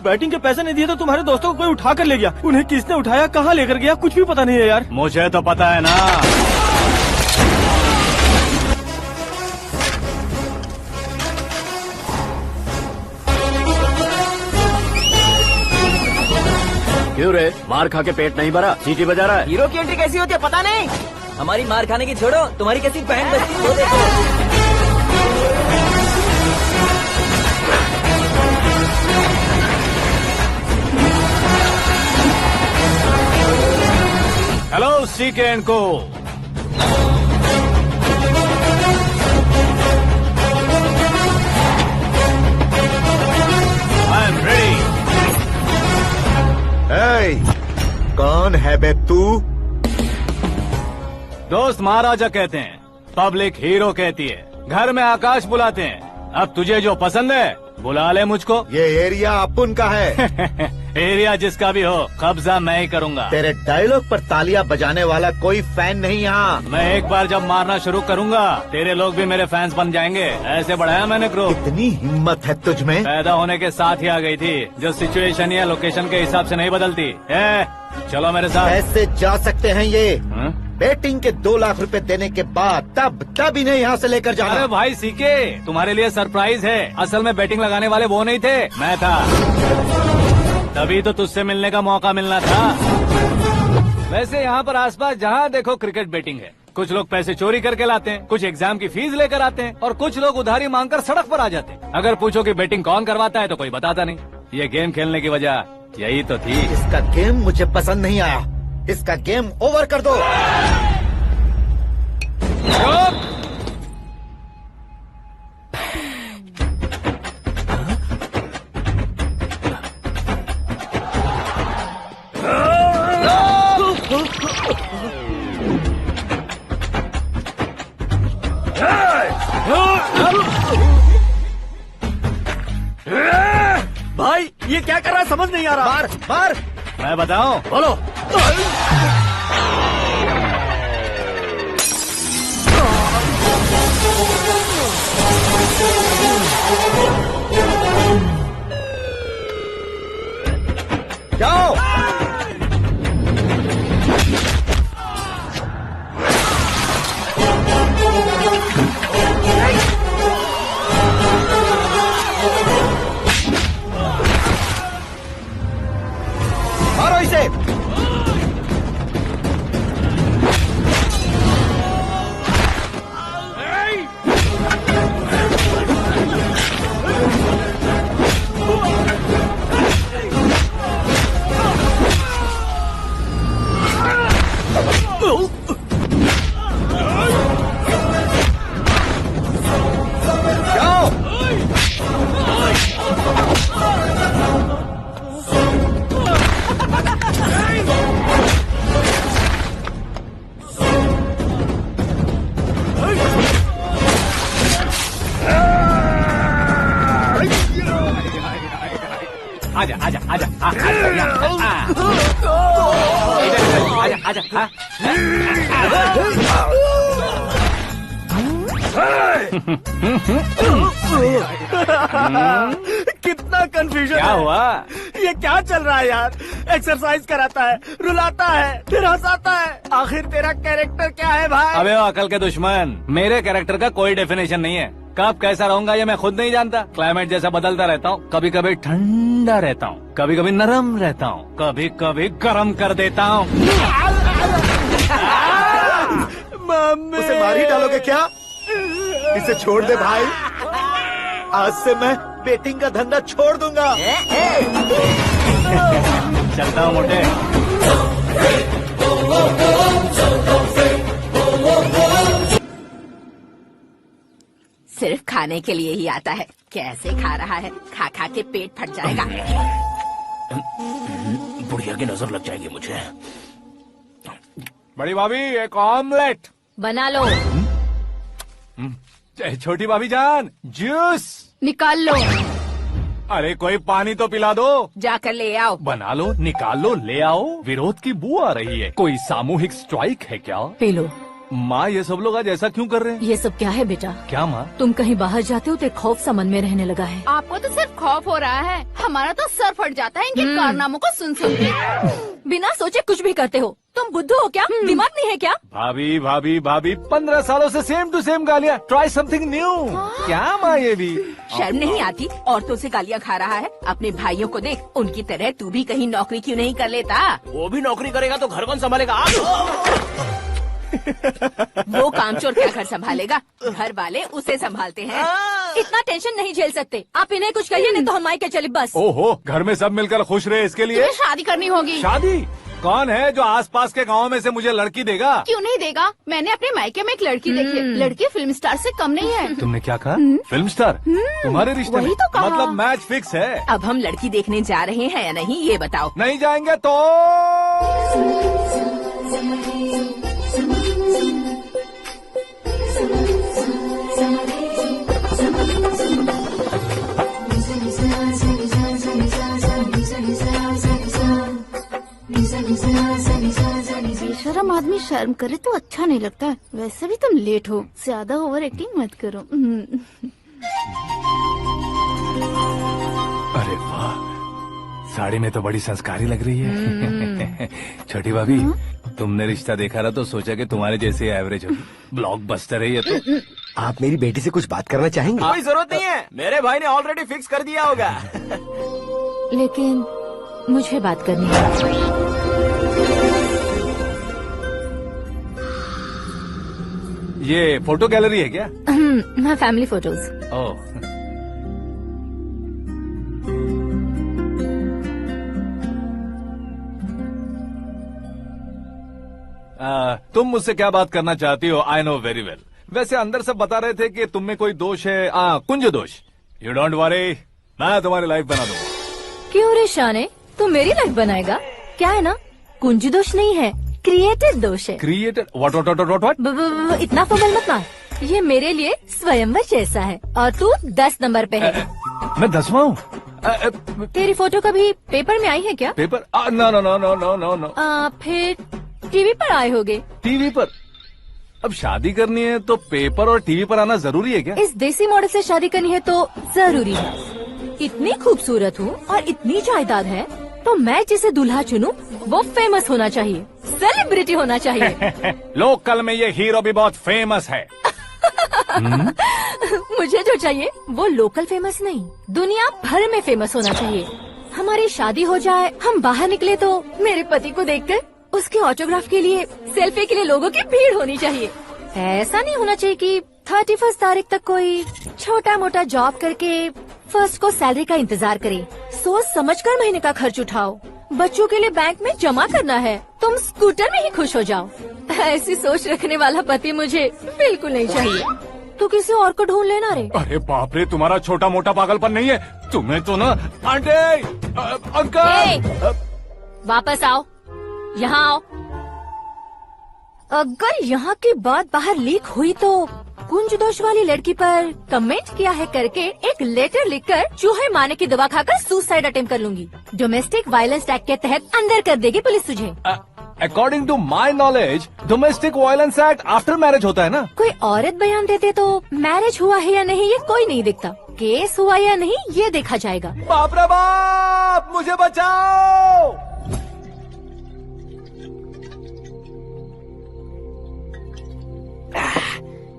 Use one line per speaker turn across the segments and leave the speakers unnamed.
Batting के पैसे नहीं दिए तो तुम्हारे दोस्तों को कोई उठा कर ले गया। उन्हें किसने उठाया, कहाँ लेकर गया, कुछ भी पता नहीं है यार।
मुझे तो पता है ना। क्यों रे, मार खा के पेट नहीं भरा, सीटी बजा रहा है?
हीरो की एंट्री कैसी होती है पता नहीं। हमारी मार खाने की छोड़ो, तुम्हारी कैसी बहन बचती है वो देखो।
हेलो सीके एंड को। I am ready.
कौन है बे तू?
दोस्त महाराजा कहते हैं, पब्लिक हीरो कहती है, घर में आकाश बुलाते हैं। अब तुझे जो पसंद है बुला ले मुझको।
ये एरिया अपुन का है।
एरिया जिसका भी हो, कब्जा मैं ही करूंगा।
तेरे डायलॉग पर तालियां बजाने वाला कोई फैन नहीं यहाँ।
मैं एक बार जब मारना शुरू करूंगा, तेरे लोग भी मेरे फैंस बन जाएंगे। ऐसे बढ़ाया मैंने ग्रुप।
इतनी हिम्मत है तुझ में?
पैदा होने के साथ ही आ गई थी, जो सिचुएशन या लोकेशन के हिसाब से नहीं बदलती। चलो मेरे साथ।
कैसे जा सकते हैं ये?
हाँ?
बेटिंग के 2 लाख रुपए देने के बाद तब इन्हें यहाँ से लेकर जाना।
अरे भाई सीके, तुम्हारे लिए सरप्राइज है। असल में बैटिंग लगाने वाले वो नहीं थे, मैं था। तभी तो तुझसे मिलने का मौका मिलना था। वैसे यहाँ पर आसपास जहाँ देखो क्रिकेट बैटिंग है। कुछ लोग पैसे चोरी करके लाते हैं, कुछ एग्जाम की फीस लेकर आते हैं, और कुछ लोग उधारी मांगकर सड़क पर आ जाते हैं। अगर पूछो कि बैटिंग कौन करवाता है तो कोई बताता नहीं। ये गेम खेलने की वजह यही तो थी।
इसका गेम मुझे पसंद नहीं आया। इसका गेम ओवर कर दो।
भाई ये क्या कर रहा है समझ नहीं आ रहा।
मार मार।
मैं बताऊं?
बोलो। जाओ। मारो इसे।
आजा आजा आजा आजा आजा।
कितना कंफ्यूजन।
क्या हुआ?
ये क्या चल रहा है यार? एक्सरसाइज कराता है, रुलाता है, फिर हंसाता है। आखिर तेरा कैरेक्टर क्या है भाई?
अबे वो अकल के दुश्मन, मेरे कैरेक्टर का कोई डेफिनेशन नहीं है। कब कैसा रहूंगा ये मैं खुद नहीं जानता। क्लाइमेट जैसा बदलता रहता हूँ। कभी कभी ठंडा रहता हूँ, कभी कभी नरम रहता हूँ, कभी कभी गर्म कर देता हूँ।
उसे मार ही डालोगे क्या? इसे छोड़ दे भाई। आज से मैं बेटिंग का धंधा छोड़ दूंगा।
चलता हूँ मोटे।
सिर्फ खाने के लिए ही आता है। कैसे खा रहा है, खा खा के पेट फट जाएगा।
बुढ़िया की नजर लग जाएगी मुझे।
बड़ी भाभी एक ऑमलेट
बना लो।
छोटी भाभी जान जूस
निकाल लो।
अरे कोई पानी तो पिला दो।
जाकर ले आओ।
बना लो, निकाल लो, ले आओ। विरोध की बू आ रही है। कोई सामूहिक स्ट्राइक है क्या?
P low.
माँ ये सब लोग आज ऐसा क्यों कर रहे हैं?
ये सब क्या है बेटा?
क्या माँ?
तुम कहीं बाहर जाते हो तो एक खौफ सा मन में रहने लगा है।
आपको तो सिर्फ खौफ हो रहा है, हमारा तो सर फट जाता है इनके कारनामों को सुन सुन के।
बिना सोचे कुछ भी करते हो। तुम बुद्धू हो क्या? दिमाग नहीं है क्या?
भाभी भाभी भाभी 15 सालों से सेम टू सेम गालियाँ। Try something new. क्या माँ ये भी?
शर्म नहीं आती? औरतों से गालियाँ खा रहा है। अपने भाइयों को देख, उनकी तरह तू भी कहीं नौकरी क्यों नहीं कर लेता?
वो भी नौकरी करेगा तो घर कौन संभालेगा?
वो कामचोर क्या घर संभालेगा? घर वाले उसे संभालते हैं।
इतना टेंशन नहीं झेल सकते। आप इन्हें कुछ कहिए नहीं तो हम मायके चले बस।
ओहो, घर में सब मिलकर खुश रहे इसके लिए।
तुम्हें शादी करनी होगी।
शादी? कौन है जो आसपास के गाँव में से मुझे लड़की देगा?
क्यों नहीं देगा? मैंने अपने मायके में एक लड़की देखी है। लड़की फिल्म स्टार से कम नहीं है।
तुमने क्या कहा? Film star? तुम्हारे रिश्ते में?
वही तो कहा।
मतलब मैच फिक्स है।
अब हम लड़की देखने जा रहे हैं या नहीं ये बताओ।
नहीं जाएंगे तो?
बेशरम आदमी शर्म करे तो अच्छा नहीं लगता है। वैसे भी तुम लेट हो, ज्यादा ओवर एक्टिंग मत करो।
अरे वाह, साड़ी में तो बड़ी संस्कारी लग रही है। छोटी भाभी, तुमने रिश्ता देखा ना तो सोचा कि तुम्हारे जैसे एवरेज होगी। ब्लॉकबस्टर है ये तो।
आप मेरी बेटी से कुछ बात करना चाहेंगे?
कोई जरूरत नहीं है, मेरे भाई ने ऑलरेडी फिक्स कर दिया होगा।
लेकिन मुझे बात करनी है।
ये फोटो गैलरी है क्या?
हाँ, फैमिली फोटोज।
ओह, तुम मुझसे क्या बात करना चाहती हो? I know very well. वैसे अंदर सब बता रहे थे कि तुम में कोई दोष है, कुंज दोष। यू डोंट वरी, मैं तुम्हारी लाइफ बना दूंगा।
क्यों रे शाने, तू मेरी लाइफ बनाएगा? क्या है ना, कुंज दोष नहीं है, क्रिएटेड दोष है।
क्रिएटेड? व्हाट?
इतना फबल मत मार। ये मेरे लिए स्वयंवर जैसा है और तू 10 नंबर पे है।
मैं 10वां हूँ?
तेरी फोटो कभी पेपर में आई है क्या?
Paper? No no no no no no no.
फिर टीवी पर आए होगे।
टीवी पर? अब शादी करनी है तो पेपर और टीवी पर आना जरूरी है क्या?
इस देसी मॉडल से शादी करनी है तो जरूरी है। इतनी खूबसूरत हूँ और इतनी जायदाद है तो मैं जिसे दूल्हा चुनूं वो फेमस होना चाहिए, सेलिब्रिटी होना चाहिए।
लोकल में ये हीरो भी बहुत फेमस है।
मुझे जो चाहिए वो लोकल फेमस नहीं, दुनिया भर में फेमस होना चाहिए। हमारी शादी हो जाए, हम बाहर निकले तो मेरे पति को देखकर उसके ऑटोग्राफ के लिए, सेल्फी के लिए लोगों की भीड़ होनी चाहिए। ऐसा नहीं होना चाहिए कि 31 तारीख तक कोई छोटा मोटा जॉब करके फर्स्ट को सैलरी का इंतजार करे। सोच समझकर महीने का खर्च उठाओ। बच्चों के लिए बैंक में जमा करना है, तुम स्कूटर में ही खुश हो जाओ। ऐसी सोच रखने वाला पति मुझे बिल्कुल नहीं चाहिए। तू किसी और को ढूंढ लेना रे।
अरे बाप रे, तुम्हारा छोटा मोटा पागलपन नहीं है? तुम्हें तो ना आंटी, अंकल।
वापस आओ, यहाँ आओ। अगर यहाँ की बात बाहर लीक हुई तो कुंज दोष वाली लड़की पर कमेंट किया है करके एक लेटर लिखकर चूहे मारने की दवा खाकर सुसाइड अटेम्प्ट कर लूंगी। डोमेस्टिक वायलेंस एक्ट के तहत अंदर कर देगी पुलिस तुझे।
According to my knowledge domestic violence act after marriage होता है ना?
कोई औरत बयान देते तो मैरिज हुआ है या नहीं ये कोई नहीं दिखता, केस हुआ या नहीं ये देखा जाएगा।
बाप रे बाप, मुझे बचाओ।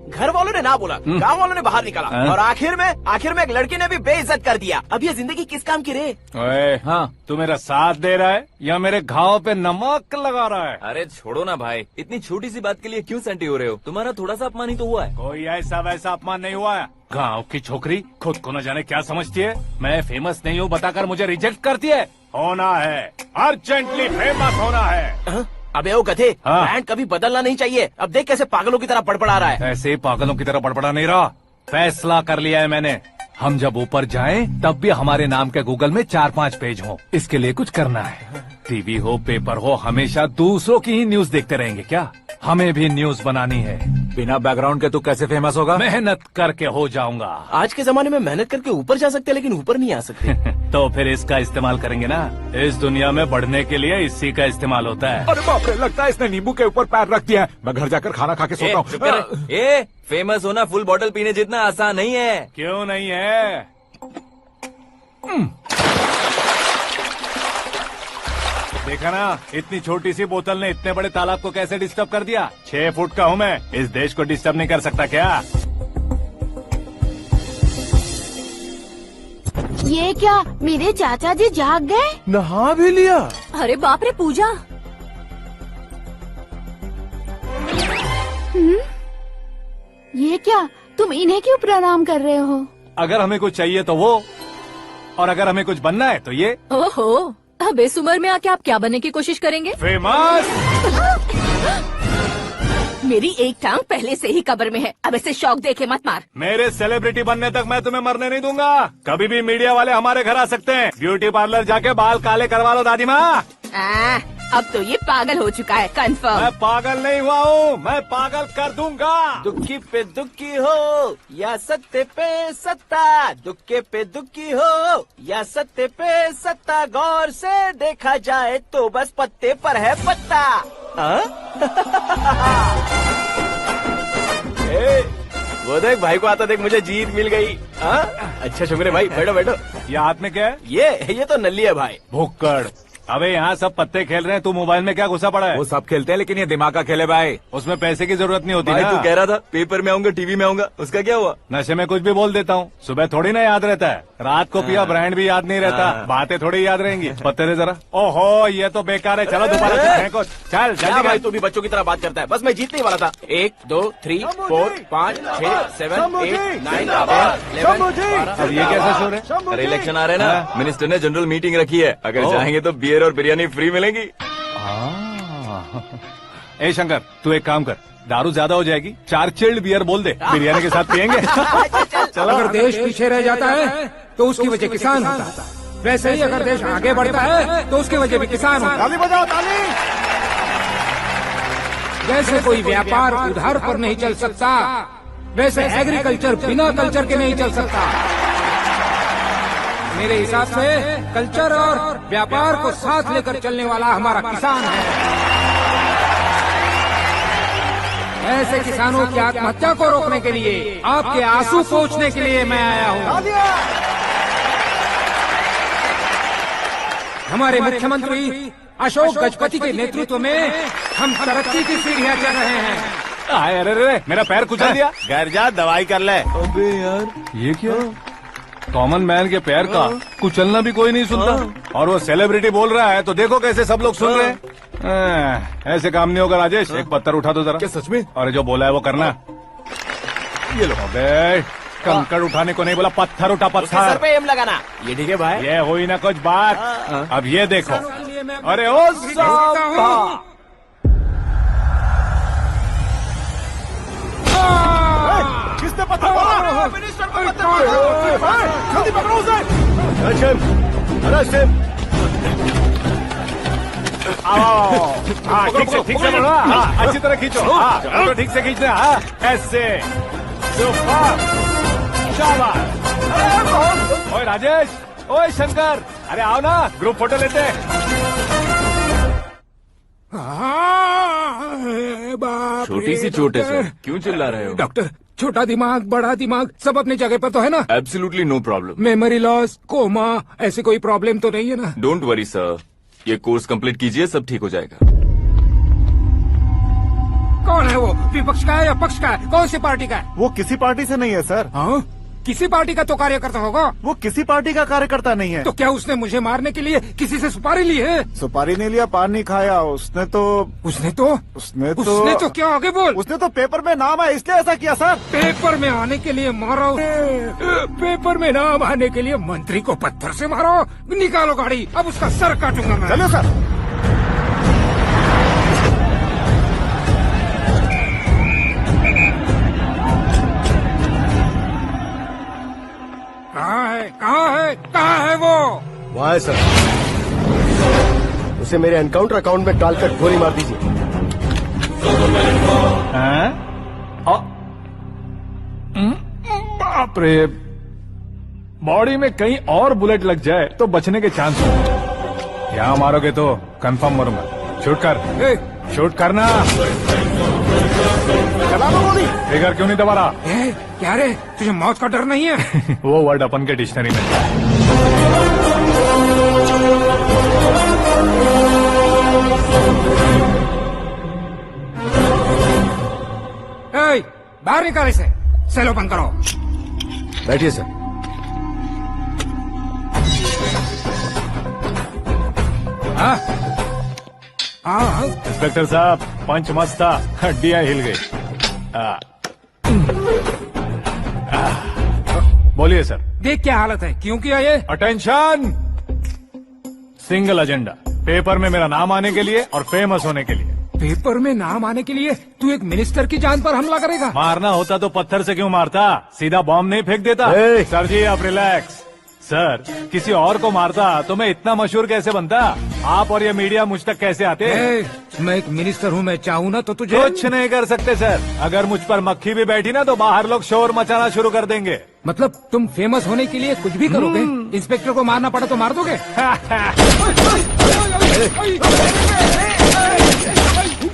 घर वालों ने ना बोला, गांव वालों ने बाहर निकाला और आखिर में एक लड़की ने भी बेइज्जत कर दिया। अब ये जिंदगी किस काम की रे?
ओए, हाँ, तू मेरा साथ दे रहा है या मेरे घाव पे नमक लगा रहा है?
अरे छोड़ो ना भाई, इतनी छोटी सी बात के लिए क्यों सेंटी हो रहे हो? तुम्हारा थोड़ा सा अपमान ही तो हुआ है।
कोई ऐसा वैसा अपमान नहीं हुआ है। गाँव की छोकरी खुद को न जाने क्या समझती है। मैं फेमस नहीं हूँ बताकर मुझे रिजेक्ट करती है। होना है, अर्जेंटली फेमस होना है।
अबे ओ गधे,
हाँ।
ब्रांड कभी बदलना नहीं चाहिए। अब देख कैसे पागलों की तरह बड़बड़ा रहा है।
ऐसे पागलों की तरह बड़बड़ा नहीं रहा, फैसला कर लिया है मैंने। हम जब ऊपर जाएं तब भी हमारे नाम के गूगल में 4-5 पेज हो। इसके लिए कुछ करना है। टीवी हो, पेपर हो, हमेशा दूसरों की ही न्यूज देखते रहेंगे क्या? हमें भी न्यूज बनानी है।
बिना बैकग्राउंड के तू कैसे फेमस होगा?
मेहनत करके हो जाऊंगा।
आज के जमाने में मेहनत करके ऊपर जा सकते हैं लेकिन ऊपर नहीं आ सकते।
तो फिर इसका इस्तेमाल करेंगे ना। इस दुनिया में बढ़ने के लिए इसी का इस्तेमाल होता है।
अरे बाप रे, लगता है इसने नींबू के ऊपर पैर रख दिया है। मैं घर जाकर खाना खा के सोता
चुप कर।
हूँ।
फेमस होना फुल बॉटल पीने जितना आसान नहीं है।
क्यों नहीं है? देखा ना, इतनी छोटी सी बोतल ने इतने बड़े तालाब को कैसे डिस्टर्ब कर दिया। 6 फुट का हूँ मैं, इस देश को डिस्टर्ब नहीं कर सकता क्या?
ये क्या, मेरे चाचा जी जाग गए?
नहा भी लिया?
अरे बाप रे पूजा,
ये क्या, तुम इन्हें क्यों प्रणाम कर रहे हो?
अगर हमें कुछ चाहिए तो वो, और अगर हमें कुछ बनना है तो ये।
ओहो, अब इस उम्र में आके आप क्या बनने की कोशिश करेंगे?
फेमस।
मेरी एक टांग पहले से ही कब्र में है, अब इसे शौक दे के मत मार।
मेरे सेलिब्रिटी बनने तक मैं तुम्हें मरने नहीं दूंगा। कभी भी मीडिया वाले हमारे घर आ सकते हैं। ब्यूटी पार्लर जाके बाल काले करवा लो दादी माँ।
अब तो ये पागल हो चुका है, कंफर्म।
मैं पागल नहीं हुआ हूँ, मैं पागल कर दूंगा।
दुखी पे दुखी हो या सत्य पे सत्ता, दुखे पे दुखी हो या सत्य पे सत्ता, गौर से देखा जाए तो बस पत्ते पर है पत्ता। वो देख भाई को आता देख, मुझे जीत मिल गई। अच्छा शुक्र भाई, बैठो बैठो।
ये हाथ में क्या है?
ये तो नल्ली है भाई।
भुक्कड़। अबे यहाँ सब पत्ते खेल रहे हैं, तू मोबाइल में क्या घुसा पड़ा है?
वो सब खेलते हैं लेकिन ये दिमाग का खेल है भाई।
उसमें पैसे की जरूरत नहीं होती
भाई
ना।
तू कह रहा था पेपर में आऊंगा, टीवी में आऊंगा, उसका क्या हुआ?
नशे में कुछ भी बोल देता हूँ, सुबह थोड़ी ना याद रहता है। रात को पिया ब्रांड भी याद नहीं रहता, बातें थोड़ी याद रहेंगी। पत्ते दे जरा। ओहो, ये तो बेकार है, चलो दोबारा से फेंको। चल
क्या
जल्दी
भाई,
कर।
तू भी बच्चों की तरह बात करता है। बस मैं जीतने ही वाला था। 1 2 3 4 5 6 7 8 9 10 11
अब ये कैसा शोर है?
अरे इलेक्शन आ रहे हैं ना, मिनिस्टर ने जनरल मीटिंग रखी है। अगर जाएंगे तो बियर और बिरयानी फ्री मिलेगी।
ए शंकर, तू एक काम कर, दारू ज्यादा हो जाएगी, 4 चिल्ड बियर बोल दे, बिरयानी के साथ पियेंगे। चलो।
अगर देश पीछे रह जाता है तो उसकी वजह किसान होता है, वैसे ही अगर देश आगे बढ़ता है तो उसकी वजह भी किसान होता है।
ताली बजाओ, ताली।
जैसे कोई व्यापार उधार पर नहीं चल सकता, वैसे एग्रीकल्चर बिना कल्चर के नहीं चल सकता। मेरे हिसाब से कल्चर और व्यापार को साथ लेकर चलने वाला हमारा किसान है। ऐसे किसानों की आत्महत्या को रोकने के लिए, आपके आंसू पोंछने के लिए मैं आया हूँ। हमारे मुख्यमंत्री अशोक गजपति के नेतृत्व में हम तरक्की की सीढ़ियाँ चढ़ रहे हैं।
अरे मेरा पैर कुचल दिया।
घर जा, दवाई कर ले।
अबे यार,
ये क्या? कॉमन मैन के पैर का कुचलना भी कोई नहीं सुनता, और वो सेलिब्रिटी बोल रहा है तो देखो कैसे सब लोग सुन रहे हैं। ऐसे काम नहीं होगा राजेश, एक पत्थर उठा दो जरा।
क्या सच में?
और जो बोला है वो करना। ये लो। अबे कंकड़ उठाने को नहीं बोला, पत्थर उठा,
सर
पत्थर।
पे एम लगाना। ये ठीक है भाई।
ये हुई ना कुछ बात। अब ये देखो। अरे ओ साहब,
किसने पत्थर मारा? मिनिस्टर को पत्थर मारा। जल्दी पकड़ो उसे।
हाँ ठीक से पकड़ो, हाँ अच्छी तरह खींचो, हाँ तो ठीक से खींचना, हाँ ऐसे। सुपर, शाबाश। ओए राजेश, ओए शंकर, अरे आओ ना, ग्रुप फोटो लेते हैं।
छोटी सी चोट है सर, क्यों चिल्ला रहे हो?
डॉक्टर, छोटा दिमाग बड़ा दिमाग सब अपनी जगह पर तो है ना?
Absolutely no problem.
Memory loss, coma, ऐसी कोई प्रॉब्लम तो नहीं है ना?
डोंट वरी सर, ये कोर्स कंप्लीट कीजिए, सब ठीक हो जाएगा।
कौन है वो? विपक्ष का है या पक्ष का है? कौन सी पार्टी का है?
वो किसी पार्टी से नहीं है सर।
हाँ? किसी पार्टी का तो कार्यकर्ता होगा।
वो किसी पार्टी का कार्यकर्ता नहीं है।
तो क्या उसने मुझे मारने के लिए किसी से सुपारी ली है?
सुपारी नहीं लिया, पान नहीं खाया। उसने तो
क्या आगे बोल?
उसने तो पेपर में नाम है इसलिए ऐसा किया सर।
पेपर में आने के लिए मारो, पेपर में नाम आने के लिए मंत्री को पत्थर से मारो। निकालो गाड़ी, अब उसका सर काटूंगा मैं।
चलो सर।
कहाँ है वो?
वहाँ है सर। उसे मेरे एनकाउंटर अकाउंट में डालकर गोली मार दीजिए।
बाप रे,
बॉडी में कहीं और बुलेट लग जाए तो बचने के चांस होंगे। यहाँ मारोगे तो कंफर्म मरूंगा। शूट कर, शूट करना। फिगर क्यों नहीं दबा रहा?
क्या रे, तुझे मौत का डर नहीं है?
वो वर्ड अपन के डिक्शनरी में
है। बाहर निकाल इसे, सेल ओपन करो।
बैठिए सर।
हाँ हाँ,
इंस्पेक्टर साहब, पंच मस्त था, हड्डियां हिल गई। बोलिए सर।
देख क्या हालत है, क्यों किया ये?
अटेंशन, सिंगल एजेंडा, पेपर में मेरा नाम आने के लिए और फेमस होने के लिए।
पेपर में नाम आने के लिए तू एक मिनिस्टर की जान पर हमला करेगा?
मारना होता तो पत्थर से क्यों मारता, सीधा बॉम्ब नहीं फेंक देता। सर जी आप रिलैक्स। सर, किसी और को मारता तो मैं इतना मशहूर कैसे बनता? आप और ये मीडिया मुझ तक कैसे आते?
मैं एक मिनिस्टर हूँ, मैं चाहूँ ना तो तुझे
कुछ नहीं कर सकते सर। अगर मुझ पर मक्खी भी बैठी ना तो बाहर लोग शोर मचाना शुरू कर देंगे।
मतलब तुम फेमस होने के लिए कुछ भी करोगे? इंस्पेक्टर को मारना पड़ा तो मार दोगे?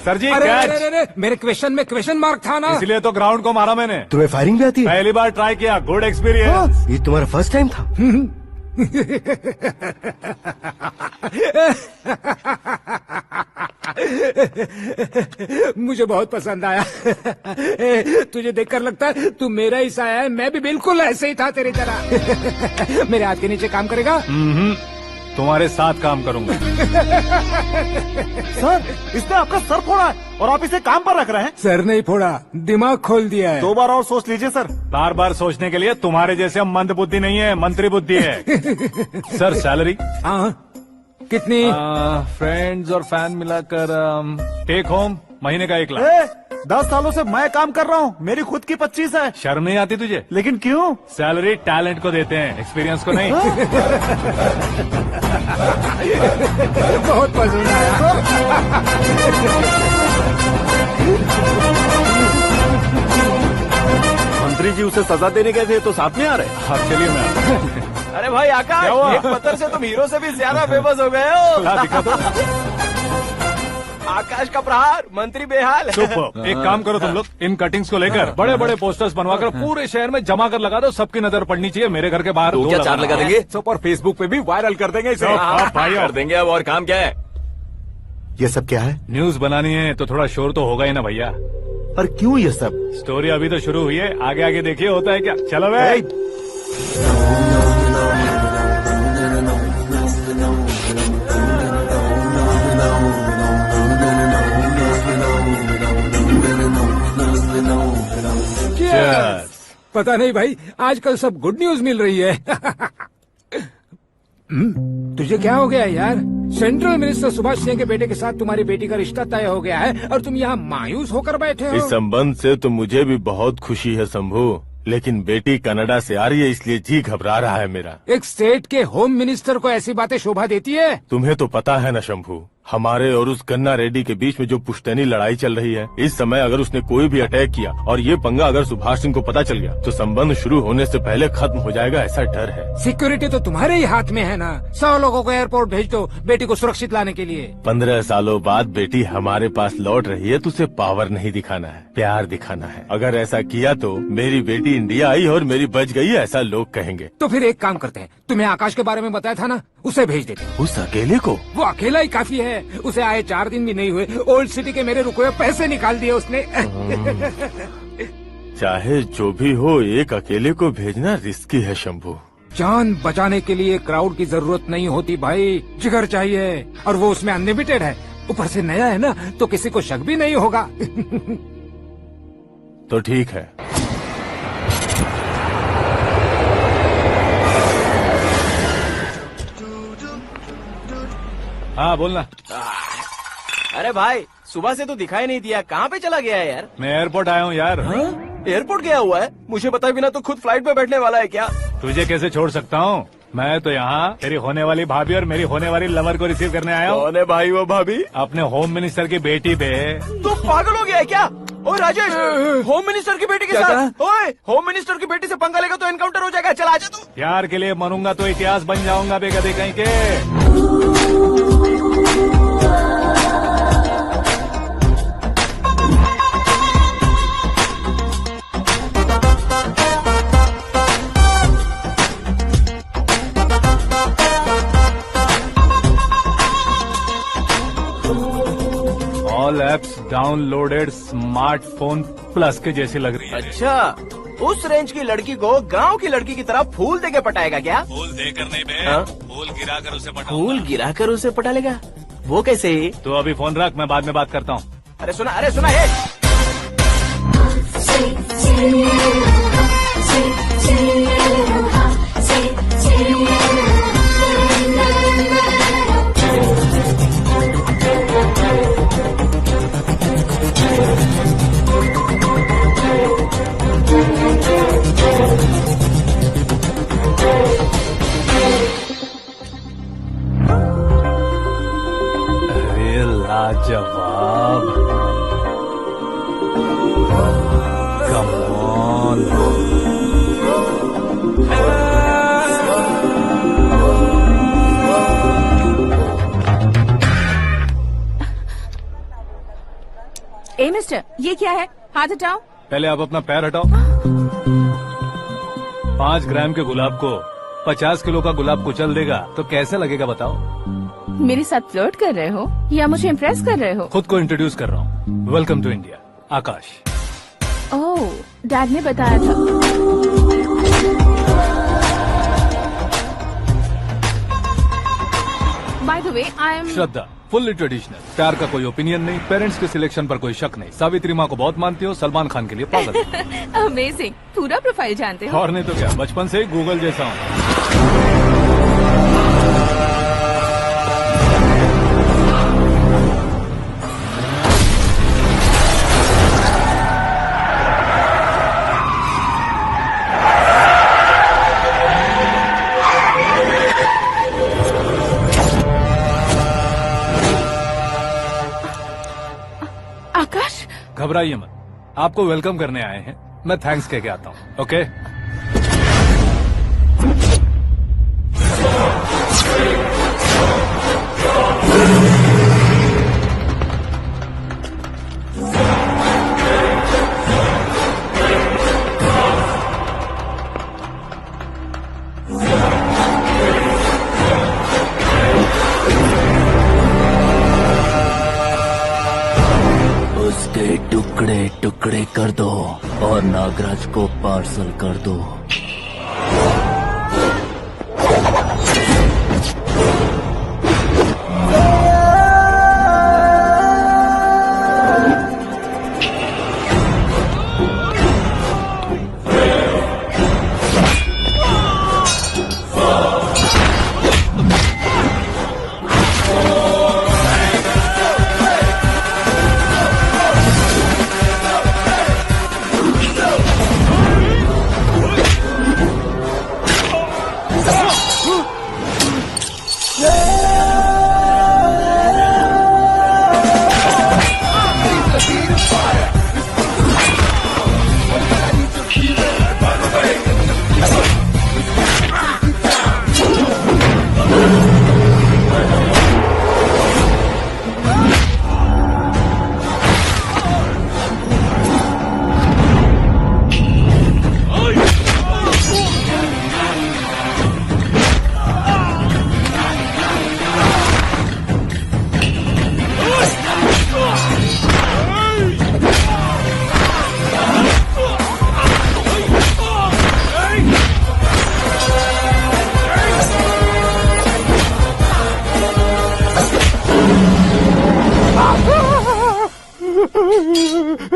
सर जी
अरे,
कैच।
अरे, अरे, मेरे क्वेश्चन में क्वेश्चन मार्क था ना,
इसलिए तो ग्राउंड को मारा मैंने।
तुम्हें फायरिंग भी आती है?
पहली बार ट्राई किया, गुड एक्सपीरियंस।
ये तुम्हारा फर्स्ट टाइम था?
मुझे बहुत पसंद आया। तुझे देखकर लगता है तू मेरा ही साया है। मैं भी बिल्कुल ऐसे ही था तेरी तरह। मेरे हाथ के नीचे काम करेगा?
तुम्हारे साथ काम करूंगा।
सर, इसने आपका सर फोड़ा है और आप इसे काम पर रख रहे हैं।
सर नहीं फोड़ा, दिमाग खोल दिया है।
2 बार और सोच लीजिए सर।
बार बार सोचने के लिए तुम्हारे जैसे मंद बुद्धि नहीं है, मंत्री बुद्धि है। Sir salary?
हाँ, कितनी?
फ्रेंड्स और फैन मिलाकर टेक होम महीने का 1 लाख।
10 सालों से मैं काम कर रहा हूँ, मेरी खुद की 25 है।
शर्म नहीं आती तुझे?
लेकिन क्यों?
सैलरी टैलेंट को देते हैं, एक्सपीरियंस को नहीं।
बहुत पसंद आया।
मंत्री जी उसे सजा देने गए थे तो साथ में आ रहे।
हाँ चलिए मैं।
अरे भाई आकाश,
क्या हुआ?
एक पत्थर से तुम हीरो से भी ज्यादा फेमस हो गए हो।
हाँ, दिखा दो।
आकाश का प्रहार, मंत्री बेहाल।
सुपर। एक काम करो तुम लोग, इन कटिंग्स को लेकर बड़े बड़े पोस्टर्स बनवाकर पूरे शहर में जमा कर लगा दो। सबकी नजर पड़नी चाहिए मेरे घर के बाहर।
तो क्या 4 लगा देंगे?
सब और फेसबुक पे भी वायरल कर देंगे इसे। भाई
कर देंगे। अब और काम क्या है?
ये सब क्या है?
न्यूज बनानी है तो थोड़ा शोर तो होगा ही ना भैया।
पर क्यों ये सब?
स्टोरी अभी तो शुरू हुई है, आगे आगे देखिए होता है क्या। चलो भाई।
पता नहीं भाई, आजकल सब गुड न्यूज मिल रही है। तुझे क्या हो गया यार? सेंट्रल मिनिस्टर सुभाष सिंह के बेटे के साथ तुम्हारी बेटी का रिश्ता तय हो गया है और तुम यहाँ मायूस होकर बैठे हो।
इस संबंध से तो मुझे भी बहुत खुशी है शंभू, लेकिन बेटी कनाडा से आ रही है इसलिए जी घबरा रहा है मेरा।
एक स्टेट के होम मिनिस्टर को ऐसी बातें शोभा देती है?
तुम्हें तो पता है ना शंभू, हमारे और उस गन्ना रेड्डी के बीच में जो पुश्तैनी लड़ाई चल रही है, इस समय अगर उसने कोई भी अटैक किया और ये पंगा अगर सुभाष सिंह को पता चल गया तो संबंध शुरू होने से पहले खत्म हो जाएगा, ऐसा डर है।
सिक्योरिटी तो तुम्हारे ही हाथ में है ना। 100 लोगों को एयरपोर्ट भेज दो बेटी को सुरक्षित लाने के लिए।
15 सालों बाद बेटी हमारे पास लौट रही है तो उसे पावर नहीं दिखाना है, प्यार दिखाना है। अगर ऐसा किया तो मेरी बेटी इंडिया आई और मेरी बच गई, ऐसा लोग कहेंगे।
तो फिर एक काम करते हैं, तुम्हें आकाश के बारे में बताया था ना, उसे भेज देते हैं।
उस अकेले को?
वो अकेला ही काफी है। उसे आए 4 दिन भी नहीं हुए, ओल्ड सिटी के मेरे रुके हुए पैसे निकाल दिए उसने।
चाहे जो भी हो, एक अकेले को भेजना रिस्की है शंभू।
जान बचाने के लिए क्राउड की जरूरत नहीं होती भाई, जिगर चाहिए, और वो उसमें अनलिमिटेड है। ऊपर से नया है ना, तो किसी को शक भी नहीं होगा।
तो ठीक है।
हाँ बोलना।
अरे भाई, सुबह से तो दिखाई नहीं दिया, कहाँ पे चला गया है यार?
मैं एयरपोर्ट आया हूँ यार।
एयरपोर्ट गया हुआ है? मुझे बताए बिना तो खुद फ्लाइट पे बैठने वाला है क्या?
तुझे कैसे छोड़ सकता हूँ? मैं तो यहाँ तेरी होने वाली भाभी और मेरी होने वाली लवर को रिसीव करने आया हूँ।
कौन है भाई वो भाभी?
अपने होम मिनिस्टर की बेटी पे।
तो पागल हो गया है क्या? ओ राजेश, होम मिनिस्टर की बेटी के
क्या
साथ। ओए, होम मिनिस्टर की बेटी से पंगा लेगा तो एनकाउंटर हो जाएगा। चल आजा तू।
प्यार के लिए मरूंगा तो इतिहास बन जाऊंगा बेगदे कहीं के। All apps downloaded smartphone plus के जैसी लग रही है।
अच्छा, उस रेंज की लड़की को गांव की लड़की की तरह फूल देके पटाएगा क्या?
फूल देकर नहीं बे,
हाँ?
फूल गिराकर उसे पटा।
फूल गिराकर उसे पटा लेगा? वो कैसे?
तो अभी फोन रख, मैं बाद में बात करता हूँ।
अरे सुना है।
अरे लाजवाब, कम ऑन।
ए मिस्टर, ये क्या है? हाथ हटाओ।
पहले आप अपना पैर हटाओ। 5 ग्राम के गुलाब को 50 किलो का गुलाब कुचल देगा तो कैसे लगेगा बताओ?
मेरे साथ फ्लर्ट कर रहे हो या मुझे इम्प्रेस कर रहे हो?
खुद को इंट्रोड्यूस कर रहा हूँ। Welcome to India, Akash.
ओह, डैड ने बताया था। By the way, I am
Shraddha, fully traditional. प्यार का कोई ओपिनियन नहीं, पेरेंट्स के सिलेक्शन पर कोई शक नहीं। सावित्री माँ को बहुत मानती हो, सलमान खान के लिए पागल हो।
अमेजिंग, पूरा प्रोफाइल जानते हो।
और नहीं तो क्या, बचपन से ही गूगल जैसा हूँ।
आकाश,
घबराइए मत, आपको वेलकम करने आए हैं। मैं थैंक्स कह के आता हूँ। ओके,
उसके टुकड़े टुकड़े कर दो और नागराज को पार्सल कर दो।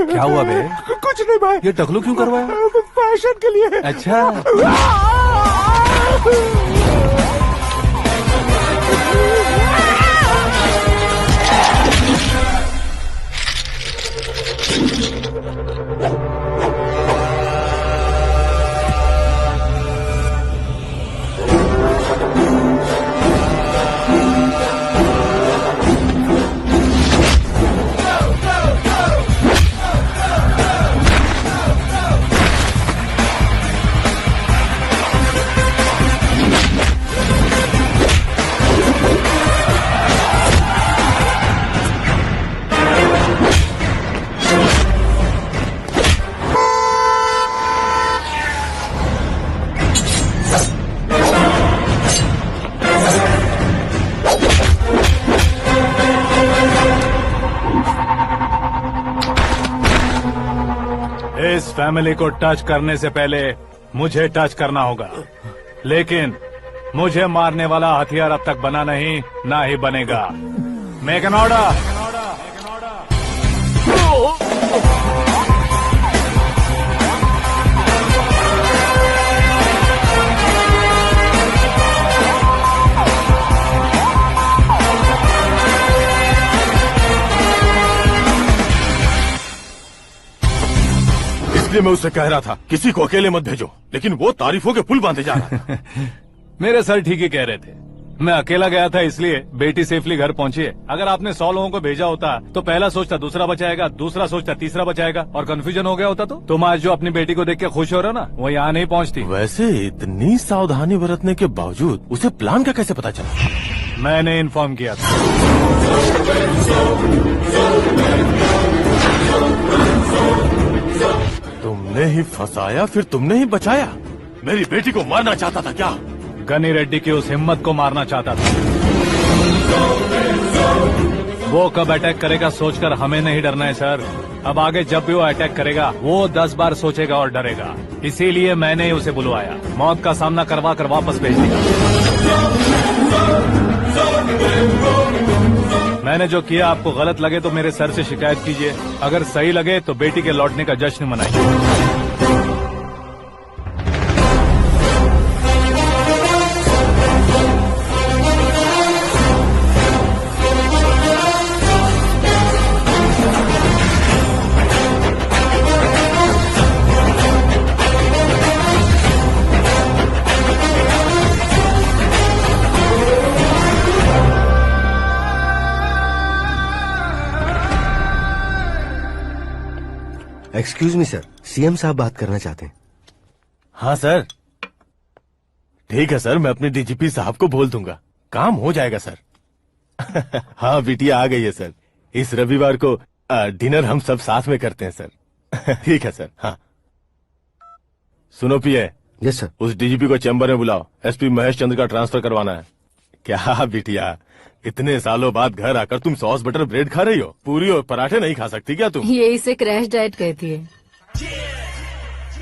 क्या हुआ बे?
कुछ नहीं भाई।
ये टकलू क्यों करवाया?
फैशन के लिए।
अच्छा, फैमिली को टच करने से पहले मुझे टच करना होगा, लेकिन मुझे मारने वाला हथियार अब तक बना नहीं, ना ही बनेगा। Make an order.
इसलिए मैं उससे कह रहा था किसी को अकेले मत भेजो, लेकिन वो तारीफों के पुल बांधे जा रहा था।
मेरे सर ठीक ही कह रहे थे। मैं अकेला गया था इसलिए बेटी सेफली घर पहुंची है। अगर आपने 100 लोगों को भेजा होता तो पहला सोचता दूसरा बचाएगा, दूसरा सोचता तीसरा बचाएगा, और कंफ्यूजन हो गया होता तो तुम आज जो अपनी बेटी को देख के खुश हो रहे हो ना, वो यहाँ नहीं पहुँचती।
वैसे इतनी सावधानी बरतने के बावजूद उसे प्लान का कैसे पता चला?
मैंने इन्फॉर्म किया था।
तुमने ही फंसाया, फिर तुमने ही बचाया। मेरी बेटी को मारना चाहता था क्या?
गनी रेड्डी की उस हिम्मत को मारना चाहता था। वो कब अटैक करेगा सोचकर हमें नहीं डरना है सर। अब आगे जब भी वो अटैक करेगा वो 10 बार सोचेगा और डरेगा। इसीलिए मैंने ही उसे बुलवाया। मौत का सामना करवा कर वापस भेज दिया। मैंने जो किया आपको गलत लगे तो मेरे सर से शिकायत कीजिए, अगर सही लगे तो बेटी के लौटने का जश्न मनाइए।
एक्सक्यूज मी सर, सीएम साहब बात करना चाहते हैं।
हाँ सर। ठीक है सर, मैं अपने डीजीपी साहब को बोल दूंगा, काम हो जाएगा सर। हाँ बिटिया आ गई है सर। इस रविवार को डिनर हम सब साथ में करते हैं सर। ठीक है सर। हाँ सुनो पिए।
Yes sir.
उस डीजीपी को चैम्बर में बुलाओ, एसपी महेश चंद्र का ट्रांसफर करवाना है। क्या बिटिया, इतने सालों बाद घर आकर तुम सॉस बटर ब्रेड खा रही हो? पूरी और पराठे नहीं खा सकती क्या तुम?
ये इसे क्रैश डाइट कहती है।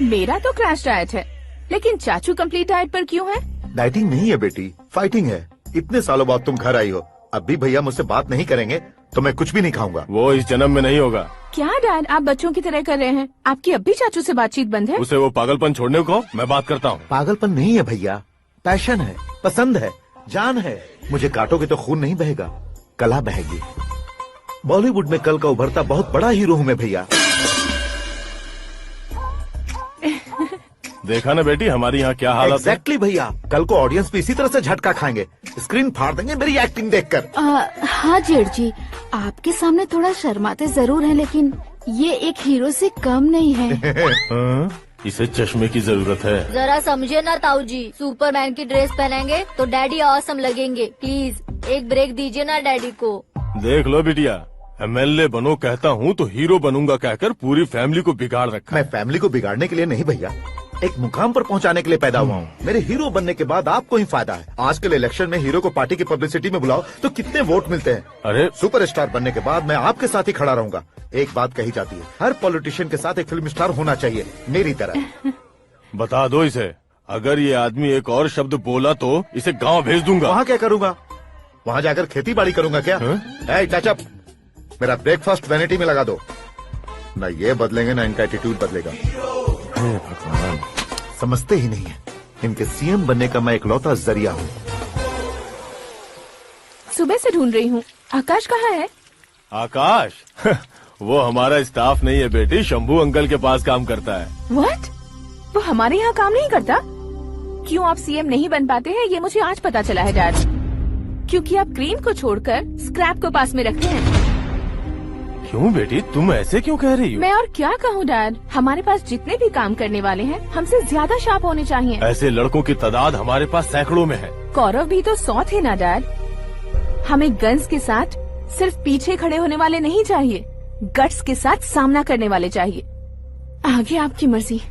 मेरा तो क्रैश डाइट है, लेकिन चाचू कंप्लीट डाइट पर क्यों है?
डाइटिंग नहीं है बेटी, फाइटिंग है। इतने सालों बाद तुम घर आई हो, अब भी भैया मुझसे बात नहीं करेंगे तो मैं कुछ भी नहीं खाऊंगा।
वो इस जन्म में नहीं होगा।
क्या डैड, आप बच्चों की तरह कर रहे हैं? आपकी अब भी चाचू से बातचीत बंद है?
उसे वो पागलपन छोड़ने को मैं बात करता हूँ।
पागलपन नहीं है भैया, पैशन है, पसंद है, जान है। मुझे काटोगे तो खून नहीं बहेगा, कला बहेगी। बॉलीवुड में कल का उभरता बहुत बड़ा हीरो हूँ मैं भैया।
देखा ना बेटी हमारी यहाँ क्या हालत है।
एग्जैक्टली भैया, कल को ऑडियंस भी इसी तरह से झटका खाएंगे, स्क्रीन फाड़ देंगे मेरी एक्टिंग देखकर।
हाँ जेठ जी, आपके सामने थोड़ा शर्माते जरूर हैं, लेकिन ये एक हीरो से कम नहीं है।
इसे चश्मे की जरूरत है।
जरा समझे ना ताऊ जी, सुपरमैन की ड्रेस पहनेंगे तो डैडी ऑसम लगेंगे। प्लीज एक ब्रेक दीजिए ना डैडी को।
देख लो बिटिया, एमएलए बनो कहता हूँ तो हीरो बनूंगा कहकर पूरी फैमिली को बिगाड़ रखा।
मैं फैमिली को बिगाड़ने के लिए नहीं भैया, एक मुकाम पर पहुंचाने के लिए पैदा हुआ हूँ। मेरे हीरो बनने के बाद आपको ही फायदा है। आजकल इलेक्शन में हीरो को पार्टी की पब्लिसिटी में बुलाओ तो कितने वोट मिलते हैं।
अरे
सुपरस्टार बनने के बाद मैं आपके साथ ही खड़ा रहूंगा। एक बात कही जाती है, हर पॉलिटिशियन के साथ एक फिल्म स्टार होना चाहिए, मेरी तरह।
बता दो इसे, अगर ये आदमी एक और शब्द बोला तो इसे गांव भेज दूंगा।
वहाँ क्या करूंगा? वहाँ जाकर खेती बाड़ी करूंगा क्या? टचअप, मेरा ब्रेकफास्ट वैनिटी में लगा दो। न ये बदलेंगे न इनका एटीट्यूड बदलेगा। भगवान, समझते ही नहीं है, इनके सीएम बनने का मैं इकलौता जरिया हूँ।
सुबह से ढूंढ रही हूँ, आकाश कहाँ है?
आकाश? वो हमारा स्टाफ नहीं है बेटी, शंभू अंकल के पास काम करता है।
व्हाट? वो हमारे यहाँ काम नहीं करता? क्यों आप सीएम नहीं बन पाते हैं ये मुझे आज पता चला है डैड। क्योंकि आप क्रीम को छोड़कर स्क्रैप को पास में रखते हैं।
क्यों बेटी, तुम ऐसे क्यों कह रही हो?
मैं और क्या कहूँ डैड, हमारे पास जितने भी काम करने वाले हैं हमसे ज्यादा शार्प होने चाहिए।
ऐसे लड़कों की तादाद हमारे पास सैकड़ों में है।
कौरव भी तो 100 थे ना डैड। हमें गन्स के साथ सिर्फ पीछे खड़े होने वाले नहीं चाहिए, गट्स के साथ सामना करने वाले चाहिए। आगे आपकी मर्जी।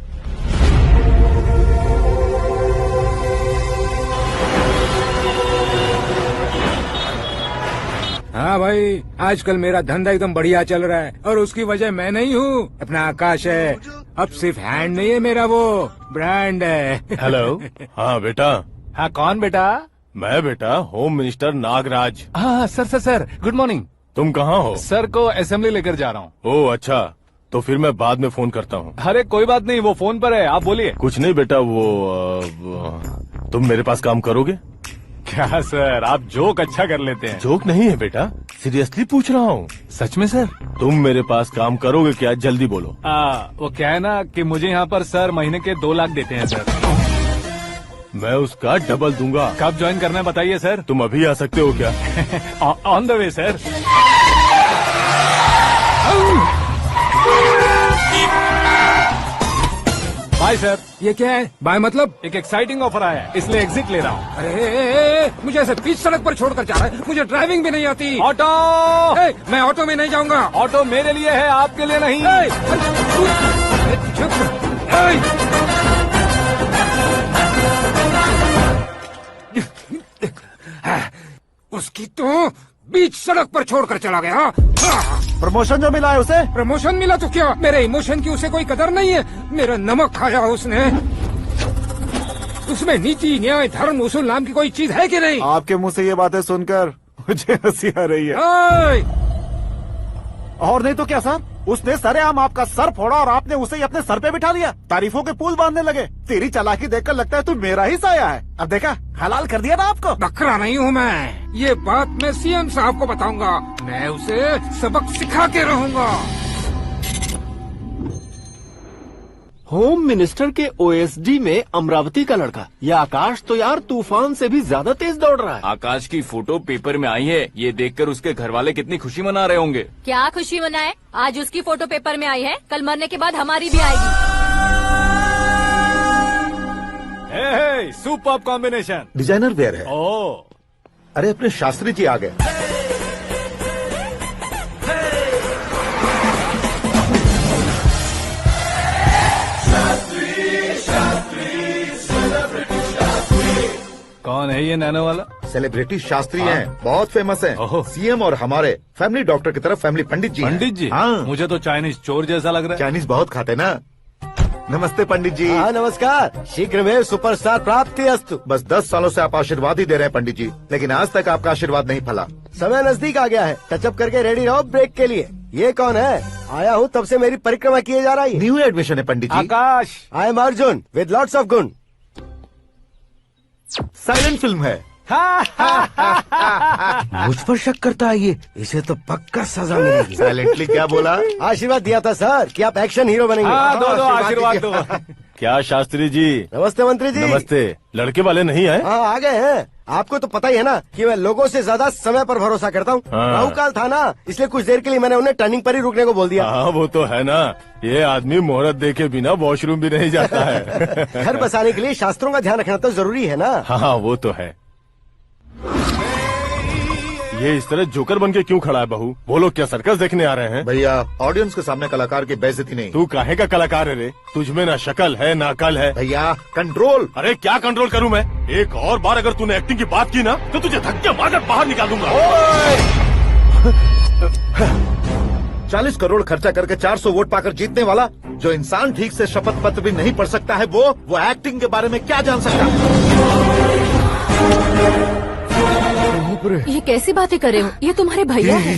हाँ भाई, आजकल मेरा धंधा एकदम बढ़िया चल रहा है और उसकी वजह मैं नहीं हूँ, अपना आकाश है। अब सिर्फ हैंड नहीं है मेरा, वो ब्रांड है।
हेलो। हाँ बेटा।
हाँ कौन बेटा?
मैं बेटा होम मिनिस्टर नागराज।
हाँ सर गुड मॉर्निंग।
तुम कहाँ हो?
सर को असेंबली लेकर जा रहा हूँ।
ओह अच्छा, तो फिर मैं बाद में फोन करता हूँ।
अरे कोई बात नहीं, वो फोन पर है, आप बोलिए।
कुछ नहीं बेटा, तुम मेरे पास काम करोगे?
क्या सर, आप जोक अच्छा कर लेते हैं।
जोक नहीं है बेटा, सीरियसली पूछ रहा हूँ।
सच में सर?
तुम मेरे पास काम करोगे क्या? जल्दी बोलो।
वो क्या है ना कि मुझे यहाँ पर सर महीने के 2 लाख देते हैं सर।
मैं उसका डबल दूंगा।
कब ज्वाइन करना है बताइए सर।
तुम अभी आ सकते हो क्या?
On the way sir. Bye sir.
ये क्या है? बाय मतलब?
एक एक्साइटिंग ऑफर आया है, इसलिए एग्जिट ले रहा हूँ।
अरे मुझे ऐसे बीच सड़क पर छोड़कर जा रहा है, मुझे ड्राइविंग भी नहीं आती।
ऑटो।
मैं ऑटो में नहीं जाऊंगा।
ऑटो मेरे लिए है, आपके लिए नहीं।
उसकी तो बीच सड़क पर छोड़कर चला गया।
प्रमोशन जो मिला है उसे?
प्रमोशन मिला तो क्या, मेरे इमोशन की उसे कोई कदर नहीं है। मेरा नमक खाया उसने। उसमें नीति न्याय धर्म उसूल नाम की कोई चीज है कि नहीं?
आपके मुंह से ये बातें सुनकर मुझे हंसी आ रही है। और नहीं तो क्या सर, उसने सरेआम आपका सर फोड़ा और आपने उसे ही अपने सर पे बिठा लिया। तारीफों के पुल बांधने लगे। तेरी चालाकी देखकर लगता है तू मेरा ही साया है। अब देखा, हलाल कर दिया ना आपको।
बकरा नहीं हूँ मैं, ये बात मैं सीएम साहब को बताऊंगा। मैं उसे सबक सिखा के रहूंगा।
होम मिनिस्टर के ओएसडी में अमरावती का लड़का, ये आकाश तो यार तूफान से भी ज्यादा तेज दौड़ रहा है।
आकाश की फोटो पेपर में आई है, ये देखकर उसके घर वाले कितनी खुशी मना रहे होंगे।
क्या खुशी मनाए? आज उसकी फोटो पेपर में आई है, कल मरने के बाद हमारी भी आएगी।
Superb combination.
डिजाइनर वेयर है।
ओह,
अरे अपने शास्त्री जी आ गए।
कौन है ये नैनो वाला?
सेलिब्रिटी शास्त्री हैं, बहुत फेमस हैं। सीएम और हमारे फैमिली डॉक्टर की तरफ फैमिली पंडित जी हैं।
पंडित जी?
हाँ।
मुझे तो चाइनीज चोर जैसा लग रहा है।
चाइनीज बहुत खाते ना। नमस्ते पंडित जी।
हाँ नमस्कार, शीघ्र में सुपरस्टार प्राप्ति अस्तु।
बस 10 सालों से आप आशीर्वाद ही दे रहे हैं पंडित जी, लेकिन आज तक आपका आशीर्वाद नहीं फला।
समय नजदीक आ गया है, टचअप करके रेडी रहो ब्रेक के लिए। ये कौन है? आया हूँ तब से मेरी परिक्रमा किए जा रही है।
न्यू एडमिशन है Pandit ji.
Akash.
I am Arjun with lots of गुण।
साइलेंट फिल्म है।
मुझ पर शक करता है ये, इसे तो पक्का सजा मिलेगी।
साइलेंटली क्या बोला?
आशीर्वाद दिया था सर कि आप एक्शन हीरो बनेंगे।
दो आशीर्वाद दो।
क्या शास्त्री जी?
नमस्ते मंत्री जी।
नमस्ते। लड़के वाले नहीं आए?
हाँ आ गए हैं। आपको तो पता ही है ना कि मैं लोगों से ज्यादा समय पर भरोसा करता हूँ।
हाँ।
राहु काल था ना, इसलिए कुछ देर के लिए मैंने उन्हें टर्निंग पर ही रुकने को बोल दिया।
हाँ वो तो है ना, ये आदमी मुहूर्त देखे बिना वॉशरूम भी नहीं जाता है।
घर बसाने के लिए शास्त्रों का ध्यान रखना तो जरूरी है ना।
हाँ वो तो है। ये इस तरह जोकर बन के क्यों खड़ा है बहू? वो लोग क्या सर्कस देखने आ रहे हैं?
भैया ऑडियंस के सामने कलाकार की बेइज्जती नहीं।
तू काहे का कलाकार है रे? तुझमें ना शक्ल है ना अकल है।
भैया कंट्रोल।
अरे क्या कंट्रोल करूं मैं? एक और बार अगर तूने एक्टिंग की बात की ना तो तुझे धक्के मारकर बाहर निकाल दूंगा।
40 करोड़ खर्चा करके 400 वोट पाकर जीतने वाला, जो इंसान ठीक से शपथ पत्र भी नहीं पढ़ सकता है, वो एक्टिंग के बारे में क्या जान सकता है?
ये कैसी बातें कर रहे हो? ये तुम्हारे भैया हैं।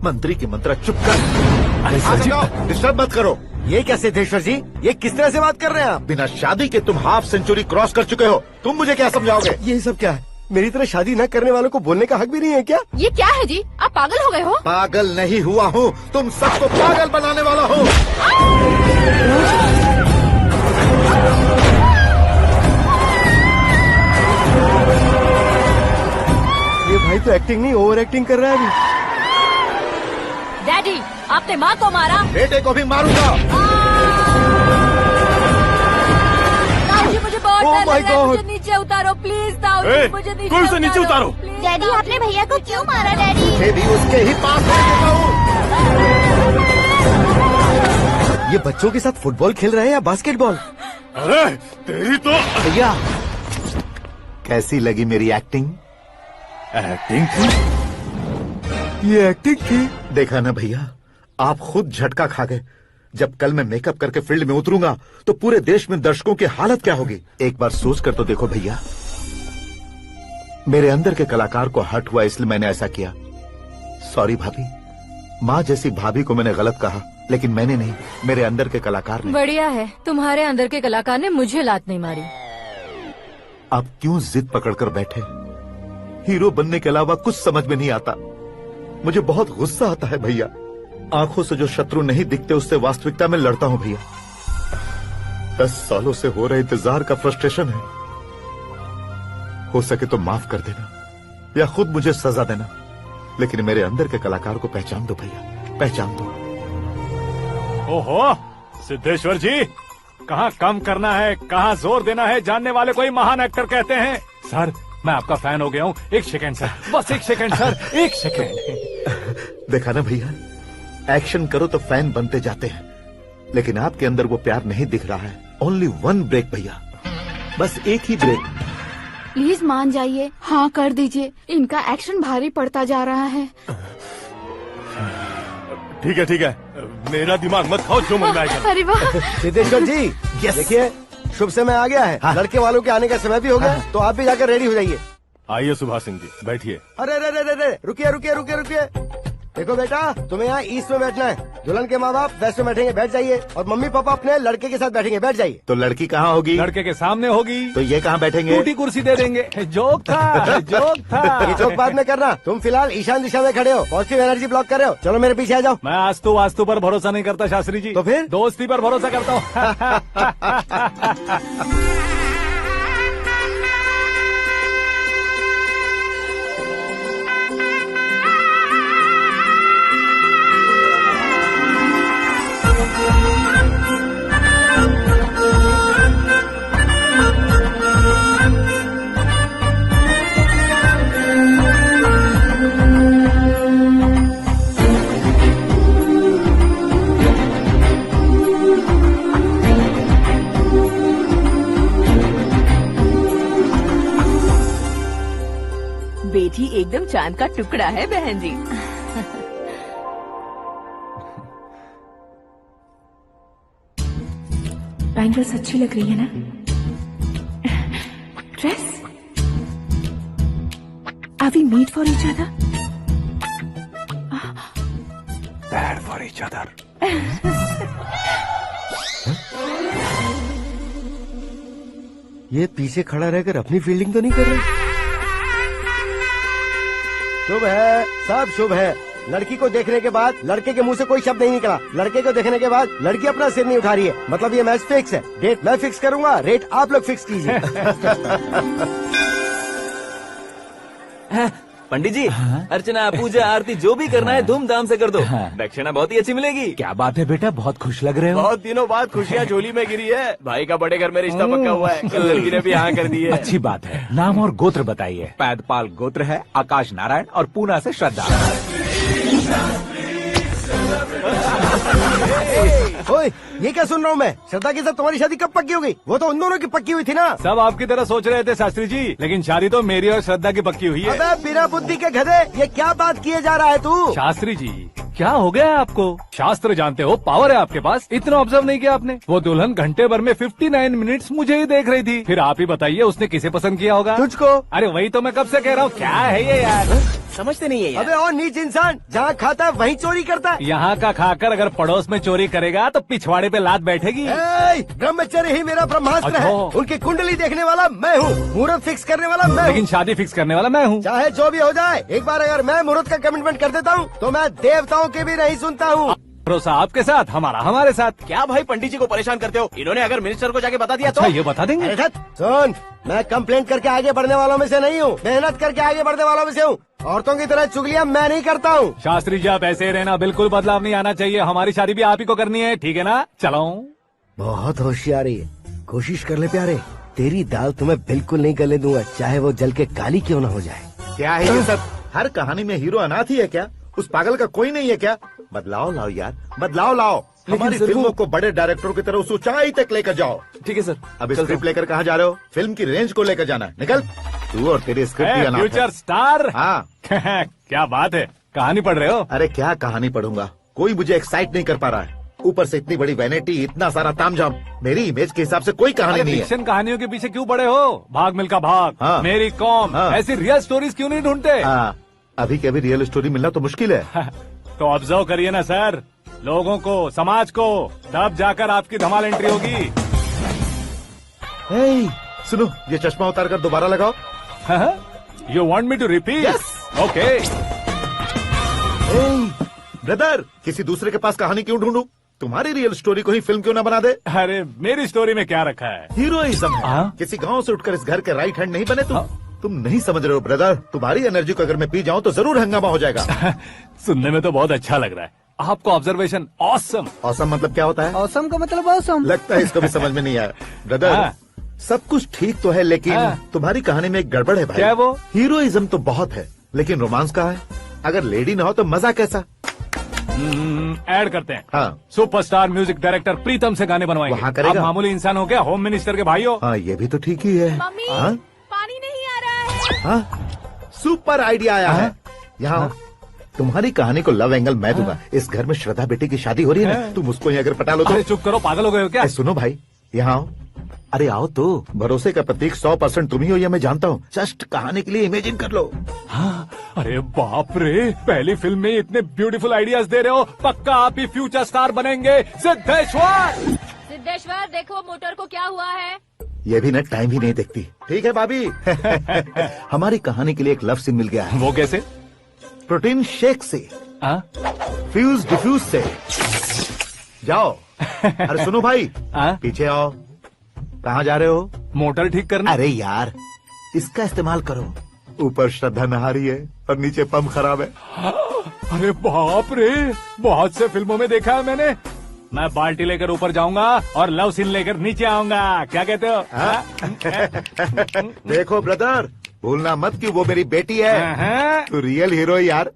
मंत्री की मंत्रा चुप कर। डिस्टर्ब मत करो।
ये क्या सिद्धेश्वर जी, ये किस तरह से बात कर रहे हैं आप?
बिना शादी के तुम हाफ सेंचुरी क्रॉस कर चुके हो, तुम मुझे क्या समझाओगे?
ये सब क्या है? मेरी तरह शादी न करने वालों को बोलने का हक भी नहीं है क्या?
ये क्या है जी, आप पागल हो गए हो?
पागल नहीं हुआ हूँ, तुम सबको पागल बनाने वाला हो।
ये भाई तो एक्टिंग नहीं ओवर एक्टिंग कर रहा है अभी।
डैडी, आपने माँ को मारा।
बेटे को भी मारूंगा।
ताऊजी मुझे बहुत
Oh
डर
my
लग रहा है,
God.
मुझे नीचे उतारो प्लीज। ताऊजी मुझे नीचे उतारो।
डैडी आपने भैया को क्यों मारा डैडी?
मुझे भी उसके ही पास ले चुका हूँ।
ये बच्चों के साथ फुटबॉल खेल रहे हैं या बास्केटबॉल?
अरे तेरी तो
भैया कैसी लगी मेरी एक्टिंग?
एक्टिंग थी?
ये एक्टिंग थी?
देखा ना भैया, आप खुद झटका खा गए। जब कल मैं मेकअप करके फील्ड में उतरूंगा तो पूरे देश में दर्शकों की हालत क्या होगी। एक बार सोच कर तो देखो भैया, मेरे अंदर के कलाकार को हर्ट हुआ इसलिए मैंने ऐसा किया। सॉरी भाभी, माँ जैसी भाभी को मैंने गलत कहा, लेकिन मैंने नहीं, मेरे अंदर के कलाकार ने।
बढ़िया है, तुम्हारे अंदर के कलाकार ने मुझे लात नहीं मारी।
आप क्यों जिद पकड़कर बैठे? हीरो बनने के अलावा कुछ समझ में नहीं आता। मुझे बहुत गुस्सा आता है भैया। आंखों से जो शत्रु नहीं दिखते उससे वास्तविकता में लड़ता हूं भैया। 10 सालों से हो रहे इंतजार का फ्रस्ट्रेशन है। हो सके तो माफ कर देना या खुद मुझे सजा देना, लेकिन मेरे अंदर के कलाकार को पहचान दो भैया, पहचान दो।
ओहो सिद्धेश्वर जी, कहाँ कम करना है कहाँ जोर देना है, जानने वाले कोई महान एक्टर कहते हैं। सर मैं आपका फैन हो गया हूँ। एक सेकंड सर, बस एक सेकंड सर, एक सेकंड।
देखा ना भैया, एक्शन करो तो फैन बनते जाते हैं, लेकिन आपके अंदर वो प्यार नहीं दिख रहा है। ओनली 1 ब्रेक भैया, बस एक ही ब्रेक।
प्लीज मान जाइए, हाँ कर दीजिए। इनका एक्शन भारी पड़ता जा रहा है।
ठीक है ठीक है, मेरा दिमाग मत खाओ, जो मन में आएगा।
अरे वाह
सिद्धेश्वर जी, देखिए शुभ समय आ गया है। लड़के वालों के आने का समय भी हो गया, तो आप भी जाकर रेडी हो जाइए।
आइए सुभाष सिंह जी, बैठिए।
अरे अरे अरे अरे, रुकिए रुकिए रुकिए रुकिए। देखो बेटा, तुम्हें यहाँ ईस्ट में बैठना है। दुल्हन के माँ बाप वेस्ट में बैठेंगे, बैठ जाइए। और मम्मी पापा अपने लड़के के साथ बैठेंगे, बैठ जाइए।
तो लड़की कहाँ होगी?
लड़के के सामने होगी।
तो ये कहाँ बैठेंगे?
टूटी कुर्सी दे देंगे। जोक था, जोक था।
ये जोक बाद में करना। तुम फिलहाल ईशान दिशा में खड़े हो, पॉजिटिव एनर्जी ब्लॉक कर रहे हो। चलो मेरे पीछे आ जाओ।
मैं वास्तु पर भरोसा नहीं करता शास्त्री जी।
तो फिर
दोस्ती पर भरोसा करता हूँ।
बेटी एकदम चांद का टुकड़ा है बहन जी। बैंगल्स अच्छी लग रही है ना? Dress? Are we meet for each other?
Bad for each other.
ये पीछे खड़ा रहकर अपनी फील्डिंग तो नहीं कर रहा? शुभ है, सब शुभ है। लड़की को देखने के बाद लड़के के मुंह से कोई शब्द नहीं निकला। लड़के को देखने के बाद लड़की अपना सिर नहीं उठा रही है। मतलब ये मैच फिक्स है। डेट मैं फिक्स करूंगा, रेट आप लोग फिक्स कीजिए।
पंडित जी, अर्चना पूजा आरती जो भी करना है धूमधाम से कर दो। दक्षिणा बहुत ही अच्छी मिलेगी।
क्या बात है बेटा, बहुत खुश लग रहे हो।
बहुत दिनों बाद खुशियाँ झोली में गिरी है। भाई का बड़े घर में रिश्ता पक्का हुआ है। कल लड़की ने भी हाँ कर दी है।
अच्छी बात है। नाम और गोत्र बताइए। पैदपाल गोत्र है, आकाश नारायण, और पूना से श्रद्धा।
ओए, ये क्या सुन रहा हूँ मैं? श्रद्धा के साथ तुम्हारी शादी कब पक्की हो गई? वो तो उन दोनों की पक्की हुई थी ना।
सब आपकी तरह सोच रहे थे शास्त्री जी, लेकिन शादी तो मेरी और श्रद्धा की पक्की हुई है।
अबे बिना बुद्धि के गधे, ये क्या बात किए जा रहा है तू?
शास्त्री जी क्या हो गया है आपको? शास्त्र जानते हो, पावर है आपके पास। इतना ऑब्जर्व नहीं किया आपने? वो दुल्हन घंटे भर में 59 मिनट्स मुझे ही देख रही थी। फिर आप ही बताइए उसने किसे पसंद किया होगा?
तुझको।
अरे वही तो मैं कब से कह रहा हूँ, क्या है ये यार?
समझते नहीं है यार।
अबे और नीच इंसान, जहाँ खाता है वहीं चोरी करता है।
यहाँ का खाकर अगर पड़ोस में चोरी करेगा तो पिछवाड़े पे लात बैठेगी।
ब्रह्मचर्य ही मेरा ब्रह्मास्त्र है। उनकी कुंडली देखने वाला मैं हूँ, मुहूर्त फिक्स करने वाला मैं हूँ,
लेकिन शादी फिक्स करने वाला मैं हूँ।
चाहे जो भी हो जाए, एक बार अगर मैं मुहूर्त का कमिटमेंट कर देता हूँ तो मैं देवताओं के भी नहीं सुनता हूँ।
भरोसा आपके साथ, हमारा हमारे साथ।
क्या भाई पंडित जी को परेशान करते हो? इन्होंने अगर मिनिस्टर को जाके बता दिया तो?
ये बता देंगे।
सुन, मैं कंप्लेंट करके आगे बढ़ने वालों में से नहीं हूँ, मेहनत करके आगे बढ़ने वालों में से हूँ। औरतों की तरह चुगलियाँ मैं नहीं करता हूँ।
शास्त्री जी आप ऐसे ही रहना, बिल्कुल बदलाव नहीं आना चाहिए। हमारी शादी भी आप ही को करनी है, ठीक है ना? चलो।
बहुत होशियारी है, कोशिश कर ले प्यारे। तेरी दाल तुम्हें बिल्कुल नहीं गले दूंगा, चाहे वो जल के काली क्यों न हो जाए।
क्या है ये सब? हर कहानी में हीरो अनाथ ही है क्या? उस पागल का कोई नहीं है क्या? बदलाव लाओ यार, बदलाव लाओ। हमारी फिल्मों को बड़े डायरेक्टरों की तरह उस ऊंचाई तक लेकर जाओ।
ठीक है सर।
अब स्क्रिप्ट लेकर कहाँ जा रहे हो? फिल्म की रेंज को लेकर जाना है। निकल तू और तेरी स्क्रिप्ट भी अनाथ है।
Future star.
हाँ।
क्या बात है, कहानी पढ़ रहे हो?
अरे क्या कहानी पढ़ूंगा, कोई मुझे एक्साइट नहीं कर पा रहा है। ऊपर से इतनी बड़ी वैनिटी, इतना सारा तामझाम। मेरी इमेज के हिसाब से कोई कहानी नहीं है।
फिक्शन कहानियों के पीछे क्यों पड़े हो? भाग मिल्खा भाग,
हाँ।
मेरी कॉम,
हाँ।
ऐसी रियल स्टोरीज क्यों नहीं ढूंढते?
अभी के अभी रियल स्टोरी मिलना तो मुश्किल है।
तो ऑब्जर्व करिए ना सर, लोगों को, समाज को, तब जाकर आपकी धमाल एंट्री होगी।
सुनो, ये चश्मा उतार कर दोबारा लगाओ।
You want me to repeat? Okay.
Brother, किसी दूसरे के पास कहानी क्यों ढूंढूं? तुम्हारी रियल स्टोरी को ही फिल्म क्यों ना बना दे?
अरे मेरी स्टोरी में क्या रखा है?
हीरोइज्म है। किसी गांव से उठकर इस घर के राइट हैंड नहीं बने तुम नहीं समझ रहे हो ब्रदर। तुम्हारी एनर्जी को अगर मैं पी जाऊं तो जरूर हंगामा हो जाएगा।
सुनने में तो बहुत अच्छा लग रहा है। आपको ऑब्जर्वेशन ऑसम।
ऑसम मतलब क्या होता है?
ऑसम का मतलब ऑसम।
लगता है इसको भी समझ में नहीं आया। ब्रदर, सब कुछ ठीक तो है, लेकिन तुम्हारी कहानी में एक गड़बड़ है भाई।
क्या है वो?
हीरोइज्म तो बहुत है, लेकिन रोमांस कहाँ है? अगर लेडी ना हो तो मजा कैसा?
ऐड करते हैं। सुपरस्टार म्यूजिक डायरेक्टर प्रीतम से गाने बनवाएंगे।
वहाँ करेगा?
आप मामूली इंसान हो क्या? होम मिनिस्टर के भाई हो।
हाँ, ये भी तो ठीक ही है।
मम्मी,
हाँ?
पानी नहीं आ रहा है।
हाँ? सुपर आइडिया आया है। यहाँ तुम्हारी कहानी को लव एंगल मैं दूंगा। इस घर में श्रद्धा बेटी की शादी हो रही है ना, तुम उसको ही अगर पटा लो तो।
अरे चुप करो, पागल हो गए हो क्या?
सुनो भाई, यहाँ आओ। अरे आओ तो। भरोसे का प्रतीक 100% तुम ही हो, ये मैं जानता हूँ। जस्ट कहानी के लिए इमेजिन कर लो।
हाँ, अरे बाप रे, पहली फिल्म में इतने ब्यूटीफुल आइडियाज दे रहे हो। पक्का आप ही फ्यूचर स्टार बनेंगे। सिद्धेश्वर,
सिद्धेश्वर देखो मोटर को क्या हुआ है।
ये भी ना टाइम ही नहीं देखती। ठीक है भाभी। हमारी कहानी के लिए एक लव सीन मिल गया है।
वो कैसे?
प्रोटीन शेक से, फ्यूज डिफ्यूज से। जाओ। अरे सुनो भाई, पीछे आओ। कहाँ जा रहे हो?
मोटर ठीक करना।
अरे यार, इसका इस्तेमाल करो। ऊपर श्रद्धा नहा रही है और नीचे पंप खराब है।
अरे बाप रे, बहुत से फिल्मों में देखा है मैंने। मैं बाल्टी लेकर ऊपर जाऊंगा और लव सीन लेकर नीचे आऊंगा। क्या कहते हो?
देखो ब्रदर, भूलना मत कि वो मेरी बेटी है। तू रियल हीरो है यार।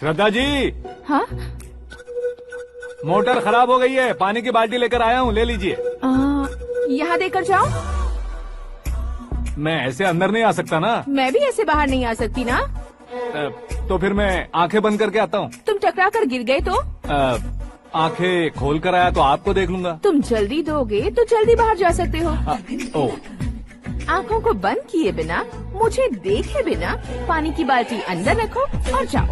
श्रद्धा जी।
हाँ?
मोटर खराब हो गई है, पानी की बाल्टी लेकर आया हूँ, ले लीजिए।
यहाँ देकर जाओ।
मैं ऐसे अंदर नहीं आ सकता ना।
मैं भी ऐसे बाहर नहीं आ सकती ना।
तो फिर मैं आंखें बंद करके आता हूँ।
तुम टकरा कर गिर गए तो?
आंखें खोल कर आया तो आपको देख लूंगा।
तुम जल्दी दोगे तो जल्दी बाहर जा सकते हो। आंखों को बंद किए बिना, मुझे देखे बिना पानी की बाल्टी अंदर रखो और जाओ।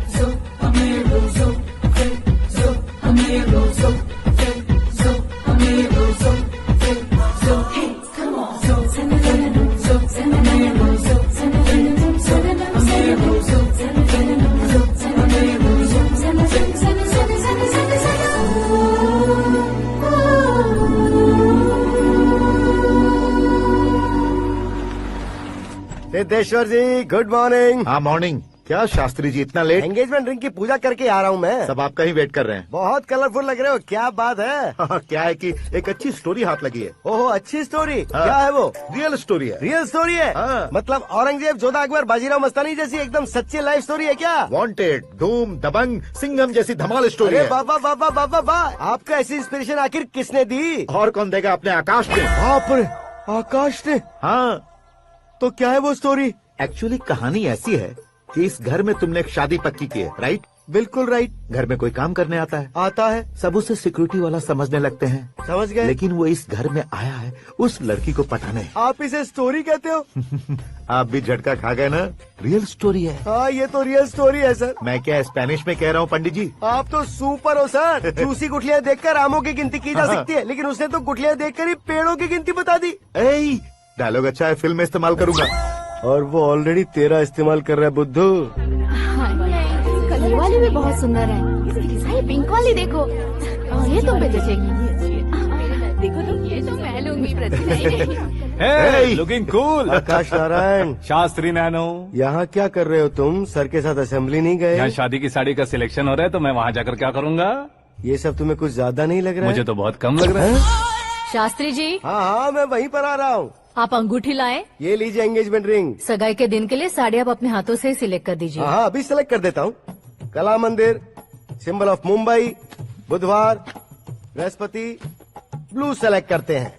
सिद्धेश्वर जी, गुड मॉर्निंग।
हाँ मॉर्निंग। क्या शास्त्री जी इतना लेट?
एंगेजमेंट रिंग की पूजा करके आ रहा हूँ मैं।
सब आपका ही वेट कर रहे हैं।
बहुत कलरफुल लग रहे हो, क्या बात है?
क्या है कि एक अच्छी स्टोरी हाथ लगी है।
ओहो, अच्छी स्टोरी। क्या है वो?
रियल स्टोरी है।
रियल स्टोरी है? मतलब औरंगजेब, जोधा अकबर, बाजीराव मस्तानी जैसी एकदम सच्ची लाइफ स्टोरी है क्या?
वांटेड, धूम, दबंग, सिंघम जैसी धमाल स्टोरी है।
बाबा बाबा बाबा वाह, आपका ऐसी इंस्पिरेशन आखिर किसने दी?
और कौन देगा? अपने आकाश ने।
बाप रे, आकाश ने?
हाँ।
तो क्या है वो स्टोरी?
एक्चुअली कहानी ऐसी है कि इस घर में तुमने एक शादी पक्की की है, राइट?
बिल्कुल राइट।
घर में कोई काम करने आता है?
आता है।
सब उसे सिक्योरिटी वाला समझने लगते हैं।
समझ गए।
लेकिन वो इस घर में आया है उस लड़की को पटाने।
आप इसे स्टोरी कहते हो?
आप भी झटका खा गए ना? रियल स्टोरी है।
हाँ, ये तो रियल स्टोरी है सर।
मैं क्या स्पेनिश में कह रहा हूँ पंडित जी?
आप तो सुपर हो सर। चूसी गुठलियाँ देखकर आमों की गिनती की जा सकती है, लेकिन उसने तो गुठलियाँ देखकर ही पेड़ों की गिनती बता दी।
डायलॉग अच्छा है, फिल्म में इस्तेमाल करूंगा।
और वो ऑलरेडी तेरा इस्तेमाल कर रहा है बुद्धू।
कलर वाली भी बहुत सुंदर है। ये पिंक वाली देखो, ये तुम पे जचेगी।
देखो तो ये तो मैं लूंगी।
Looking cool.
Akash Narayan.
Shastri nano.
यहाँ क्या कर रहे हो तुम? सर के साथ असेंबली नहीं गए?
यहाँ शादी की साड़ी का सिलेक्शन हो रहा है, तो मैं वहाँ जाकर क्या करूँगा?
ये सब तुम्हें कुछ ज्यादा नहीं लग रहा है?
मुझे तो बहुत कम लग रहा है।
शास्त्री जी।
हाँ, मैं वहीं पर आ रहा हूँ।
आप अंगूठी लाए।
ये लीजिए एंगेजमेंट रिंग।
सगाई के दिन के लिए साड़ी आप अपने हाथों से ही सिलेक्ट कर दीजिए।
हाँ, अभी सिलेक्ट कर देता हूँ। कला मंदिर, सिंबल ऑफ मुंबई, बुधवार, बृहस्पति, ब्लू सेलेक्ट करते हैं।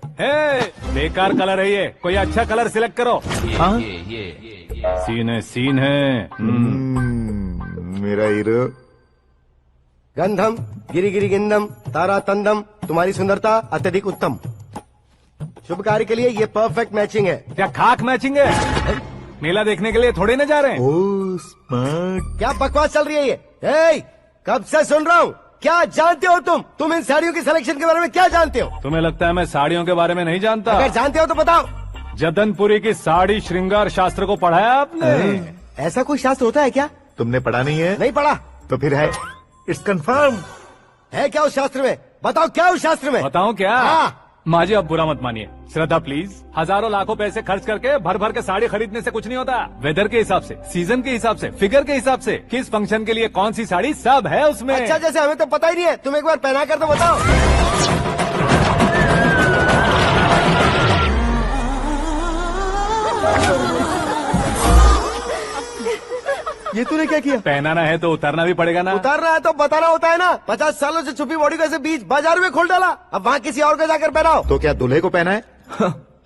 बेकार कलर है ये, कोई अच्छा कलर सिलेक्ट करो। हाँ? सीन है, सीन है।
मेरा हीरो।
गंधम गिरी गिरी गिंदम तारा तंदम, तुम्हारी सुंदरता अत्यधिक उत्तम। शुभ कार्य के लिए ये परफेक्ट मैचिंग है।
क्या खाक मैचिंग है? मेला देखने के लिए थोड़ी ना जा रहे हैं।
Oh smart.
क्या बकवास चल रही है ये? कब से सुन रहा हूँ। क्या जानते हो तुम इन साड़ियों की सिलेक्शन के बारे में क्या जानते हो?
तुम्हें लगता है मैं साड़ियों के बारे में नहीं जानता?
अगर जानते हो तो बताओ।
जदनपुरी की साड़ी श्रृंगार शास्त्र को पढ़ा है आपने?
ऐसा कोई शास्त्र होता है क्या?
तुमने पढ़ा नहीं है?
नहीं पढ़ा।
तो फिर है, इट्स कंफर्म।
है क्या उस शास्त्र में? बताओ क्या उस शास्त्र में?
बताऊं क्या?
हाँ।
माँ जी, अब बुरा मत मानिए। श्रद्धा प्लीज, हजारों लाखों पैसे खर्च करके भर भर के साड़ी खरीदने से कुछ नहीं होता। वेदर के हिसाब से, सीजन के हिसाब से, फिगर के हिसाब से, किस फंक्शन के लिए कौन सी साड़ी, सब है उसमें।
अच्छा, जैसे हमें तो पता ही नहीं है, तुम एक बार पहना कर तो बताओ। ये तूने क्या किया?
पहनाना है तो उतारना भी पड़ेगा ना।
उतारना है तो बताना होता है ना। 50 सालों से छुपी बॉडी को ऐसे बीच बाजार में खोल डाला, अब वहाँ किसी और को जाकर पहनाओ।
तो क्या दूल्हे को पहना है?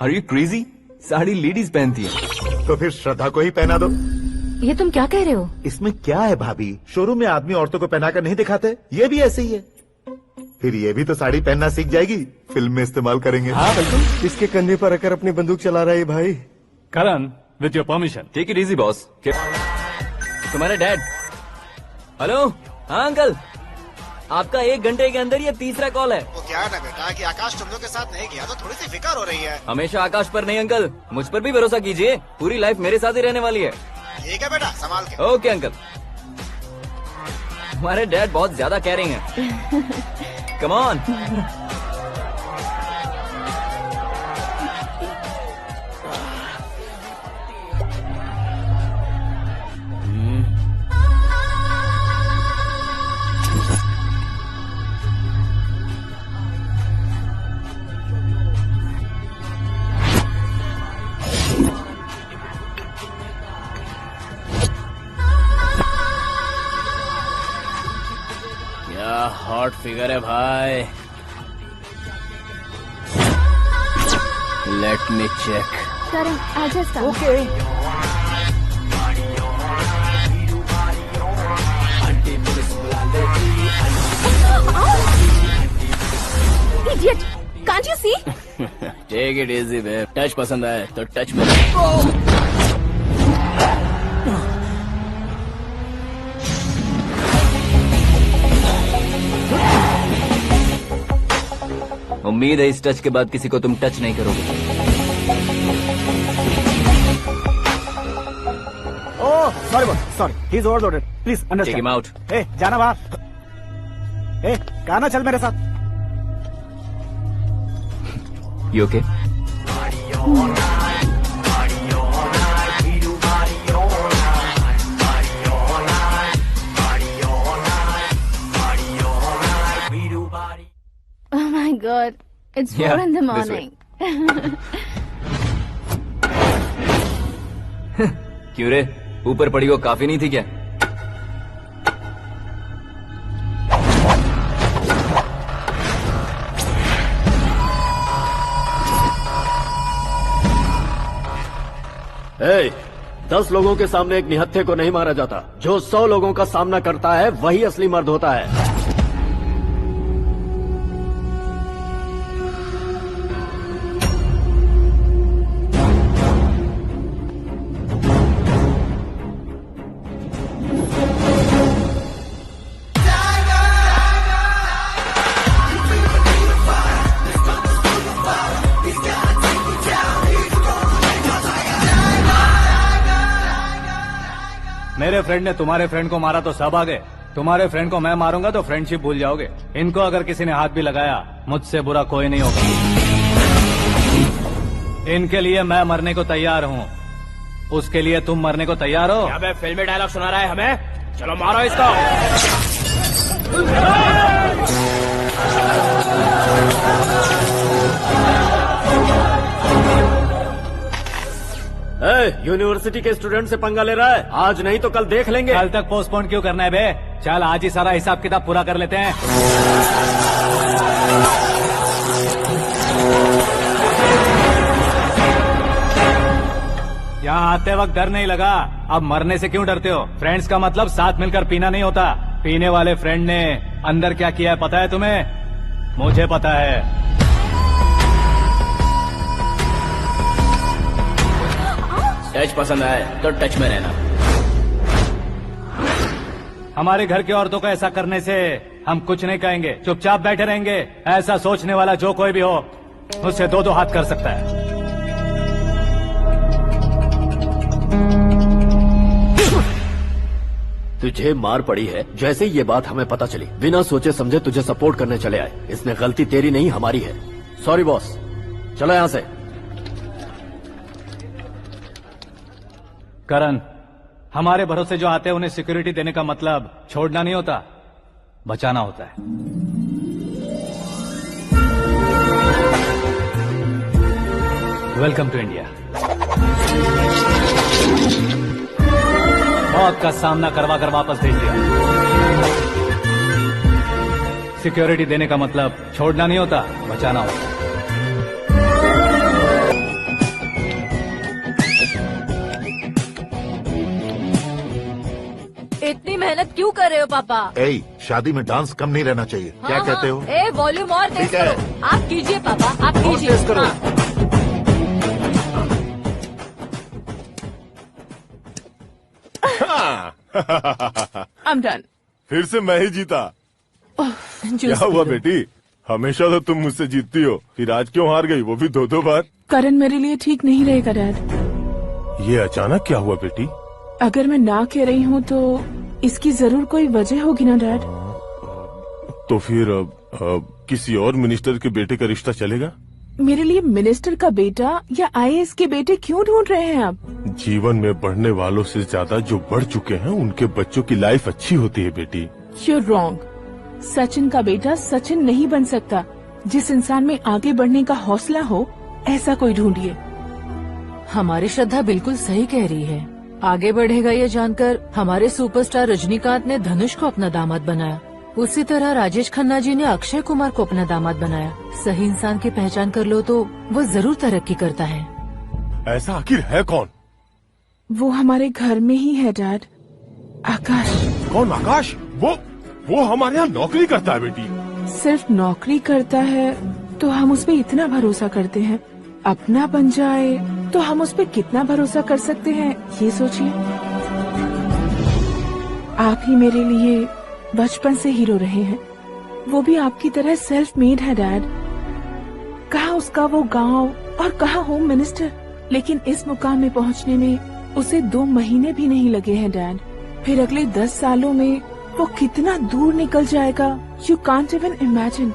Are you crazy? Sari ladies पहनती है।
तो फिर श्रद्धा को ही पहना दो।
ये तुम क्या कह रहे हो?
इसमें क्या है भाभी? शोरूम में आदमी औरतों को पहनाकर नहीं दिखाते, ये भी ऐसे ही है। फिर ये भी तो साड़ी पहनना सीख जाएगी, फिल्म में इस्तेमाल करेंगे।
हाँ बिल्कुल। इसके कंधे पर रखकर अपनी बंदूक चला रहा है भाई।
Karan, with your permission.
Take it easy boss. तुम्हारे डैड। हेलो। हाँ अंकल, आपका 1 घंटे के अंदर ये तीसरा कॉल है।
वो क्या है ना बेटा कि आकाश तुम लोग के साथ नहीं गया तो थोड़ी सी फिक्र हो रही है।
हमेशा आकाश पर नहीं अंकल, मुझ पर भी भरोसा कीजिए। पूरी लाइफ मेरे साथ ही रहने वाली है।
ठीक है बेटा, संभाल के।
Okay uncle. हमारे डैड बहुत ज्यादा केयरिंग है। Come on.
हॉट फिगर है भाई। Let me check.
करण आजा साहब।
Okay.
Idiot! Can't you see?
Take it easy babe. Touch पसंद आए तो टच में।
उम्मीद है इस टच के बाद किसी को तुम टच नहीं करोगे।
Oh sorry boss, sorry, he is overloaded, please
take
understand.
Him out.
जाना बाहर। गाना चल मेरे साथ।
You okay?
Oh my God, it's 4 in the
this way.
morning.
क्यों रे, ऊपर पड़ी वो काफी नहीं थी क्या?
Hey, 10 लोगों के सामने एक निहत्थे को नहीं मारा जाता। जो 100 लोगों का सामना करता है वही असली मर्द होता है।
मेरे फ्रेंड ने तुम्हारे फ्रेंड को मारा तो सब आ गए। तुम्हारे फ्रेंड को मैं मारूंगा तो फ्रेंडशिप भूल जाओगे। इनको अगर किसी ने हाथ भी लगाया, मुझसे बुरा कोई नहीं होगा। इनके लिए मैं मरने को तैयार हूँ। उसके लिए तुम मरने को तैयार हो?
क्या फिल्मी डायलॉग सुना रहा है हमें? चलो मारो इसको।
यूनिवर्सिटी के स्टूडेंट से पंगा ले रहा है। आज नहीं तो कल देख लेंगे।
कल तक पोस्टपोन क्यों करना है बे? चल आज ही सारा हिसाब किताब पूरा कर लेते हैं।
यहाँ आते वक्त डर नहीं लगा, अब मरने से क्यों डरते हो? फ्रेंड्स का मतलब साथ मिलकर पीना नहीं होता। पीने वाले फ्रेंड ने अंदर क्या किया है पता है तुम्हें? मुझे पता है।
टच पसंद आए तो टच में रहना।
हमारे घर की औरतों को ऐसा करने से हम कुछ नहीं कहेंगे, चुपचाप बैठे रहेंगे। ऐसा सोचने वाला जो कोई भी हो उससे दो हाथ कर सकता है।
तुझे मार पड़ी है जैसे ये बात हमें पता चली, बिना सोचे समझे तुझे सपोर्ट करने चले आए। इसमें गलती तेरी नहीं हमारी है। सॉरी बॉस, चलो यहाँ से।
करण, हमारे भरोसे जो आते हैं उन्हें सिक्योरिटी देने का मतलब छोड़ना नहीं होता, बचाना होता है। Welcome to India. मौत का सामना करवा कर वापस भेज दिया। सिक्योरिटी देने का मतलब छोड़ना नहीं होता, बचाना होता है।
इतनी मेहनत क्यों कर रहे हो पापा?
ए, शादी में डांस कम नहीं रहना चाहिए। क्या कहते हो?
ए, वॉल्यूम और तेज
ठीक है।
करो। आप कीजिए पापा, आप कीजिए।
तेज करो।
I'm done.
फिर से मैं ही जीता। क्या हुआ बेटी? हमेशा तो तुम मुझसे जीतती हो, फिर आज क्यों हार गई, वो भी 2-2 बार?
करण मेरे लिए ठीक नहीं रहेगा डैड।
ये अचानक क्या हुआ बेटी?
अगर मैं ना कह रही हूँ तो इसकी जरूर कोई वजह होगी ना डैड।
तो फिर किसी और मिनिस्टर के बेटे का रिश्ता चलेगा?
मेरे लिए मिनिस्टर का बेटा या IAS के बेटे क्यों ढूंढ रहे हैं आप?
जीवन में बढ़ने वालों से ज्यादा जो बढ़ चुके हैं उनके बच्चों की लाइफ अच्छी होती है बेटी।
You're wrong. सचिन का बेटा सचिन नहीं बन सकता। जिस इंसान में आगे बढ़ने का हौसला हो ऐसा कोई ढूंढिए।
हमारी श्रद्धा बिल्कुल सही कह रही है। आगे बढ़ेगा ये जानकर हमारे सुपरस्टार रजनीकांत ने धनुष को अपना दामाद बनाया। उसी तरह राजेश खन्ना जी ने अक्षय कुमार को अपना दामाद बनाया। सही इंसान की पहचान कर लो तो वो जरूर तरक्की करता है।
ऐसा आखिर है कौन?
वो हमारे घर में ही है डैड, आकाश।
कौन आकाश? वो हमारे यहाँ नौकरी करता है बेटी।
सिर्फ नौकरी करता है तो हम उस पे इतना भरोसा करते हैं, अपना बन जाए तो हम उस पे कितना भरोसा कर सकते हैं ये सोचिए। आप ही मेरे लिए बचपन से हीरो रहे हैं, वो भी आपकी तरह सेल्फ मेड है डैड। कहाँ उसका वो गांव और कहाँ होम मिनिस्टर, लेकिन इस मुकाम में पहुँचने में उसे 2 महीने भी नहीं लगे हैं डैड। फिर अगले 10 सालों में वो कितना दूर निकल जाएगा, यू कांट इवन इमेजिन।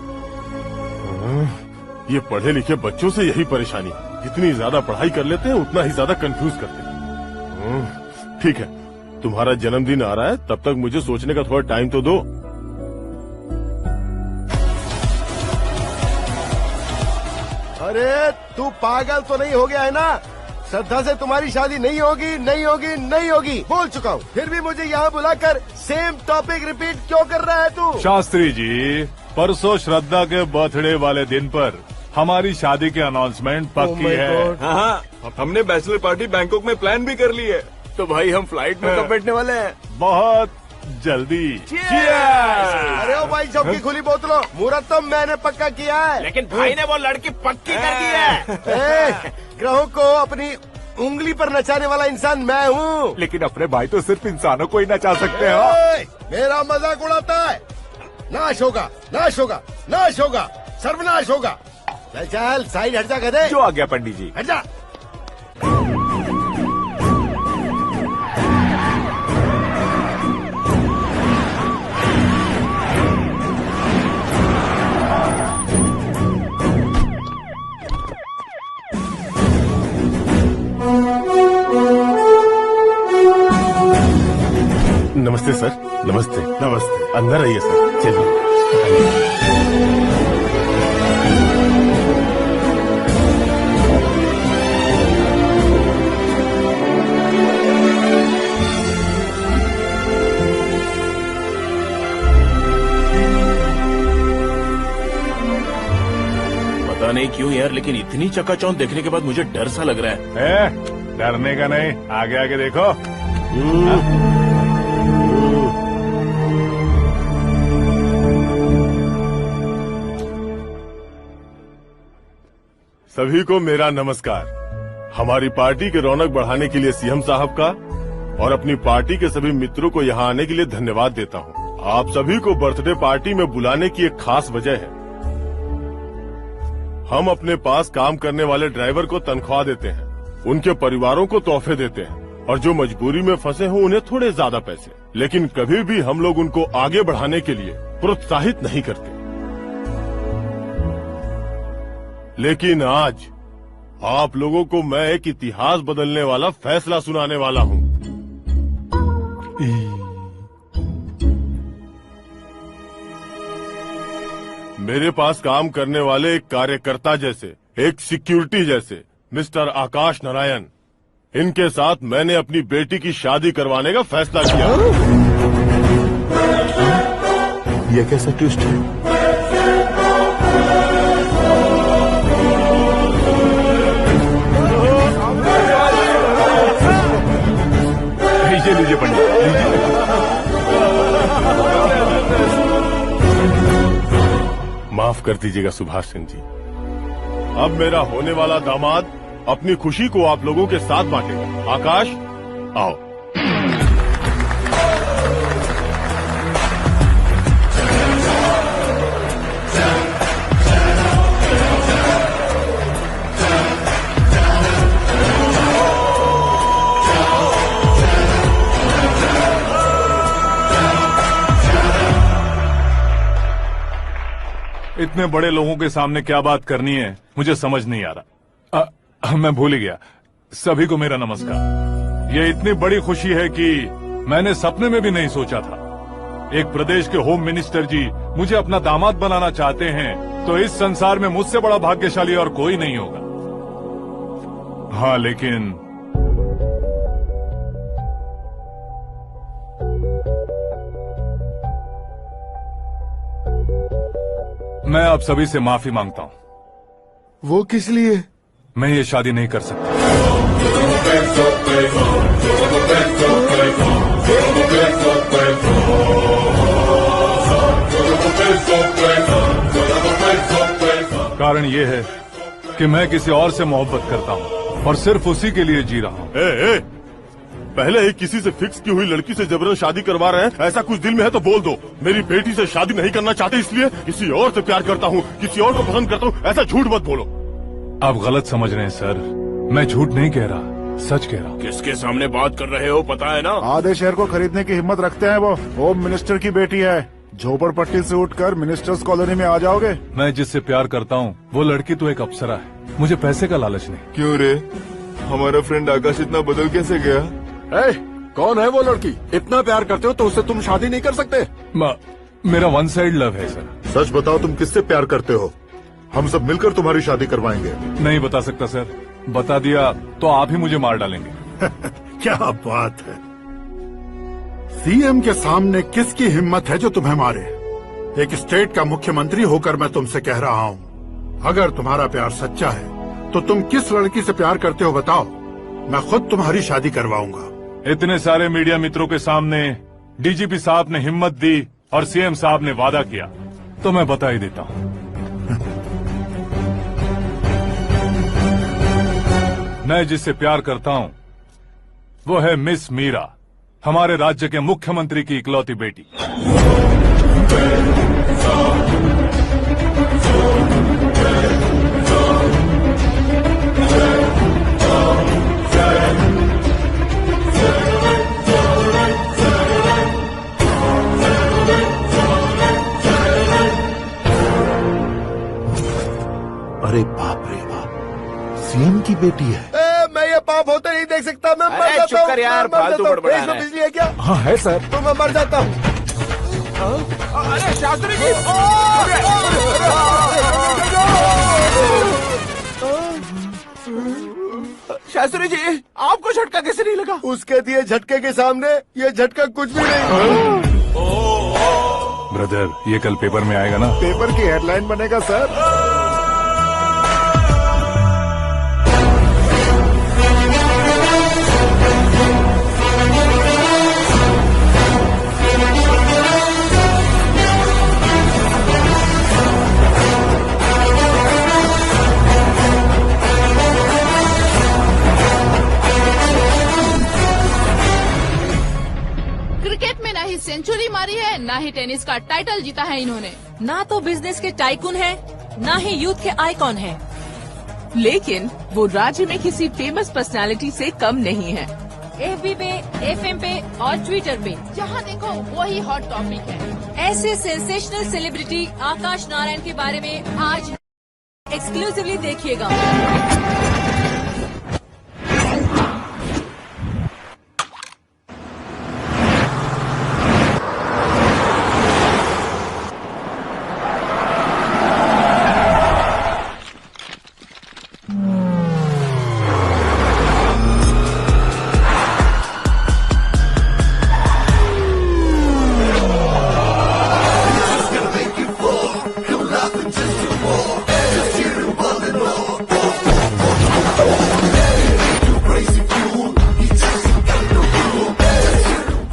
ये पढ़े लिखे बच्चों से यही परेशानी, जितनी ज्यादा पढ़ाई कर लेते हैं उतना ही ज्यादा कंफ्यूज करते हैं। ठीक है, तुम्हारा जन्मदिन आ रहा है, तब तक मुझे सोचने का थोड़ा टाइम तो दो।
अरे तू पागल तो नहीं हो गया है ना? श्रद्धा से तुम्हारी शादी नहीं होगी, नहीं होगी, नहीं होगी, बोल चुका हूँ। फिर भी मुझे यहाँ बुलाकर सेम टॉपिक रिपीट क्यों कर रहा है तू?
शास्त्री जी, परसों श्रद्धा के बर्थडे वाले दिन पर हमारी शादी की अनाउंसमेंट पक्की है।
हाँ, हमने बैचलर पार्टी बैंकॉक में प्लान भी कर ली है। तो भाई हम फ्लाइट में कब बैठने वाले हैं?
बहुत जल्दी।
अरे ओ भाई, सबकी खुली बोतलों, मुहूर्त तो मैंने पक्का किया है।
लेकिन भाई ने वो लड़की पक्की कर दी है।
ग्रहों को अपनी उंगली पर नचाने वाला इंसान मैं हूँ।
लेकिन अपने भाई तो सिर्फ इंसानों को ही नचा सकते हो।
मेरा मजाक उड़ाता है? नाश होगा, नाश होगा, नाश होगा, सर्वनाश होगा। चल चल साइड हट जा गधे।
जो आ गया पंडित जी।
हट जा।
नमस्ते सर। नमस्ते। नमस्ते। अंदर आइए सर, चलिए।
पता नहीं क्यों यार, लेकिन इतनी चकाचौंध देखने के बाद मुझे डर सा लग रहा है।
डरने का नहीं, आगे आगे देखो।
सभी को मेरा नमस्कार। हमारी पार्टी की रौनक बढ़ाने के लिए सीएम साहब का और अपनी पार्टी के सभी मित्रों को यहाँ आने के लिए धन्यवाद देता हूँ। आप सभी को बर्थडे पार्टी में बुलाने की एक खास वजह है। हम अपने पास काम करने वाले ड्राइवर को तनख्वाह देते हैं, उनके परिवारों को तोहफे देते हैं और जो मजबूरी में फंसे हो उन्हें थोड़े ज्यादा पैसे। लेकिन कभी भी हम लोग उनको आगे बढ़ाने के लिए प्रोत्साहित नहीं करते। लेकिन आज आप लोगों को मैं एक इतिहास बदलने वाला फैसला सुनाने वाला हूँ। मेरे पास काम करने वाले एक कार्यकर्ता जैसे, एक सिक्योरिटी जैसे मिस्टर आकाश नारायण, इनके साथ मैंने अपनी बेटी की शादी करवाने का फैसला किया।
ये कैसा ट्विस्ट है?
लीजिए पंडित, लीजिए।
माफ कर दीजिएगा सुभाष सिंह जी। अब मेरा होने वाला दामाद अपनी खुशी को आप लोगों के साथ बांटेगा। आकाश, आओ।
इतने बड़े लोगों के सामने क्या बात करनी है मुझे समझ नहीं आ रहा। मैं भूल ही गया। सभी को मेरा नमस्कार। ये इतनी बड़ी खुशी है कि मैंने सपने में भी नहीं सोचा था। एक प्रदेश के होम मिनिस्टर जी मुझे अपना दामाद बनाना चाहते हैं तो इस संसार में मुझसे बड़ा भाग्यशाली और कोई नहीं होगा। हाँ, लेकिन मैं आप सभी से माफी मांगता हूँ।
वो किस लिए?
मैं ये शादी नहीं कर सकता। कारण ये है कि मैं किसी और से मोहब्बत करता हूँ और सिर्फ उसी के लिए जी रहा हूँ।
पहले ही किसी से फिक्स की हुई लड़की से जबरन शादी करवा रहे हैं। ऐसा कुछ दिल में है तो बोल दो। मेरी बेटी से शादी नहीं करना चाहते इसलिए किसी और से प्यार करता हूँ, किसी और को पसंद करता हूँ, ऐसा झूठ मत बोलो।
आप गलत समझ रहे हैं सर। मैं झूठ नहीं कह रहा, सच कह रहा हूँ।
किसके सामने बात कर रहे हो पता है ना?
आधे शहर को खरीदने की हिम्मत रखते हैं वो। होम मिनिस्टर की बेटी है। झोपड़पट्टी से उठकर मिनिस्टर्स कॉलोनी में आ जाओगे।
मैं जिससे प्यार करता हूँ वो लड़की तो एक अप्सरा है। मुझे पैसे का लालच नहीं।
क्यों रे, हमारा फ्रेंड आकाश इतना बदल कैसे गया?
कौन है वो लड़की? इतना प्यार करते हो तो उससे तुम शादी नहीं कर सकते?
मेरा वन साइड लव है सर।
सच बताओ, तुम किससे प्यार करते हो? हम सब मिलकर तुम्हारी शादी करवाएंगे।
नहीं बता सकता सर। बता दिया तो आप ही मुझे मार डालेंगे।
क्या बात है। सीएम के सामने किसकी हिम्मत है जो तुम्हें मारे? एक स्टेट का मुख्यमंत्री होकर मैं तुमसे कह रहा हूँ, अगर तुम्हारा प्यार सच्चा है तो तुम किस लड़की से प्यार करते हो बताओ। मैं खुद तुम्हारी शादी करवाऊंगा।
इतने सारे मीडिया मित्रों के सामने डीजीपी साहब ने हिम्मत दी और सीएम साहब ने वादा किया तो मैं बता ही देता हूँ। मैं जिससे प्यार करता हूँ वो है मिस मीरा, हमारे राज्य के मुख्यमंत्री की इकलौती बेटी।
अरे बाप रे बाप, सीएम की बेटी है।
मैं ये पाप होते नहीं देख सकता। मैं मर जाता हूँ।
चुप कर यार, फालतू बड़बड़ा रहा है।
बिजली है क्या?
हाँ है सर।
तो मैं मर जाता हूँ।
अरे शास्त्री जी, शास्त्री जी, आपको झटका कैसे नहीं लगा?
उसके दिए झटके के सामने ये झटका कुछ भी नहीं।
ब्रदर, ये कल पेपर में आएगा ना?
पेपर की हेडलाइन बनेगा सर।
सेंचुरी मारी है, ना ही टेनिस का टाइटल जीता है इन्होंने।
ना तो बिजनेस के टाइकून है, ना ही यूथ के आइकॉन है।
लेकिन वो राज्य में किसी फेमस पर्सनालिटी से कम नहीं है।
FB पे, FM पे और ट्विटर पे
जहाँ देखो वही हॉट टॉपिक है।
ऐसे सेंसेशनल सेलिब्रिटी आकाश नारायण के बारे में आज एक्सक्लूसिवली देखिएगा।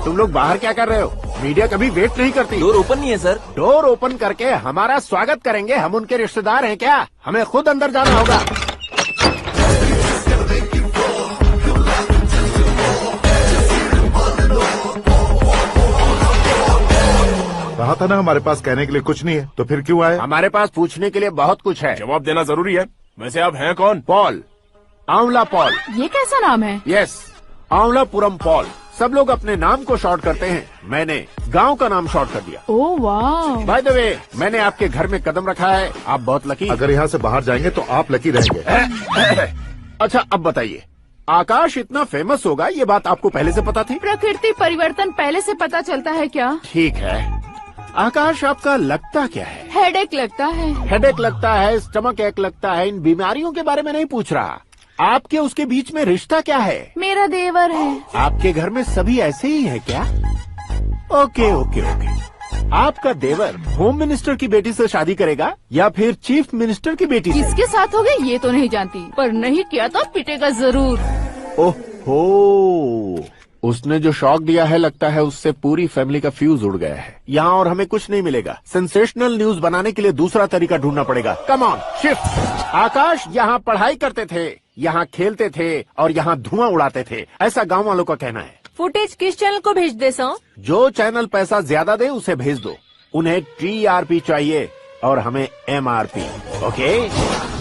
लोग बाहर क्या कर रहे हो? मीडिया कभी वेट नहीं करती।
डोर ओपन नहीं है सर।
डोर ओपन करके हमारा स्वागत करेंगे। हम उनके रिश्तेदार हैं क्या? हमें खुद अंदर जाना होगा।
कहा था ना हमारे पास कहने के लिए कुछ नहीं है, तो फिर क्यों आए?
हमारे पास पूछने के लिए बहुत कुछ है।
जवाब देना जरूरी है। वैसे आप हैं कौन?
पॉल, आंवला पॉल।
ये कैसा नाम है?
Yes, Aanwalapuram Paul. सब लोग अपने नाम को शॉर्ट करते हैं, मैंने गांव का नाम शॉर्ट कर दिया।
ओह वाह।
बाय द वे, मैंने आपके घर में कदम रखा है, आप बहुत लकी।
अगर यहाँ से बाहर जाएंगे तो आप लकी रहेंगे।
अच्छा अब बताइए, आकाश इतना फेमस होगा ये बात आपको पहले से पता थी?
प्रकृति परिवर्तन पहले से पता चलता है क्या?
ठीक है, आकाश आपका लगता क्या है?
हेडेक लगता है।
हेडेक लगता है, स्टमक एक लगता है। इन बीमारियों के बारे में नहीं पूछ रहा, आपके उसके बीच में रिश्ता क्या है?
मेरा देवर है।
आपके घर में सभी ऐसे ही है क्या? Okay okay okay. आपका देवर होम मिनिस्टर की बेटी से शादी करेगा या फिर चीफ मिनिस्टर की बेटी से?
किसके साथ हो गए ये तो नहीं जानती, पर नहीं किया तो पिटेगा जरूर।
ओहो, उसने जो शॉक दिया है लगता है उससे पूरी फैमिली का फ्यूज उड़ गया है। यहाँ और हमें कुछ नहीं मिलेगा। सेंसेशनल न्यूज बनाने के लिए दूसरा तरीका ढूंढना पड़ेगा। Come on shift. आकाश यहाँ पढ़ाई करते थे, यहाँ खेलते थे और यहाँ धुआं उड़ाते थे, ऐसा गांव वालों का कहना है।
फुटेज किस चैनल को भेज दे सो?
जो चैनल पैसा ज्यादा दे उसे भेज दो। उन्हें TRP चाहिए और हमें MRP। ओके?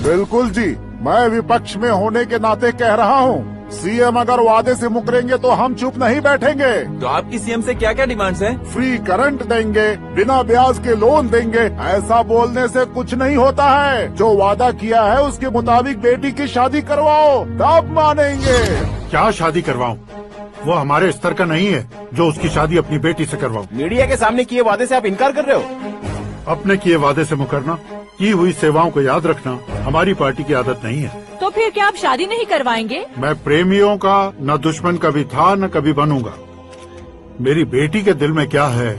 बिल्कुल जी, मैं विपक्ष में होने के नाते कह रहा हूँ, सीएम अगर वादे से मुकरेंगे तो हम चुप नहीं बैठेंगे।
तो आपकी सीएम से क्या क्या डिमांड्स हैं?
फ्री करंट देंगे, बिना ब्याज के लोन देंगे। ऐसा बोलने से कुछ नहीं होता है। जो वादा किया है उसके मुताबिक बेटी की शादी करवाओ, तब मानेंगे। क्या शादी करवाऊं? वो हमारे स्तर का नहीं है जो उसकी शादी अपनी बेटी से करवाऊं।
मीडिया के सामने किए वादे से आप इनकार कर रहे हो?
अपने किए वादे से मुकरना, की हुई सेवाओं को याद रखना हमारी पार्टी की आदत नहीं है।
तो फिर क्या आप शादी नहीं करवाएंगे?
मैं प्रेमियों का न दुश्मन कभी था न कभी बनूंगा। मेरी बेटी के दिल में क्या है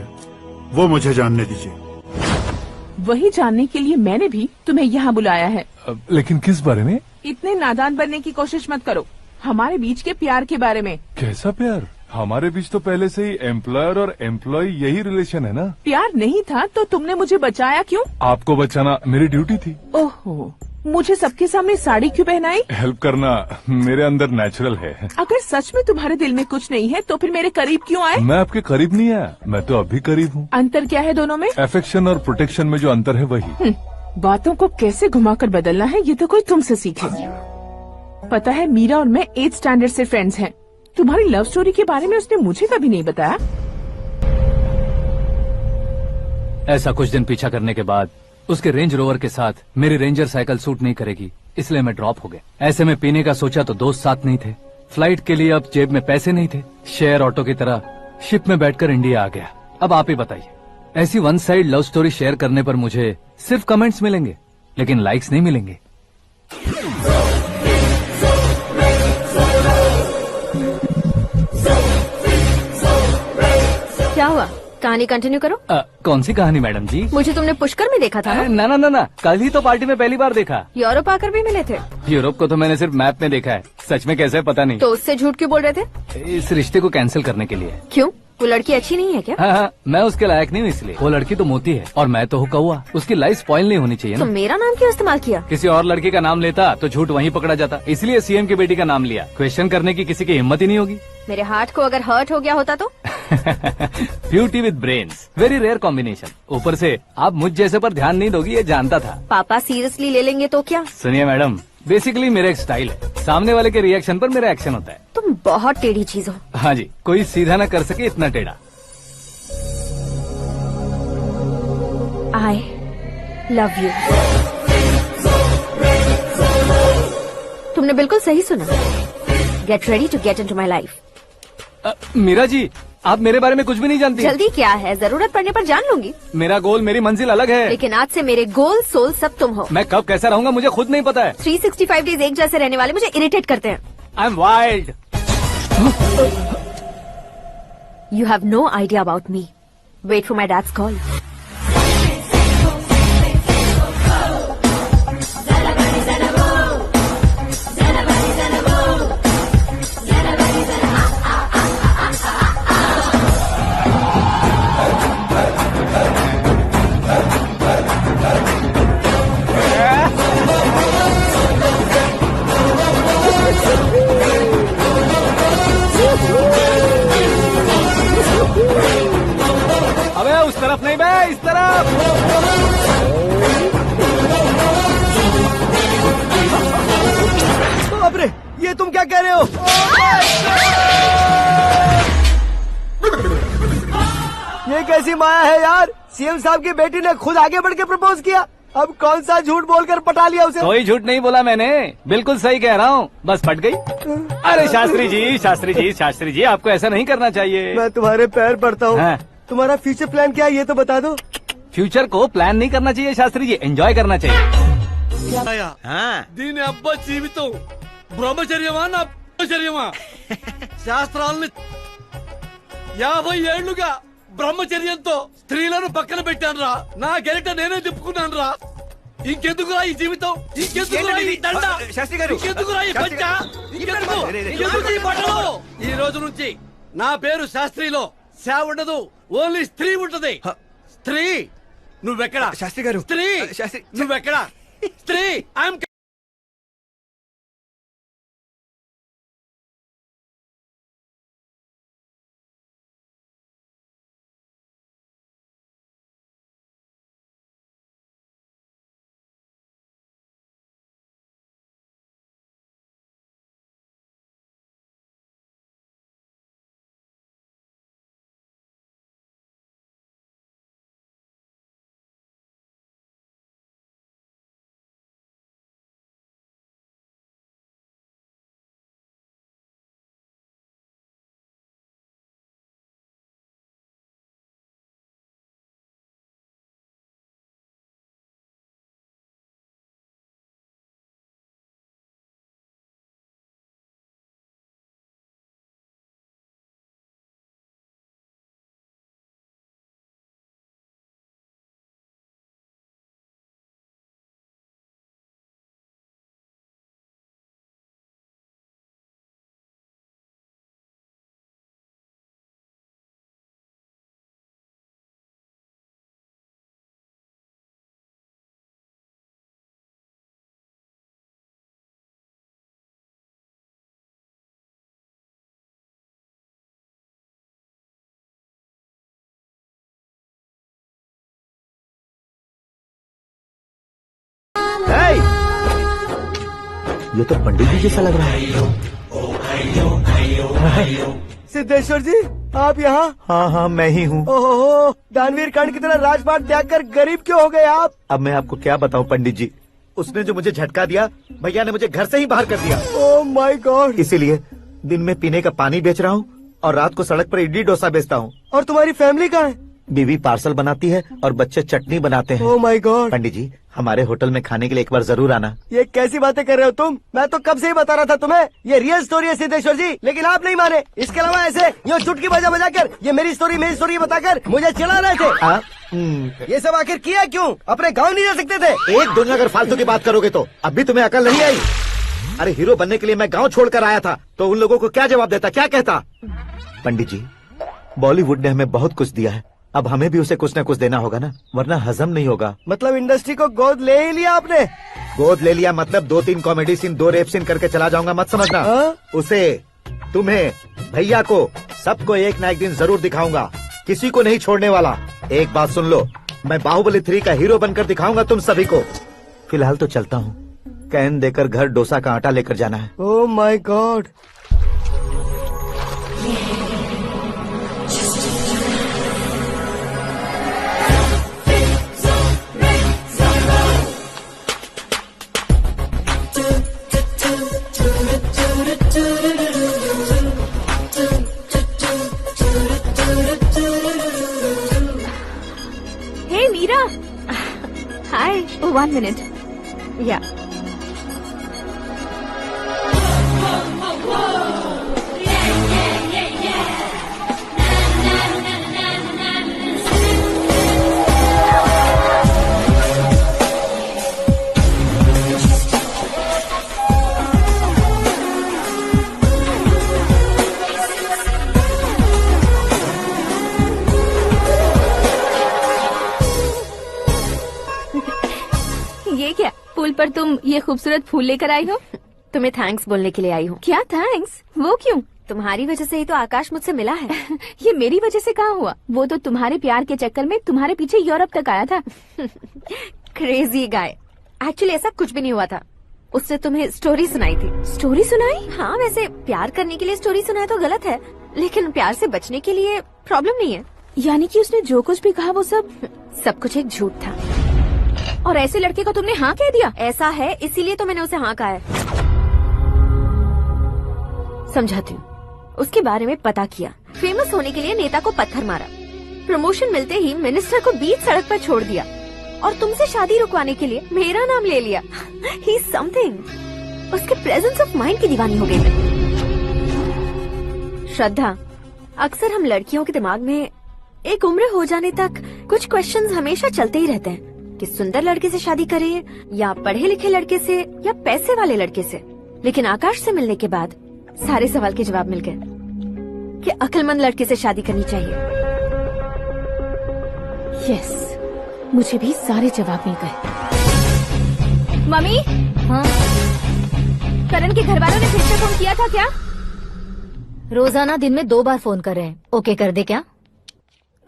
वो मुझे जानने दीजिए।
वही जानने के लिए मैंने भी तुम्हें यहाँ बुलाया है।
लेकिन किस बारे में?
इतने नादान बनने की कोशिश मत करो। हमारे बीच के प्यार के बारे में।
कैसा प्यार? हमारे बीच तो पहले से ही एम्प्लॉयर और एम्प्लॉय यही रिलेशन है ना।
प्यार नहीं था तो तुमने मुझे बचाया क्यों?
आपको बचाना मेरी ड्यूटी थी।
ओहो, मुझे सबके सामने साड़ी क्यों पहनाई?
हेल्प करना मेरे अंदर नेचुरल है।
अगर सच में तुम्हारे दिल में कुछ नहीं है तो फिर मेरे करीब क्यों आए?
मैं आपके करीब नहीं आया, मैं तो अभी करीब हूँ।
अंतर क्या है दोनों में?
अफेक्शन और प्रोटेक्शन में जो अंतर है वही।
बातों को कैसे घुमाकर बदलना है ये तो कोई तुमसे सीखे। पता है मीरा और मैं 8th स्टैंडर्ड से फ्रेंड्स हैं। तुम्हारी लव स्टोरी के बारे में उसने मुझे कभी नहीं बताया।
ऐसा कुछ दिन पीछा करने के बाद उसके रेंज रोवर के साथ मेरी रेंजर साइकिल सूट नहीं करेगी, इसलिए मैं ड्रॉप हो गया। ऐसे में पीने का सोचा तो दोस्त साथ नहीं थे। फ्लाइट के लिए अब जेब में पैसे नहीं थे। शेयर ऑटो की तरह शिप में बैठकर इंडिया आ गया। अब आप ही बताइए, ऐसी one side love story share करने पर मुझे सिर्फ कमेंट्स मिलेंगे लेकिन लाइक्स नहीं मिलेंगे।
क्या हुआ? कहानी कंटिन्यू करो।
कौन सी कहानी मैडम जी?
मुझे तुमने पुष्कर में देखा था ना?
ना, कल ही तो पार्टी में पहली बार देखा।
यूरोप आकर भी मिले थे?
यूरोप को तो मैंने सिर्फ मैप में देखा है, सच में कैसे पता नहीं।
तो उससे झूठ क्यों बोल रहे थे?
इस रिश्ते को कैंसिल करने के लिए।
क्यों? वो लड़की अच्छी नहीं है क्या?
हाँ, मैं उसके लायक नहीं हूँ इसलिए। वो लड़की तो मोती है और मैं तो हूँ कौवा। उसकी लाइफ स्पॉइल नहीं होनी चाहिए ना।
तो मेरा नाम क्यों इस्तेमाल किया?
किसी और लड़की का नाम लेता तो झूठ वहीं पकड़ा जाता, इसलिए सीएम की बेटी का नाम लिया। क्वेश्चन करने की किसी की हिम्मत ही नहीं होगी।
मेरे हार्ट को अगर हर्ट हो गया होता तो?
Beauty with brains, very rare combination. ऊपर से आप मुझ जैसे पर ध्यान नहीं दोगी ये जानता था।
पापा सीरियसली ले लेंगे तो क्या?
सुनिए मैडम, बेसिकली मेरा एक स्टाइल है, सामने वाले के रिएक्शन पर मेरा एक्शन होता है।
तुम बहुत टेढ़ी चीज हो।
हाँ जी, कोई सीधा न कर सके इतना टेढ़ा।
I love you. तुमने बिल्कुल सही सुना। Get ready to get into my life.
Meera ji, आप मेरे बारे में कुछ भी नहीं जानती।
जल्दी क्या है, जरूरत पड़ने पर जान लूंगी।
मेरा गोल, मेरी मंजिल अलग है।
लेकिन आज से मेरे गोल सोल सब तुम हो।
मैं कब कैसा रहूंगा मुझे खुद नहीं पता है।
365 डेज एक जैसे रहने वाले मुझे इरिटेट करते हैं।
I am wild.
You have no idea about me. Wait for my dad's call.
अबे उस तरफ नहीं बे, इस तरफ।
बाप रे, ये तुम क्या कह रहे हो? ये कैसी माया है यार? सीएम साहब की बेटी ने खुद आगे बढ़ के प्रपोज किया। अब कौन सा झूठ बोलकर पटा लिया उसे?
कोई झूठ नहीं बोला मैंने, बिल्कुल सही कह रहा हूँ, बस फट गई। अरे शास्त्री जी, शास्त्री जी, शास्त्री जी, आपको ऐसा नहीं करना चाहिए।
मैं तुम्हारे पैर पड़ता हूँ।
हाँ।
तुम्हारा फ्यूचर प्लान क्या है ये तो बता दो।
फ्यूचर को प्लान नहीं करना चाहिए शास्त्री जी, एंजॉय करना चाहिए।
దీని అబ్బా జీవితం బ్రహ్మచర్యమా నా బ్రహ్మచర్యమా శాస్త్రాలని 50 ఏళ్లుగా బ్రహ్మచర్యంతో స్త్రీలను పక్కన పెట్టాను రా. నా గెరిట నేనే తిప్పుకున్నాను రా. ఇంకెందుకురా ఈ జీవితం, ఇంకెందుకురా ఈ దండ, ఇంకెందుకురా ఈ పంచ, ఇంకెందుకు ఈ బట్టలు? ఈ రోజు నుంచి నా పేరు శాస్త్రిలో సేవ ఉండదు, ఓన్లీ స్త్రీ ఉంటది. స్త్రీ నువ్వెక్కడా? శాస్త్రి గారు, స్త్రీ నువ్వెక్కడా? స్త్రీ ఐఎమ్
ये तो पंडित जी जैसा लग रहा है। सिद्धेश्वर जी, आप यहाँ? हाँ हाँ, मैं ही हूँ। ओहो, दानवीर कर्ण की तरह राजपाट त्याग कर गरीब क्यों हो गए आप? अब मैं आपको क्या बताऊँ पंडित जी, उसने जो मुझे झटका दिया, भैया ने मुझे घर से ही बाहर कर दिया। ओह माय गॉड। इसीलिए दिन में पीने का पानी बेच रहा हूँ और रात को सड़क पर इडली डोसा बेचता हूँ। और तुम्हारी फैमिली कहाँ है? बीवी पार्सल बनाती है और बच्चे चटनी बनाते हैं। ओह माय गॉड। पंडित जी, हमारे होटल में खाने के लिए एक बार जरूर आना। ये कैसी बातें कर रहे हो तुम? मैं तो कब से ही बता रहा था तुम्हें, ये रियल स्टोरी है सिद्धेश्वर जी, लेकिन आप नहीं माने। इसके अलावा ऐसे ये चुटकी बजा बजा कर ये मेरी स्टोरी बताकर मुझे चिढ़ा रहे थे। ये सब आखिर किया क्यों? अपने गाँव नहीं जा सकते थे? एक दिन अगर फालतू की बात करोगे तो अब भी तुम्हें अकल नहीं आई। अरे हीरो बनने के लिए मैं गाँव छोड़कर आया था तो उन लोगों को क्या जवाब देता, क्या कहता? पंडित जी, बॉलीवुड ने हमें बहुत कुछ दिया है, अब हमें भी उसे कुछ न कुछ देना होगा ना, वरना हजम नहीं होगा। मतलब इंडस्ट्री को गोद ले ही लिया आपने? गोद ले लिया मतलब 2-3 कॉमेडी सीन, 2 रेप सीन करके चला जाऊंगा मत समझना। उसे, तुम्हें, भैया को
सबको एक ना एक दिन जरूर दिखाऊंगा, किसी को नहीं छोड़ने वाला। एक बात सुन लो, मैं बाहुबली 3 का हीरो बनकर दिखाऊंगा तुम सभी को। फिलहाल तो चलता हूँ, कैन देकर घर डोसा का आटा लेकर जाना है।
Oh my God.
Hey Meera, hi. 1 minute. या ये क्या, पुल पर तुम ये खूबसूरत फूल लेकर आई हो?
तुम्हें थैंक्स बोलने के लिए आई हूँ।
क्या थैंक्स? वो क्यों?
तुम्हारी वजह से ही तो आकाश मुझसे मिला है।
ये मेरी वजह से कहाँ हुआ? वो तो तुम्हारे प्यार के चक्कर में तुम्हारे पीछे यूरोप तक आया था।
Crazy guy. एक्चुअली ऐसा कुछ भी नहीं हुआ था। उसने तुम्हें स्टोरी सुनाई थी।
स्टोरी सुनाई?
हाँ, वैसे प्यार करने के लिए स्टोरी सुनाए तो गलत है, लेकिन प्यार से बचने के लिए प्रॉब्लम नहीं है।
यानी कि उसने जो कुछ भी कहा वो सब
कुछ एक झूठ था।
और ऐसे लड़के को तुमने हाँ कह दिया?
ऐसा है, इसीलिए तो मैंने उसे हाँ कहा है। समझाती हूँ। उसके बारे में पता किया, फेमस होने के लिए नेता को पत्थर मारा, प्रमोशन मिलते ही मिनिस्टर को बीच सड़क पर छोड़ दिया, और तुमसे शादी रुकवाने के लिए मेरा नाम ले लिया। He is something. उसके प्रेजेंस ऑफ माइंड की दीवानी हो गई मैं। श्रद्धा, अक्सर हम लड़कियों के दिमाग में एक उम्र हो जाने तक कुछ क्वेश्चंस हमेशा चलते ही रहते हैं कि सुंदर लड़के से शादी करें या पढ़े लिखे लड़के से या पैसे वाले लड़के से। लेकिन आकाश से मिलने के बाद सारे सवाल के जवाब मिल गए कि अक्लमंद लड़के से शादी करनी चाहिए।
यस, मुझे भी सारे जवाब मिल गए। मम्मी,
हाँ?
करण के घर वालों ने फिर से फोन किया था क्या?
रोजाना दिन में 2 बार फोन कर रहे हैं। ओके कर दे क्या?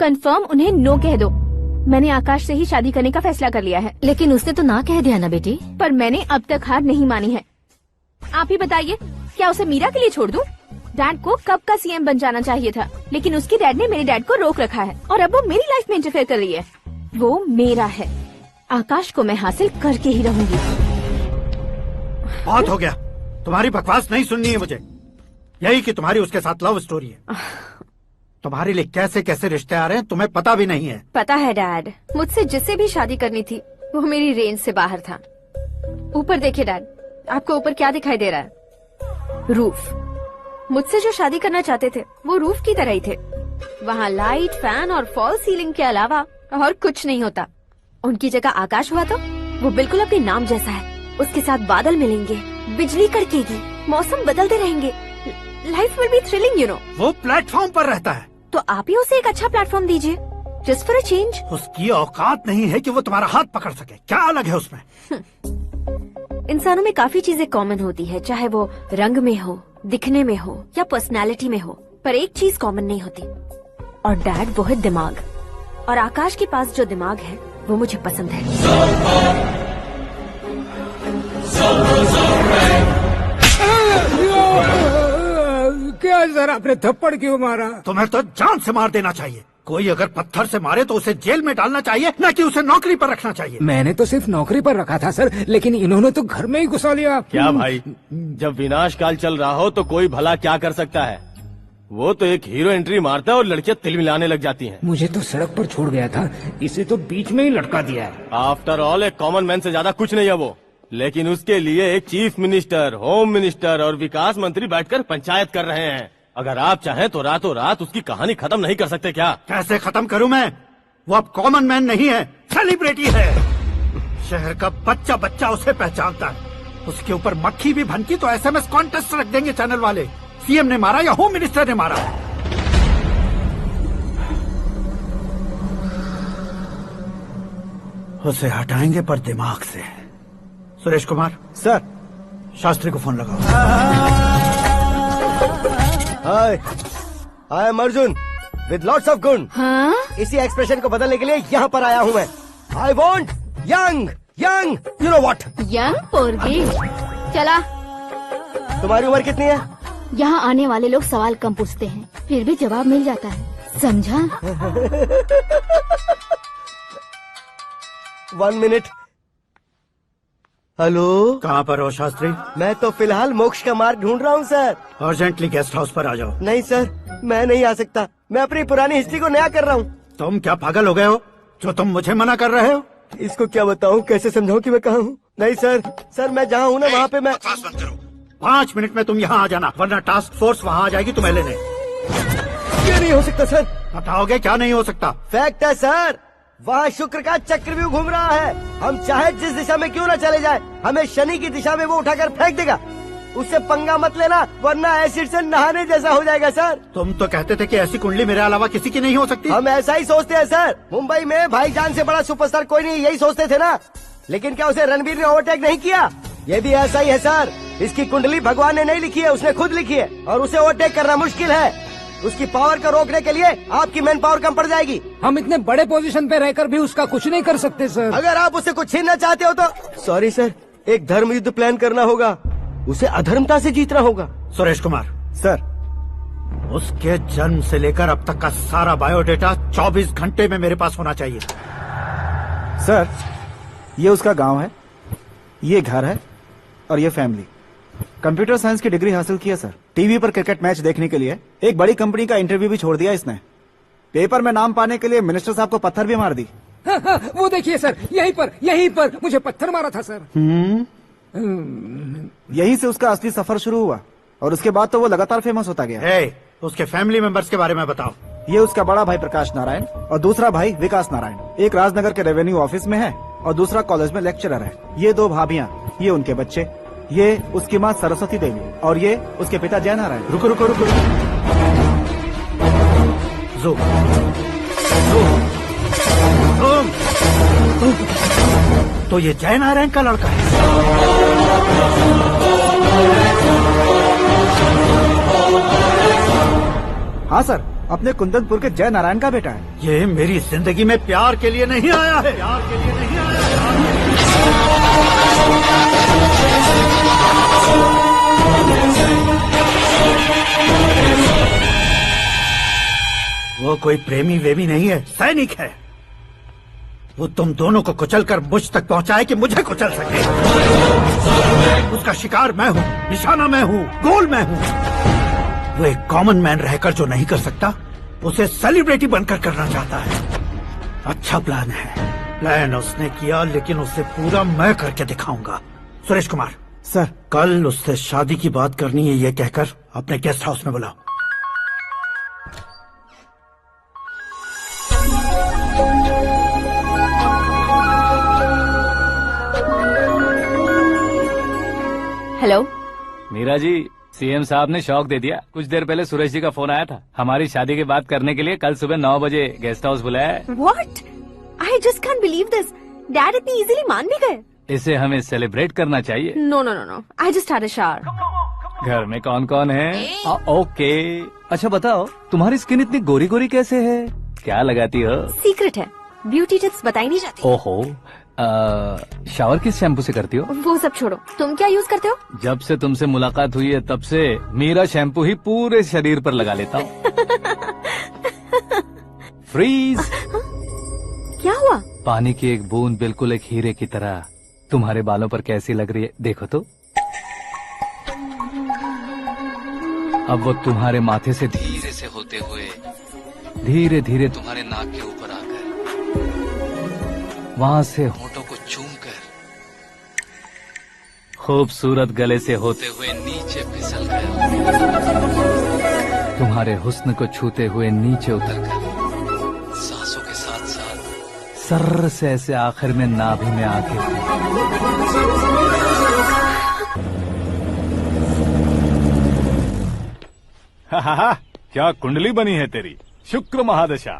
कंफर्म उन्हें नो कह दो। मैंने आकाश से ही शादी करने का फैसला कर लिया है।
लेकिन उसने तो ना कह दिया ना बेटी।
पर मैंने अब तक हार नहीं मानी है। आप ही बताइए, क्या उसे मीरा के लिए छोड़ दूं? डैड को कब का सीएम बन जाना चाहिए था, लेकिन उसके डैड ने मेरे डैड को रोक रखा है और अब वो मेरी लाइफ में इंटरफेयर कर रही है। वो मेरा है, आकाश को मैं हासिल करके ही रहूंगी।
बहुत हो गया, तुम्हारी बकवास नहीं सुननी है मुझे। यही कि तुम्हारी उसके साथ लव स्टोरी है। तुम्हारे लिए कैसे कैसे रिश्ते आ रहे हैं तुम्हें पता भी नहीं है।
पता है डैड, मुझसे जिससे भी शादी करनी थी वो मेरी रेंज से बाहर था। ऊपर देखिए डैड, आपको ऊपर क्या दिखाई दे रहा है? रूफ। मुझसे जो शादी करना चाहते थे वो रूफ की तरह ही थे। वहाँ लाइट, फैन और फॉल सीलिंग के अलावा और कुछ नहीं होता। उनकी जगह आकाश हुआ तो वो बिल्कुल अपने नाम जैसा है। उसके साथ बादल मिलेंगे, बिजली कड़केगी, मौसम बदलते रहेंगे, life will be thrilling, you know.
वो प्लेटफॉर्म पर रहता है
तो आप ही उसे एक अच्छा प्लेटफॉर्म दीजिए, जस्ट फॉर अ चेंज।
उसकी औकात नहीं है कि वो तुम्हारा हाथ पकड़ सके। क्या अलग है उसमें?
इंसानों में काफी चीजें कॉमन होती है, चाहे वो रंग में हो, दिखने में हो या पर्सनालिटी में हो, पर एक चीज कॉमन नहीं होती, और डैड वो है दिमाग। और आकाश के पास जो दिमाग है वो मुझे पसंद है।
क्या सर, आपने थप्पड़ क्यों मारा?
तुम्हें तो जान से मार देना चाहिए। कोई अगर पत्थर से मारे तो उसे जेल में डालना चाहिए, न कि उसे नौकरी पर रखना चाहिए।
मैंने तो सिर्फ नौकरी पर रखा था सर, लेकिन इन्होंने तो घर में ही घुसा लिया।
क्या भाई, जब विनाश काल चल रहा हो तो कोई भला क्या कर सकता है? वो तो एक हीरो एंट्री मारता है और लड़कियां तिल मिलाने लग जाती हैं।
मुझे तो सड़क पर छोड़ गया था, इसे तो बीच में ही लटका दिया है।
आफ्टर ऑल एक कॉमन मैन से ज्यादा कुछ नहीं है वो, लेकिन उसके लिए एक चीफ मिनिस्टर, होम मिनिस्टर और विकास मंत्री बैठकर पंचायत कर रहे हैं। अगर आप चाहें तो रातों रात उसकी कहानी खत्म नहीं कर सकते क्या?
कैसे खत्म करूं मैं? वो अब कॉमन मैन नहीं है, सेलिब्रिटी है। शहर का बच्चा बच्चा उसे पहचानता है। उसके ऊपर मक्खी भी भनकी तो एसएमएस कॉन्टेस्ट रख देंगे चैनल वाले। सीएम ने मारा या होम मिनिस्टर ने मारा? उसे हटाएंगे पर दिमाग से। सुरेश कुमार
सर,
शास्त्री को फोन लगाओ।
Hi, I am Arjun with lots of गुण।
हाँ?
इसी एक्सप्रेशन को बदलने के लिए यहाँ पर आया हूँ मैं। I want young young you know what.
Young पोरगी। चला।
तुम्हारी उम्र कितनी है?
यहाँ आने वाले लोग सवाल कम पूछते हैं, फिर भी जवाब मिल जाता है, समझा?
1 मिनट। हेलो,
कहाँ पर हो शास्त्री?
मैं तो फिलहाल मोक्ष का मार्ग ढूंढ रहा हूँ सर।
अर्जेंटली गेस्ट हाउस पर आ जाओ।
नहीं सर, मैं नहीं आ सकता। मैं अपनी पुरानी हिस्ट्री को नया कर रहा हूँ।
तुम क्या पागल हो गए हो जो तुम मुझे मना कर रहे हो?
इसको क्या बताऊँ, कैसे समझाऊँ कि मैं कहाँ हूँ? नहीं सर, सर मैं जहाँ हूँ ना वहाँ पे मैं।
5 मिनट में तुम यहाँ आ जाना, वरना टास्क फोर्स वहाँ आ जाएगी तुम्हें लेने।
ये नहीं हो सकता सर।
बताओगे क्या नहीं हो सकता?
फैक्ट है सर, वहाँ शुक्र का चक्रव्यूह घूम रहा है। हम चाहे जिस दिशा में क्यों न चले जाए, हमें शनि की दिशा में वो उठाकर फेंक देगा। उससे पंगा मत लेना, वरना एसिड से नहाने जैसा हो जाएगा सर।
तुम तो कहते थे कि ऐसी कुंडली मेरे अलावा किसी की नहीं हो सकती।
हम ऐसा ही सोचते हैं सर। मुंबई में भाईजान से बड़ा सुपरस्टार कोई नहीं, यही सोचते थे ना। लेकिन क्या उसे रणबीर ने ओवरटेक नहीं किया? ये भी ऐसा ही है सर। इसकी कुंडली भगवान ने नहीं लिखी है, उसने खुद लिखी है, और उसे ओवरटेक करना मुश्किल है। उसकी पावर को रोकने के लिए आपकी मैन पावर कम पड़ जाएगी।
हम इतने बड़े पोजीशन पे रहकर भी उसका कुछ नहीं कर सकते सर।
अगर आप उससे कुछ छीनना चाहते हो तो सॉरी सर, एक धर्म युद्ध प्लान करना होगा। उसे अधर्मता से जीतना होगा।
सुरेश कुमार
सर,
उसके जन्म से लेकर अब तक का सारा बायोडेटा 24 घंटे में मेरे पास होना चाहिए।
सर, ये उसका गांव है, ये घर है और ये फैमिली। कंप्यूटर साइंस की डिग्री हासिल की है सर। टीवी पर क्रिकेट मैच देखने के लिए एक बड़ी कंपनी का इंटरव्यू भी छोड़ दिया इसने। पेपर में नाम पाने के लिए मिनिस्टर साहब को पत्थर भी मार दी।
वो देखिए सर, यहीं पर मुझे पत्थर मारा था सर।
यहीं से उसका असली सफर शुरू हुआ और उसके बाद तो वो लगातार फेमस होता गया।
उसके फैमिली मेंबर्स के बारे में बताओ।
ये उसका बड़ा भाई प्रकाश नारायण और दूसरा भाई विकास नारायण। एक राजनगर के रेवेन्यू ऑफिस में है और दूसरा कॉलेज में लेक्चरर है। ये 2 भाभियां, ये उनके बच्चे, ये उसकी माँ सरस्वती देवी और ये उसके पिता जय नारायण।
रुको रुको रुको, तो ये जय नारायण का लड़का है।
हाँ सर, अपने कुंदनपुर के जय नारायण का बेटा है।
ये मेरी जिंदगी में प्यार के लिए नहीं आया है। प्यार के लिए नहीं आया है। वो कोई प्रेमी वेमी नहीं है, सैनिक है। वो तुम दोनों को कुचलकर मुझ तक पहुंचाए कि मुझे कुचल सके। उसका शिकार मैं हूँ, निशाना मैं हूँ, गोल मैं हूँ। वो एक कॉमन मैन रहकर जो नहीं कर सकता, उसे सेलिब्रिटी बनकर करना चाहता है। अच्छा प्लान है। प्लान उसने किया, लेकिन उसे पूरा मैं करके दिखाऊंगा। सुरेश कुमार
सर,
कल उससे शादी की बात करनी है, ये कहकर अपने गेस्ट हाउस में बुलाओ।
हेलो
मीरा जी, सीएम साहब ने शौक दे दिया। कुछ देर पहले सुरेश जी का फोन आया था, हमारी शादी की बात करने के लिए कल सुबह 9 बजे गेस्ट हाउस बुलाया है।
What? I just can't believe this. Dad इतनी इजीली मान भी गए।
इसे हमें सेलिब्रेट करना चाहिए।
No, no, no, no. I just had a shower.
घर में कौन कौन है? ओके। अच्छा बताओ, तुम्हारी स्किन इतनी गोरी गोरी कैसे है? क्या लगाती हो?
सीक्रेट है, ब्यूटी टिप्स बताई नहीं जाती।
ओहो, शावर किस शैम्पू से करती हो?
वो सब छोड़ो, तुम क्या यूज करते हो?
जब से तुमसे मुलाकात हुई है तब से मेरा शैम्पू ही पूरे शरीर पर लगा लेता हूँ। फ्रीज।
क्या हुआ?
पानी की एक बूंद बिल्कुल एक हीरे की तरह तुम्हारे बालों पर कैसी लग रही है, देखो तो। अब वो तुम्हारे माथे से धीरे से होते हुए धीरे धीरे तुम्हारे नाक के ऊपर आकर वहां से होठों को चूमकर खूबसूरत गले से होते हुए नीचे फिसल कर तुम्हारे हुस्न को छूते हुए नीचे उतरकर सांसों के साथ साथ सर्र से ऐसे आखिर में नाभि में आके
क्या कुंडली बनी है तेरी, शुक्र महादशा।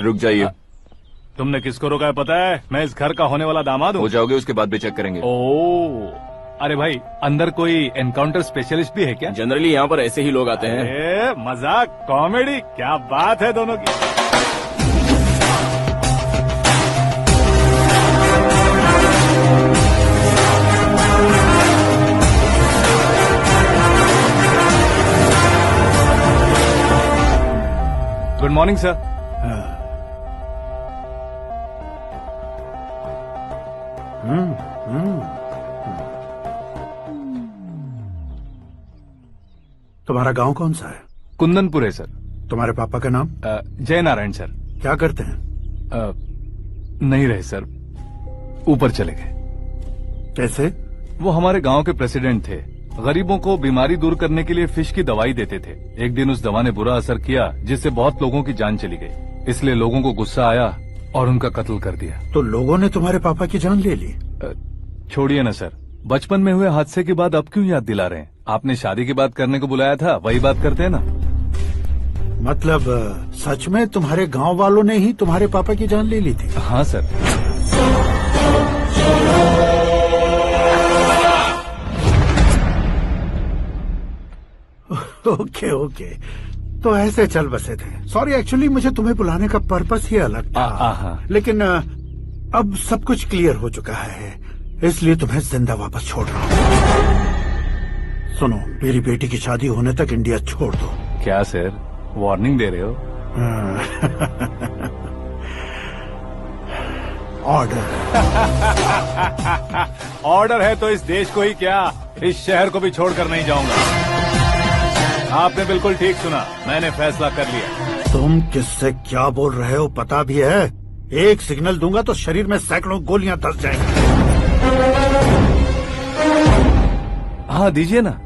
रुक जाइए।
तुमने किसको रोका है पता है? मैं इस घर का होने वाला दामाद हूँ।
हो जाओगे उसके बाद भी चेक करेंगे।
ओ, अरे भाई अंदर कोई एनकाउंटर स्पेशलिस्ट भी है क्या?
जनरली यहाँ पर ऐसे ही लोग आते हैं।
ए, मजाक कॉमेडी क्या बात है दोनों की। Good morning sir.
तुम्हारा गांव कौन सा है?
कुंदनपुर है सर।
तुम्हारे पापा का नाम?
जय नारायण सर।
क्या करते हैं?
नहीं रहे सर, ऊपर चले गए।
कैसे?
वो हमारे गांव के प्रेसिडेंट थे। गरीबों को बीमारी दूर करने के लिए फिश की दवाई देते थे। एक दिन उस दवा ने बुरा असर किया जिससे बहुत लोगों की जान चली गई। इसलिए लोगों को गुस्सा आया और उनका कत्ल कर दिया।
तो लोगों ने तुम्हारे पापा की जान ले ली?
छोड़िए ना सर, बचपन में हुए हादसे के बाद अब क्यों याद दिला रहे हैं? आपने शादी की बात करने को बुलाया था, वही बात करते हैं ना।
मतलब सच में तुम्हारे गांव वालों ने ही तुम्हारे पापा की जान ले ली थी?
हाँ सर।
ओके ओके, तो ऐसे चल बसे थे। सॉरी, एक्चुअली मुझे तुम्हें बुलाने का पर्पस ही अलग था। लेकिन अब सब कुछ क्लियर हो चुका है, इसलिए तुम्हें जिंदा वापस छोड़ रहा हूँ। सुनो, मेरी बेटी की शादी होने तक इंडिया छोड़ दो।
क्या सर, वार्निंग दे रहे हो?
ऑर्डर।
ऑर्डर है तो इस देश को ही क्या, इस शहर को भी छोड़कर नहीं जाऊंगा। आपने बिल्कुल ठीक सुना, मैंने फैसला कर लिया।
तुम किससे क्या बोल रहे हो पता भी है? एक सिग्नल दूंगा तो शरीर में सैकड़ों गोलियां धस जाएंगी।
हाँ दीजिए ना।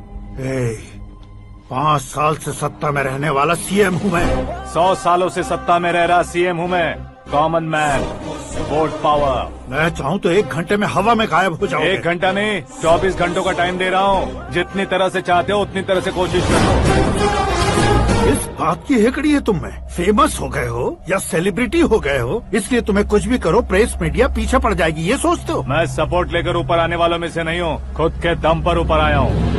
5 साल से सत्ता में रहने वाला सीएम हूँ मैं।
100 सालों से सत्ता में रह रहा सीएम हूँ मैं। Common man, vote power.
मैं चाहूँ तो 1 घंटे में हवा में गायब हो जाऊँ।
1 घंटा नहीं, 24 घंटों का टाइम दे रहा हूँ। जितनी तरह से चाहते हो उतनी तरह से कोशिश करो।
इस बात की हेकड़ी है तुम में। फेमस हो गए हो या सेलिब्रिटी हो गए हो, इसलिए तुम्हें कुछ भी करो प्रेस मीडिया पीछे पड़ जाएगी, ये सोचते हो?
मैं सपोर्ट लेकर ऊपर आने वालों में से नहीं हूँ, खुद के दम पर ऊपर आया हूँ।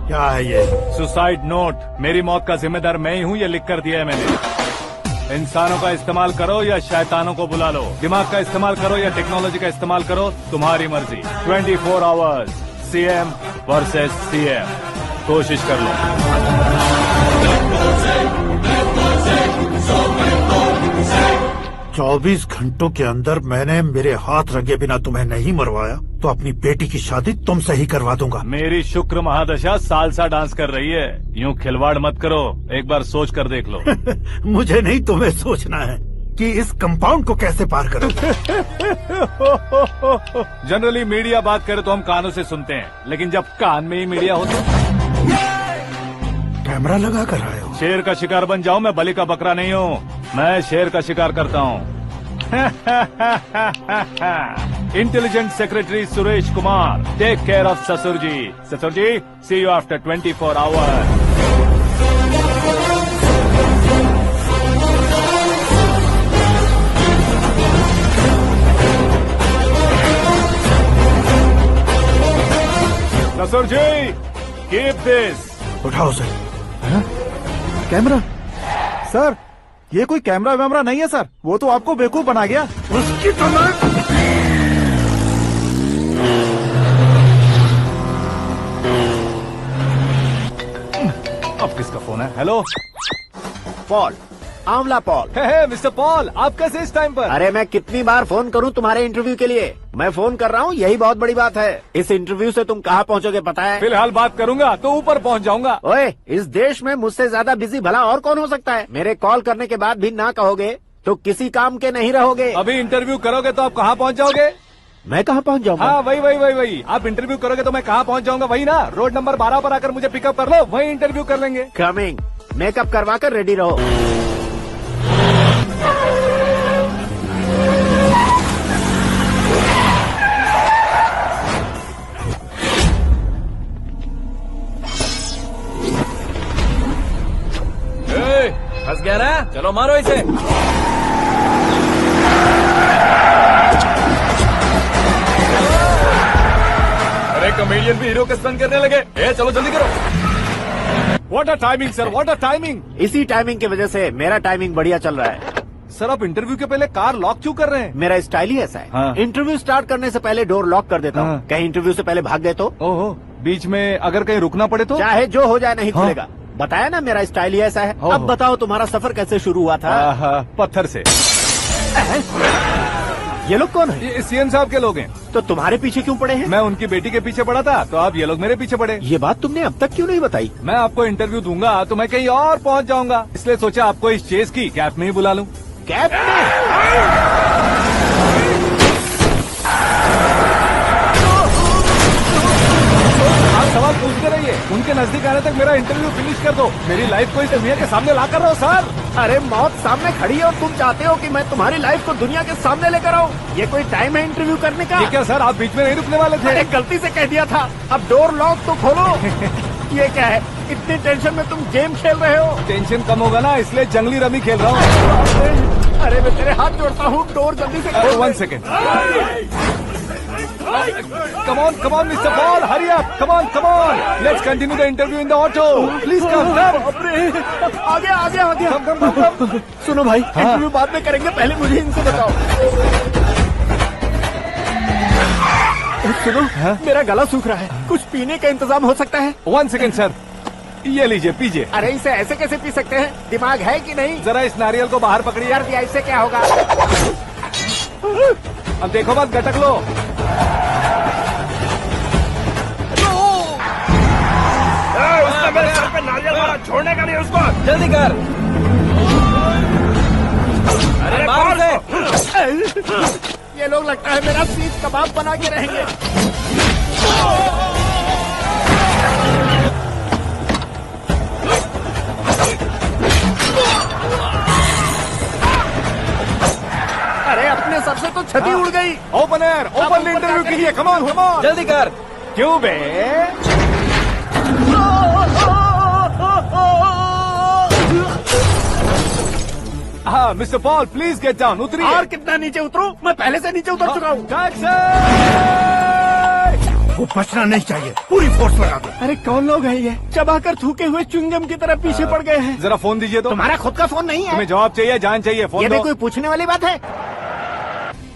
क्या है ये?
Suicide note. मेरी मौत का जिम्मेदार मैं ही हूँ, ये लिख कर दिया है मैंने। इंसानों का इस्तेमाल करो या शैतानों को बुला लो, दिमाग का इस्तेमाल करो या टेक्नोलॉजी का इस्तेमाल करो, तुम्हारी मर्जी। 24 आवर्स सीएम वर्सेस सीएम, कोशिश कर लो।
24 घंटों के अंदर मैंने मेरे हाथ रंगे बिना तुम्हें नहीं मरवाया तो अपनी बेटी की शादी तुमसे ही करवा दूंगा।
मेरी शुक्र महादशा सालसा डांस कर रही है, यूं खिलवाड़ मत करो, एक बार सोच कर देख लो।
मुझे नहीं, तुम्हें सोचना है कि इस कंपाउंड को कैसे पार करो।
जनरली मीडिया बात करे तो हम कानों से सुनते हैं, लेकिन जब कान में ही मीडिया हो तो
कैमरा लगा कर आए हो।
शेर का शिकार बन जाऊं, मैं बलि का बकरा नहीं हूँ, मैं शेर का शिकार करता हूँ। Intelligent secretary Suresh Kumar, take care of ससुर जी। ससुर जी, सी यू आफ्टर 24 आवर्स। ससुर जी, कीप दिस।
उठाओ सर।
कैमरा? सर, ये कोई कैमरा वैमरा नहीं है सर, वो तो आपको बेवकूफ बना गया।
उसकी तो
अब किसका फोन है? हेलो
पॉल, आंवला पॉल।
मिस्टर पॉल, आप कैसे इस टाइम पर?
अरे मैं कितनी बार फोन करूं तुम्हारे इंटरव्यू के लिए? मैं फोन कर रहा हूं, यही बहुत बड़ी बात है। इस इंटरव्यू से तुम कहां पहुंचोगे पता है?
फिलहाल बात करूंगा तो ऊपर पहुंच जाऊंगा।
ओए, इस देश में मुझसे ज्यादा बिजी भला और कौन हो सकता है? मेरे कॉल करने के बाद भी ना कहोगे तो किसी काम के नहीं रहोगे।
अभी इंटरव्यू करोगे तो आप कहाँ पहुँच जाओगे?
मैं कहाँ पहुँच जाऊंगा?
हाँ वही। आप इंटरव्यू करोगे तो मैं कहाँ पहुँच जाऊंगा? वही ना, रोड नंबर 12 पर आकर मुझे पिकअप कर लो, वही इंटरव्यू कर लेंगे।
कमिंग। मेकअप करवा कर रेडी रहो।
फंस गया ना?
कॉमेडियन भी हीरो के स्टंट करने लगे। चलो जल्दी करो।
What a timing sir, what a timing.
इसी टाइमिंग की वजह से मेरा टाइमिंग बढ़िया चल रहा है।
सर आप इंटरव्यू के पहले कार लॉक क्यों कर रहे हैं?
मेरा स्टाइल ही ऐसा है।
हाँ।
इंटरव्यू स्टार्ट करने से पहले डोर लॉक कर देता हूँ।
हाँ।
कहीं इंटरव्यू से पहले भाग गए तो?
ओहो, बीच में अगर कहीं रुकना पड़े तो?
चाहे जो हो जाए नहीं
हाँ।
खुलेगा। बताया ना मेरा स्टाइल ही ऐसा है। अब बताओ तुम्हारा सफर कैसे शुरू हुआ था?
पत्थर से।
ये लोग कौन है?
ये सीएम साहब के लोग हैं।
तो तुम्हारे पीछे क्यों पड़े हैं?
मैं उनकी बेटी के पीछे पड़ा था, तो अब ये लोग मेरे पीछे पड़े।
ये बात तुमने अब तक क्यों नहीं बताई?
मैं आपको इंटरव्यू दूंगा तो मैं कहीं और पहुंच जाऊंगा, इसलिए सोचा आपको इस चेस की कैब में ही बुला लूं।
कैब में?
आप सवाल पूछते रहिए, उनके नजदीक आने तक मेरा इंटरव्यू फिनिश कर दो। मेरी लाइफ को इस दुनिया के सामने ला कर रहो सर।
अरे मौत सामने खड़ी है और तुम चाहते हो कि मैं तुम्हारी लाइफ को दुनिया के सामने लेकर आऊं? ये कोई टाइम है इंटरव्यू करने का?
ये क्या सर, आप बीच में नहीं रुकने वाले थे?
अरे गलती से कह दिया था। अब डोर लॉक तो खोलो। ये क्या है? इतनी टेंशन में तुम गेम खेल रहे हो?
टेंशन कम होगा ना, इसलिए जंगली रमी खेल रहा हूँ।
अरे मैं तेरे हाथ जोड़ता हूँ, डोर जल्दी से खोल।
1 second. Come on, Mr. Paul, hurry up. Come on. Let's continue the interview in the auto. Please come.
आ गया।
Come.
सुनो भाई, इंटरव्यू बाद में करेंगे, पहले मुझे इनसे बताओ। सुनो, मेरा गला सूख रहा है, कुछ पीने का इंतजाम हो सकता है?
1 सेकेंड सर, ये लीजिए पीजिए।
अरे इसे ऐसे कैसे पी सकते हैं? दिमाग है कि नहीं?
जरा इस नारियल को बाहर पकड़िए।
यार दिया, इससे क्या होगा?
अब देखो मत, गटक लो।
उसने मेरे सर पे नारियल मारा, छोड़ने का नहीं उसको।
जल्दी कर। अरे मार उसे।
ये लोग लगता है मेरा सीख कबाब बना के रहेंगे। अरे अपने सर से तो छती उड़ गई।
ओपन एयर, ओपन इंटरव्यू कीजिए। Come on.
जल्दी कर।
क्यों बे? हाँ mister Paul, please get down. उतरिए।
और कितना नीचे उतरूं? मैं पहले से नीचे उतर चुका हूँ।
वो बचना नहीं चाहिए, पूरी फोर्स लगा दो।
अरे कौन लोग हैं ये? चबाकर थूके हुए च्युइंगम की तरह पीछे पड़ गए हैं।
जरा फोन दीजिए तो।
तुम्हारा खुद का फोन नहीं है?
तुम्हें जवाब चाहिए, जान चाहिए, फोन
ये
दो।
भी कोई पूछने वाली बात है?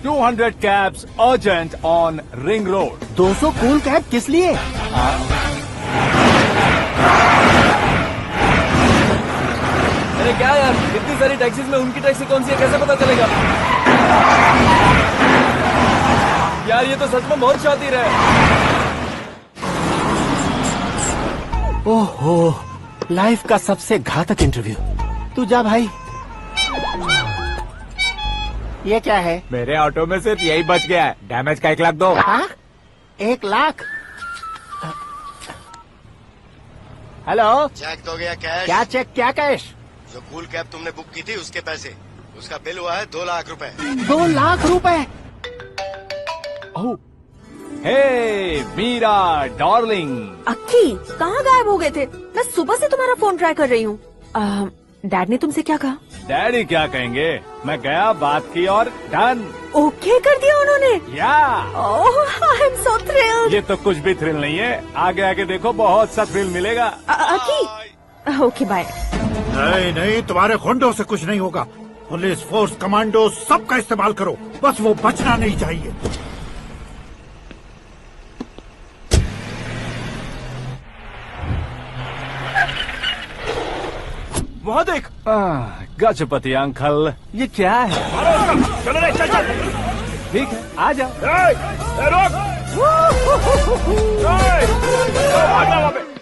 200 cabs urgent on Ring Road.
200 cool cab किस लिए?
अरे क्या यार, इतनी सारी टैक्सीज में उनकी टैक्सी कौन सी है, कैसे पता चलेगा? यार ये तो सच में बहुत शातिर है।
ओहो, लाइफ का सबसे घातक इंटरव्यू। तू जा भाई। ये क्या है?
मेरे ऑटो में सिर्फ यही बच गया है, डैमेज का 1 लाख दो।
1 लाख? हेलो,
चेक तो गया कैश।
क्या चेक, क्या कैश?
जो कूल कैब तुमने बुक की थी उसके पैसे, उसका बिल हुआ है 2 लाख रुपए।
2 लाख रुपए?
हे मीरा डार्लिंग।
अक्की, कहाँ गायब हो गए थे? मैं सुबह से तुम्हारा फोन ट्राई कर रही हूँ। डैड ने तुमसे क्या कहा?
डैडी क्या कहेंगे, मैं गया, बात की और डन।
ओके कर दिया उन्होंने?
या।
ओह, आई एम सो थ्रिल्ड।
ये तो कुछ भी थ्रिल नहीं है, आगे आगे देखो बहुत सा थ्रिल मिलेगा।
अक्की, ओके बाय।
नहीं, तुम्हारे गुंडों से कुछ नहीं होगा। पुलिस फोर्स, कमांडो, सबका इस्तेमाल करो, बस वो बचना नहीं चाहिए।
वहाँ देख। गजपति अंकल, ये क्या है?
चलो रे, चल।
ठीक है, आ जाओ।
रोक। भागना वहाँ पे।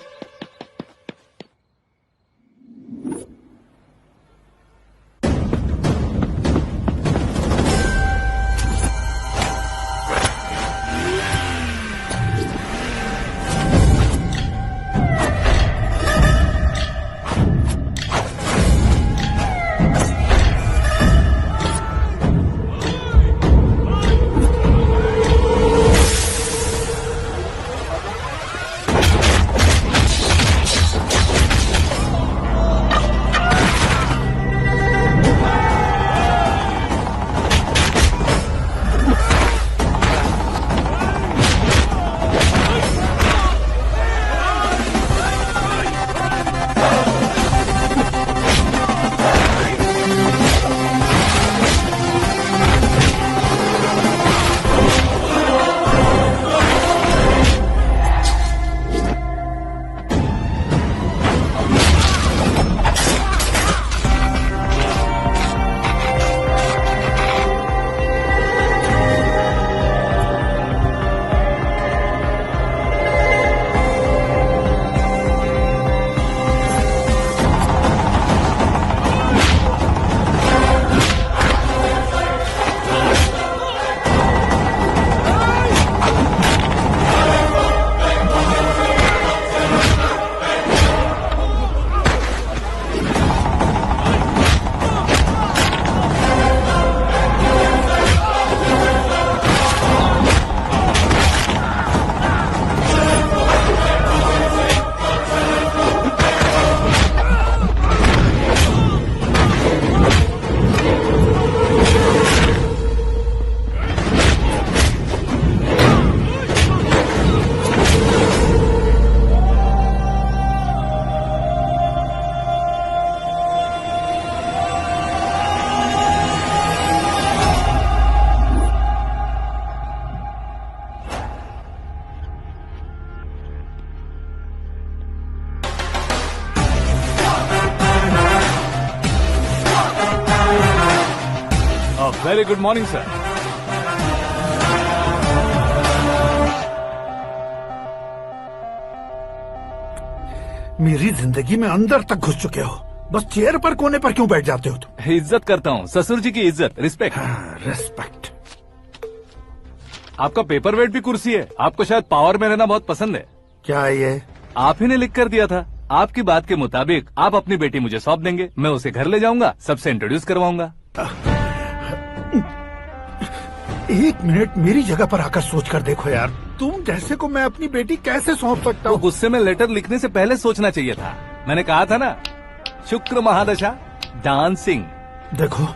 Very good morning sir.
मेरी जिंदगी में अंदर तक घुस चुके हो, बस चेयर पर कोने पर क्यों बैठ जाते हो तुम?
इज्जत करता हूँ, ससुर जी की इज्जत, रिस्पेक्ट।
रिस्पेक्ट।
आपका पेपर वेट भी कुर्सी है। आपको शायद पावर में रहना बहुत पसंद है।
क्या ये?
आप ही ने लिख कर दिया था। आपकी बात के मुताबिक आप अपनी बेटी मुझे सौंप देंगे, मैं उसे घर ले जाऊंगा, सबसे इंट्रोड्यूस करवाऊंगा।
एक मिनट मेरी जगह पर आकर सोच कर देखो यार, तुम जैसे को मैं अपनी बेटी कैसे सौंप सकता हूँ?
गुस्से में लेटर लिखने से पहले सोचना चाहिए था। मैंने कहा था ना, शुक्र महादशा डांसिंग।
देखो,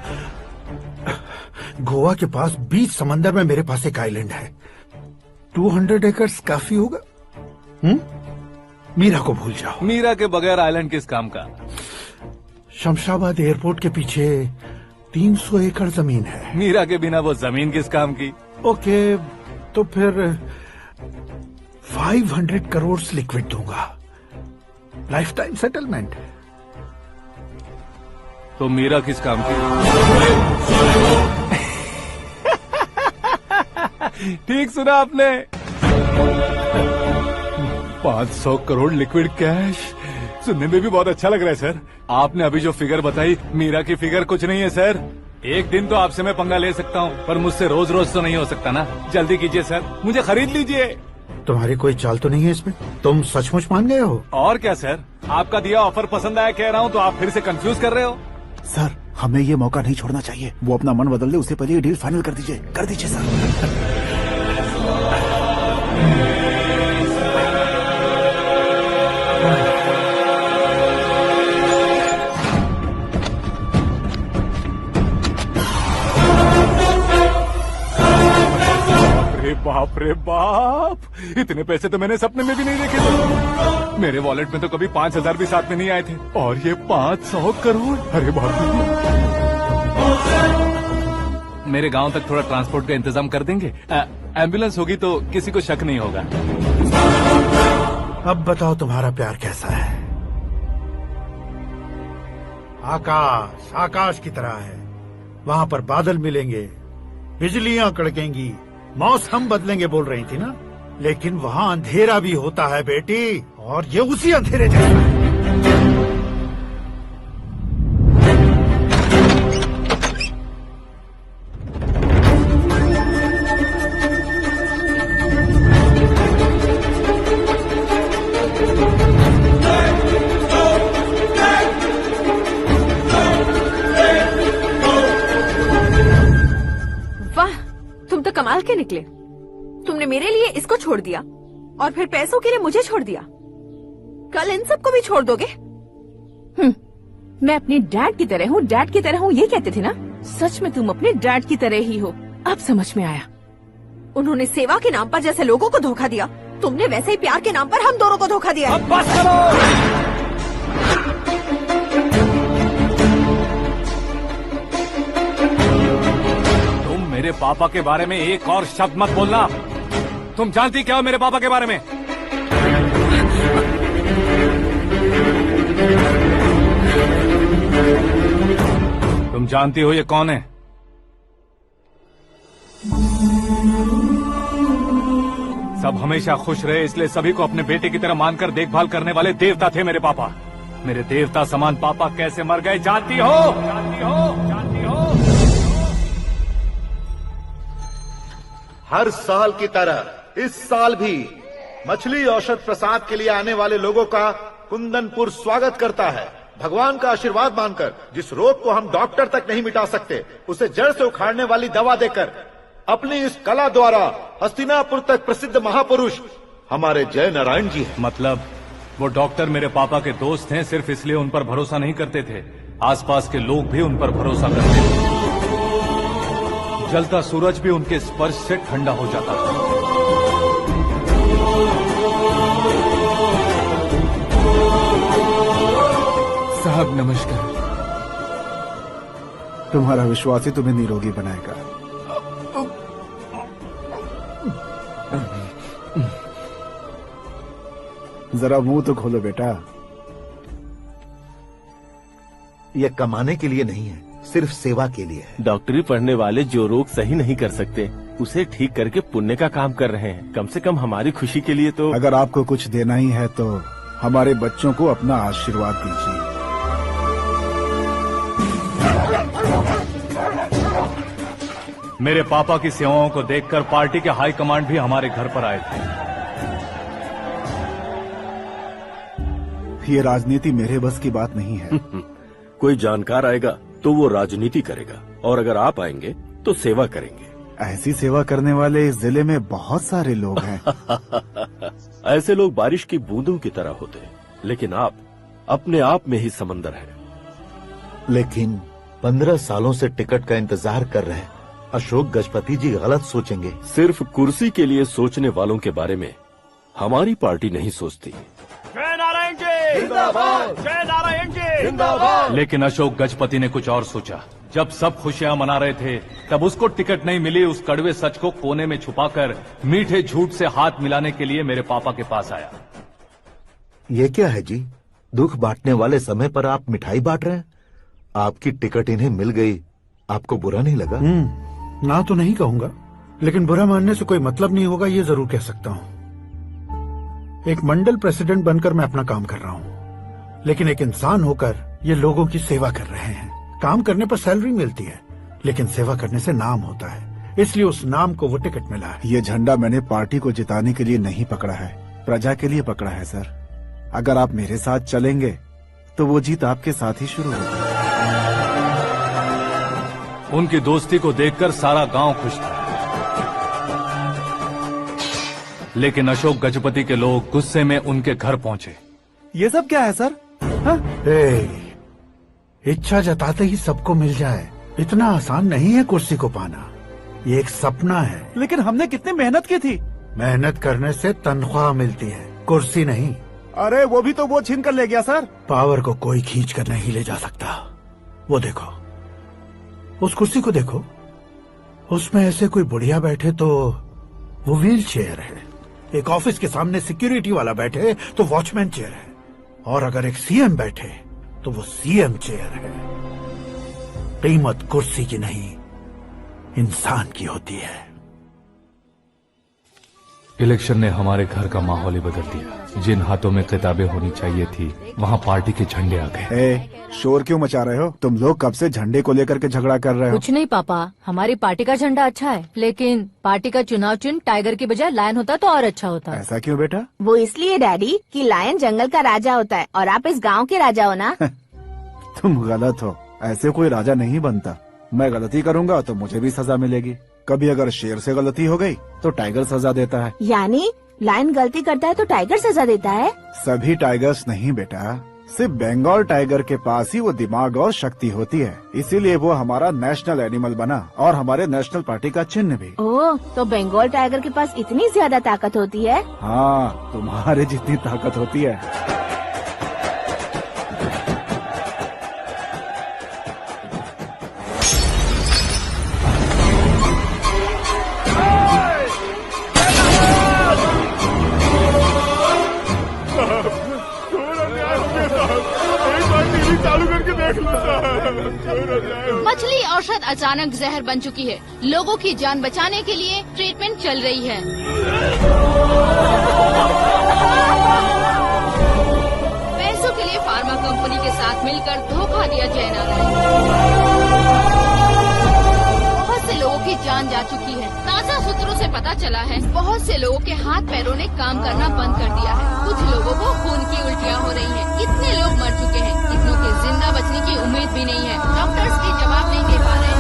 गोवा के पास बीच समंदर में मेरे पास एक आइलैंड है। 200 एकर्स काफी होगा। मीरा को भूल जाओ।
मीरा के बगैर आइलैंड किस काम का?
शमशाबाद एयरपोर्ट के पीछे 300 एकड़ जमीन है।
मीरा के बिना वो जमीन किस काम की?
ओके, तो फिर 500 करोड़ लिक्विड दूंगा, लाइफ टाइम सेटलमेंट।
तो मीरा किस काम की? ठीक सुना आपने। 500 करोड़ लिक्विड कैश सुनने में भी बहुत अच्छा लग रहा है सर। आपने अभी जो फिगर बताई, मीरा की फिगर कुछ नहीं है सर। एक दिन तो आपसे मैं पंगा ले सकता हूँ, पर मुझसे रोज रोज तो नहीं हो सकता ना। जल्दी कीजिए सर, मुझे खरीद लीजिए।
तुम्हारी कोई चाल तो नहीं है इसमें? तुम सचमुच मान गए हो?
और क्या सर, आपका दिया ऑफर पसंद आया कह रहा हूँ, तो आप फिर से कंफ्यूज कर रहे हो।
सर, हमें ये मौका नहीं छोड़ना चाहिए। वो अपना मन बदल दे, उससे पहले ये डील फाइनल कर दीजिए। कर दीजिए सर।
बाप रे बाप, इतने पैसे तो मैंने सपने में भी नहीं देखे थे। मेरे वॉलेट में तो कभी 5000 भी साथ में नहीं आए थे, और ये 500 करोड़। अरे बाप रे। मेरे गांव तक थोड़ा ट्रांसपोर्ट का इंतजाम कर देंगे? एम्बुलेंस होगी तो किसी को शक नहीं होगा।
अब बताओ तुम्हारा प्यार कैसा है? आकाश आकाश की तरह है। वहाँ पर बादल मिलेंगे, बिजलियां कड़केंगी, मौसम बदलेंगे बोल रही थी ना। लेकिन वहाँ अंधेरा भी होता है बेटी, और ये उसी अंधेरे जैसा है।
कमाल के निकले। तुमने मेरे लिए इसको छोड़ दिया और फिर पैसों के लिए मुझे छोड़ दिया। कल इन सबको भी छोड़ दोगे?
मैं अपने डैड की तरह हूँ, डैड की तरह हूँ, ये कहते थे ना। सच में तुम अपने डैड की तरह ही हो। अब समझ में आया।
उन्होंने सेवा के नाम पर जैसे लोगों को धोखा दिया, तुमने वैसे ही प्यार के नाम पर हम दोनों को धोखा दिया।
अब बस करो। मेरे पापा के बारे में एक और शब्द मत बोलना। तुम जानती क्या हो मेरे पापा के बारे में? तुम जानती हो ये कौन है? सब हमेशा खुश रहे, इसलिए सभी को अपने बेटे की तरह मानकर देखभाल करने वाले देवता थे मेरे पापा। मेरे देवता समान पापा कैसे मर गए जानती हो? जानती हो? जानती हो?
हर साल की तरह इस साल भी मछली औषध प्रसाद के लिए आने वाले लोगों का कुंदनपुर स्वागत करता है। भगवान का आशीर्वाद मानकर जिस रोग को हम डॉक्टर तक नहीं मिटा सकते, उसे जड़ से उखाड़ने वाली दवा देकर अपनी इस कला द्वारा हस्तिनापुर तक प्रसिद्ध महापुरुष हमारे जय नारायण जी हैं।
मतलब वो डॉक्टर मेरे पापा के दोस्त हैं, सिर्फ इसलिए उन पर भरोसा नहीं करते थे, आसपास के लोग भी उन पर भरोसा करते थे। जलता सूरज भी उनके स्पर्श से ठंडा हो जाता था।
साहब नमस्कार। तुम्हारा विश्वास ही तुम्हें निरोगी बनाएगा। जरा मुंह तो खोलो बेटा।
यह कमाने के लिए नहीं है, सिर्फ सेवा के लिए है।
डॉक्टरी पढ़ने वाले जो रोग सही नहीं कर सकते उसे ठीक करके पुण्य का काम कर रहे हैं। कम से कम हमारी खुशी के लिए तो।
अगर आपको कुछ देना ही है तो हमारे बच्चों को अपना आशीर्वाद दीजिए।
मेरे पापा की सेवाओं को देखकर पार्टी के हाई कमांड भी हमारे घर पर आए थे।
ये राजनीति मेरे बस की बात नहीं है।
कोई जानकार आएगा तो वो राजनीति करेगा, और अगर आप आएंगे तो सेवा करेंगे।
ऐसी सेवा करने वाले इस जिले में बहुत सारे लोग हैं।
ऐसे लोग बारिश की बूंदों की तरह होते हैं, लेकिन आप अपने आप में ही समंदर हैं।
लेकिन 15 सालों से टिकट का इंतजार कर रहे हैं अशोक गजपति जी गलत सोचेंगे।
सिर्फ कुर्सी के लिए सोचने वालों के बारे में हमारी पार्टी नहीं सोचती।
जय नारायण जी जिंदाबाद, जय नारायण जी जिंदाबाद।
लेकिन अशोक गजपति ने कुछ और सोचा। जब सब खुशियां मना रहे थे तब उसको टिकट नहीं मिली। उस कड़वे सच को कोने में छुपाकर मीठे झूठ से हाथ मिलाने के लिए मेरे पापा के पास आया।
ये क्या है जी? दुख बांटने वाले समय पर आप मिठाई बांट रहे हैं। आपकी टिकट इन्हें मिल गई, आपको बुरा नहीं लगा?
ना तो नहीं कहूंगा, लेकिन बुरा मानने से कोई मतलब नहीं होगा, ये जरूर कह सकता हूँ। एक मंडल प्रेसिडेंट बनकर मैं अपना काम कर रहा हूँ, लेकिन एक इंसान होकर ये लोगों की सेवा कर रहे हैं। काम करने पर सैलरी मिलती है, लेकिन सेवा करने से नाम होता है, इसलिए उस नाम को वो टिकट मिला है।
ये झंडा मैंने पार्टी को जिताने के लिए नहीं पकड़ा है, प्रजा के लिए पकड़ा है सर। अगर आप मेरे साथ चलेंगे तो वो जीत आपके साथ ही शुरू होगी।
उनकी दोस्ती को देखकर सारा गांव खुश था, लेकिन अशोक गजपति के लोग गुस्से में उनके घर पहुंचे।
ये सब क्या है सर?
इच्छा जताते ही सबको मिल जाए, इतना आसान नहीं है कुर्सी को पाना। ये एक सपना है।
लेकिन हमने कितनी मेहनत की थी।
मेहनत करने से तनख्वाह मिलती है, कुर्सी नहीं।
अरे वो भी तो वो छीन कर ले गया सर।
पावर को कोई खींच कर नहीं ले जा सकता। वो देखो, उस कुर्सी को देखो, उसमें ऐसे कोई बुढ़िया बैठे तो वो व्हील चेयर है। एक ऑफिस के सामने सिक्योरिटी वाला बैठे तो वॉचमैन चेयर है, और अगर एक सीएम बैठे तो वो सीएम चेयर है। कीमत कुर्सी की नहीं, इंसान की होती है।
इलेक्शन ने हमारे घर का माहौल ही बदल दिया। जिन हाथों में किताबें होनी चाहिए थी वहाँ पार्टी के झंडे आ गए।
शोर क्यों मचा रहे हो? तुम लोग कब से झंडे को लेकर के झगड़ा कर रहे हो?
कुछ नहीं पापा, हमारी पार्टी का झंडा अच्छा है, लेकिन पार्टी का चुनाव चिन्ह टाइगर की बजाय लायन होता तो और अच्छा होता।
ऐसा क्यों बेटा?
वो इसलिए डैडी कि लायन जंगल का राजा होता है और आप इस गांव के राजा हो ना।
तुम गलत हो, ऐसे कोई राजा नहीं बनता। मैं गलती करूंगा तो मुझे भी सजा मिलेगी। कभी अगर शेर से गलती हो गई तो टाइगर सजा देता है।
यानी लायन गलती करता है तो टाइगर सजा देता है?
सभी टाइगर्स नहीं बेटा, सिर्फ बंगाल टाइगर के पास ही वो दिमाग और शक्ति होती है, इसीलिए वो हमारा नेशनल एनिमल बना और हमारे नेशनल पार्टी का चिन्ह भी।
ओह, तो बंगाल टाइगर के पास इतनी ज्यादा ताकत होती है?
हाँ, तुम्हारे जितनी ताकत होती है।
मछली औषध अचानक जहर बन चुकी है। लोगों की जान बचाने के लिए ट्रीटमेंट चल रही है। पैसों के लिए फार्मा कंपनी के साथ मिलकर धोखा दिया जय नारायण। बहुत से लोगों की जान जा चुकी है। ताज़ा सूत्रों से पता चला है बहुत से लोगों के हाथ पैरों ने काम करना बंद कर दिया है। कुछ लोगों को खून की उल्टियाँ हो रही हैं। कितने लोग मर चुके हैं, कितनों के जिंदा बचने की उम्मीद भी नहीं है। डॉक्टर्स भी जवाब नहीं दे पा रहे हैं।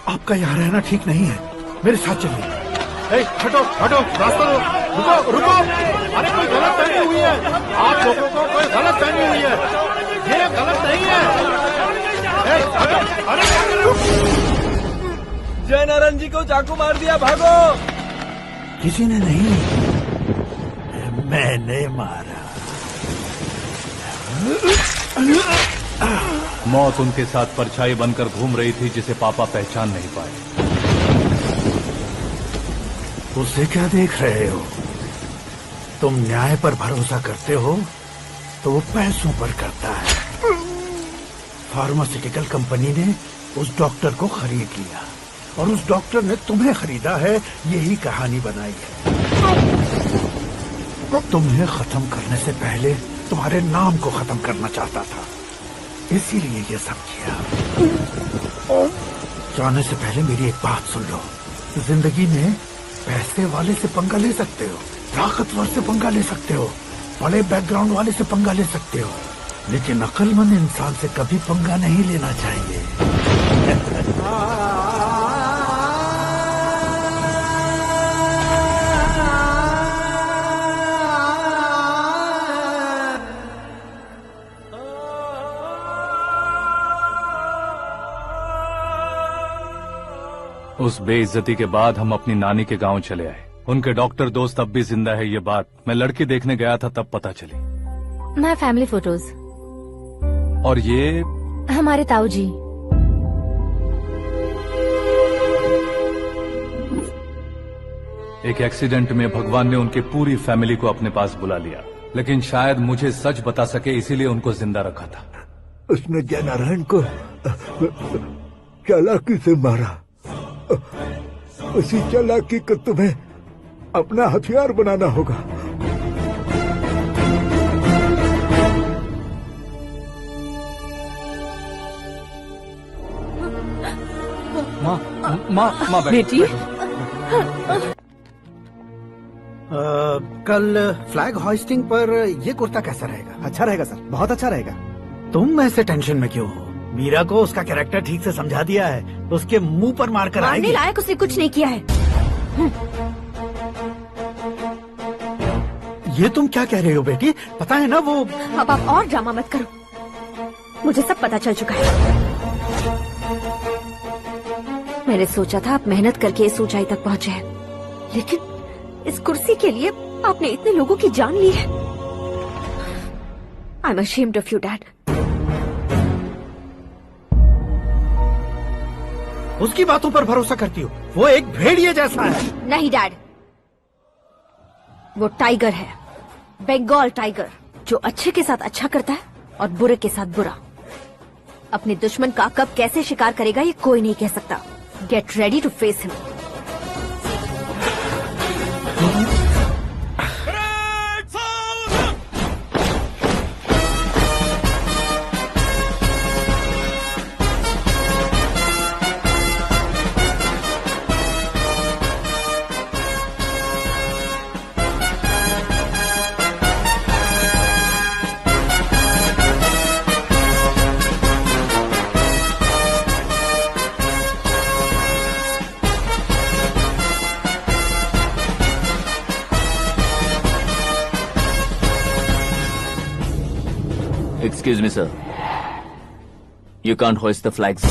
आपका यहाँ रहना ठीक नहीं है, मेरे साथ चलिए। हटो हटो, रास्ता दो, रुको रुको। अरे कोई गलत फहमी हुई है, आप लोगों को कोई गलत फहमी हुई है, ये गलत नहीं है। अरे
जय नारायण जी को चाकू मार दिया, भागो।
किसी ने नहीं, मैंने मारा।
मौत उनके साथ परछाई बनकर घूम रही थी जिसे पापा पहचान नहीं पाए।
उसे क्या देख रहे हो? तुम न्याय पर भरोसा करते हो तो वो पैसों पर करता है। फार्मास्यूटिकल कंपनी ने उस डॉक्टर को खरीद लिया और उस डॉक्टर ने तुम्हें खरीदा है, यही कहानी बनाई है। तुम्हें खत्म करने से पहले तुम्हारे नाम को खत्म करना चाहता था, इसीलिए ये सब किया। जाने से पहले मेरी एक बात सुन लो, जिंदगी में पैसे वाले से पंगा ले सकते हो, ताकतवर से पंगा ले सकते हो, बड़े बैकग्राउंड वाले से पंगा ले सकते हो, लेकिन अक्लमंद इंसान से कभी पंगा नहीं लेना चाहिए।
उस बेइज्जती के बाद हम अपनी नानी के गांव चले आए। उनके डॉक्टर दोस्त अब भी जिंदा है, ये बात मैं लड़की देखने गया था तब पता चली।
My family photos.
और ये
हमारे ताऊ जी।
एक एक्सीडेंट में भगवान ने उनकी पूरी फैमिली को अपने पास बुला लिया, लेकिन शायद मुझे सच बता सके इसीलिए उनको जिंदा रखा था।
उसने जयनारायण को चालाकी से मारा। उसी चालाकी को तुम्हें अपना हथियार बनाना होगा।
माँ
बेटी।
कल फ्लैग होइस्टिंग पर ये कुर्ता कैसा रहेगा?
अच्छा रहेगा सर, बहुत अच्छा रहेगा।
तुम ऐसे टेंशन में क्यों हो? मीरा को उसका कैरेक्टर ठीक से समझा दिया है, उसके मुंह पर मारकर आएगी।
लायक उसने कुछ नहीं किया है।
ये तुम क्या कह रहे हो बेटी? पता है ना वो।
अब आप और ड्रामा मत करो, मुझे सब पता चल चुका है। मैंने सोचा था आप मेहनत करके इस ऊंचाई तक पहुंचे हैं, लेकिन इस कुर्सी के लिए आपने इतने लोगों की जान ली है। I am ashamed of you dad.
उसकी बातों पर भरोसा करती हो? वो एक भेड़िए जैसा है।
नहीं डैड, वो टाइगर है, बंगाल टाइगर, जो अच्छे के साथ अच्छा करता है और बुरे के साथ बुरा। अपने दुश्मन का कब कैसे शिकार करेगा ये कोई नहीं कह सकता। Get ready to face him.
Excuse me, sir. You can't hoist the flags.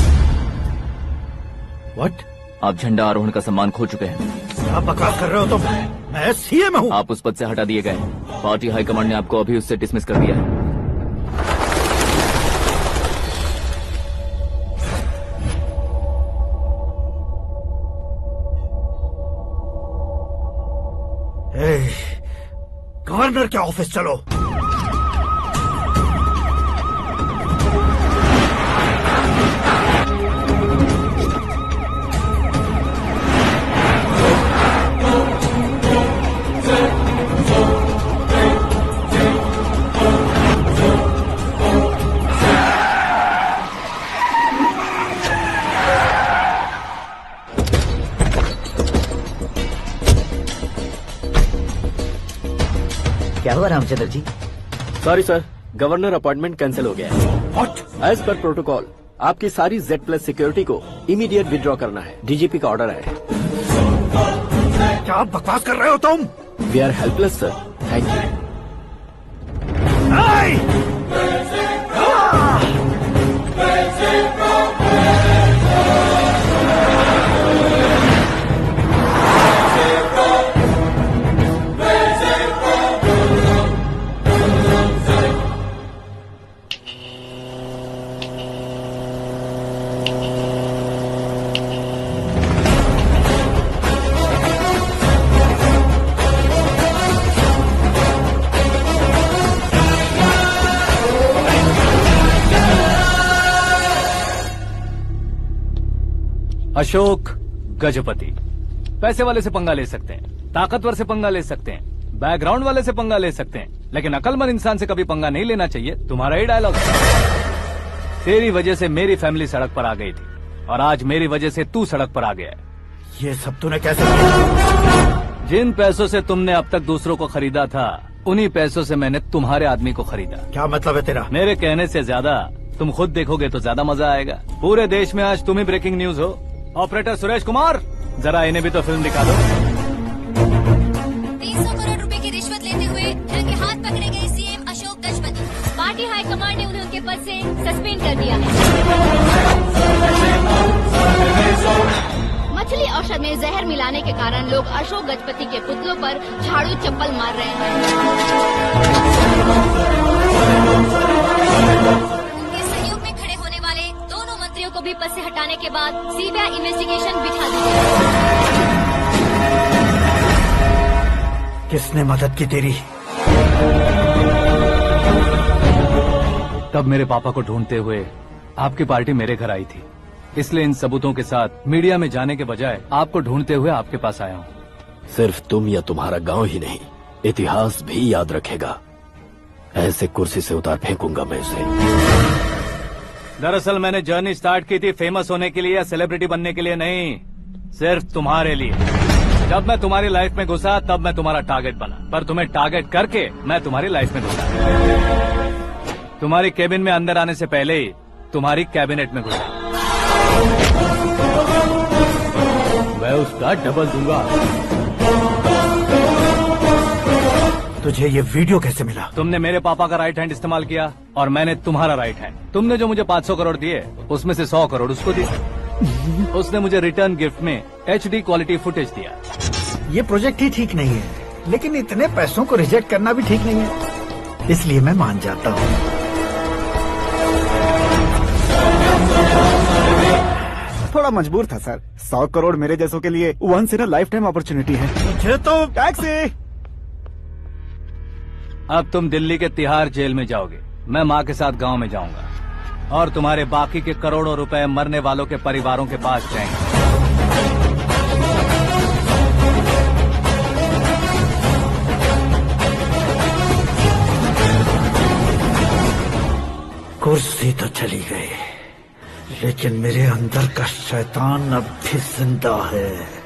What?
आप झंडा आरोहण का सम्मान खो चुके हैं।
क्या बकवास कर रहे हो तुम? मैं सीएम हूँ।
आप उस पद से हटा दिए गए। पार्टी हाईकमांड ने आपको अभी उससे डिसमिस कर दिया है।
गवर्नर के ऑफिस चलो।
क्या हुआ Ramchandra ji?
Sorry sir, governor appointment cancel हो गया है।
What?
एज पर प्रोटोकॉल आपकी सारी Z+ सिक्योरिटी को इमीडिएट विड्रॉ करना है। डीजीपी का ऑर्डर है।
क्या बकवास कर रहे हो तुम?
We are helpless sir, thank you.
Ashok Gajapati. पैसे वाले से पंगा ले सकते हैं, ताकतवर से पंगा ले सकते हैं, बैकग्राउंड वाले से पंगा ले सकते हैं, लेकिन अकलमंद इंसान से कभी पंगा नहीं लेना चाहिए। तुम्हारा ही डायलॉग। तेरी वजह से मेरी फैमिली सड़क पर आ गई थी और आज मेरी वजह से तू सड़क पर आ गया है।
ये सब तूने कैसे किया?
जिन पैसों से तुमने अब तक दूसरों को खरीदा था, उन्हीं पैसों से मैंने तुम्हारे आदमी को खरीदा।
क्या मतलब है तेरा?
मेरे कहने से ज्यादा तुम खुद देखोगे तो ज्यादा मजा आएगा। पूरे देश में आज तुम ही ब्रेकिंग न्यूज हो। ऑपरेटर सुरेश कुमार, जरा इन्हें भी तो फिल्म दिखा दो।
300 करोड़ रुपए की रिश्वत लेते हुए रंगे हाथ पकड़े गए CM Ashok Gajapati. Party high command ने उन्हें उनके पद से सस्पेंड कर दिया है।
मछली औषध में जहर मिलाने के कारण लोग अशोक गजपति के पुतलों पर झाड़ू चप्पल मार रहे हैं।
उनके सहयोग में खड़े होने वाले दोनों मंत्रियों को भी पद से हटाने के बाद सीबीआई इन्वेस्टिगेशन बिठा दी है।
किसने मदद की तेरी?
तब मेरे पापा को ढूंढते हुए आपकी पार्टी मेरे घर आई थी, इसलिए इन सबूतों के साथ मीडिया में जाने के बजाय आपको ढूंढते हुए आपके पास आया हूँ।
सिर्फ तुम या तुम्हारा गांव ही नहीं, इतिहास भी याद रखेगा। ऐसे कुर्सी से उतार फेंकूंगा मैं उसे।
दरअसल मैंने जर्नी स्टार्ट की थी फेमस होने के लिए या सेलिब्रिटी बनने के लिए नहीं, सिर्फ तुम्हारे लिए। जब मैं तुम्हारी लाइफ में घुसा तब मैं तुम्हारा टारगेट बना, पर तुम्हें टारगेट करके मैं तुम्हारी लाइफ में घुसा। तुम्हारी केबिन में अंदर आने से पहले ही तुम्हारी कैबिनेट में घुसा। मैं उसका डबल दूंगा।
तुझे ये वीडियो कैसे मिला?
तुमने मेरे पापा का राइट हैंड इस्तेमाल किया और मैंने तुम्हारा राइट हैंड। तुमने जो मुझे 500 करोड़ दिए, उसमें से 100 करोड़ उसको दिए। उसने मुझे रिटर्न गिफ्ट में HD क्वालिटी फुटेज दिया।
ये प्रोजेक्ट ही ठीक नहीं है, लेकिन इतने पैसों को रिजेक्ट करना भी ठीक नहीं है, इसलिए मैं मान जाता हूँ।
थोड़ा मजबूर था सर। 100 करोड़ मेरे जैसों के लिए once in a lifetime opportunity है।
मुझे तो
टैक्सी।
अब तुम दिल्ली के तिहाड़ जेल में जाओगे, मैं माँ के साथ गांव में जाऊंगा और तुम्हारे बाकी के करोड़ों रुपए मरने वालों के परिवारों के पास जाएंगे।
कुर्सी तो चली गई, लेकिन मेरे अंदर का शैतान अब भी जिंदा है।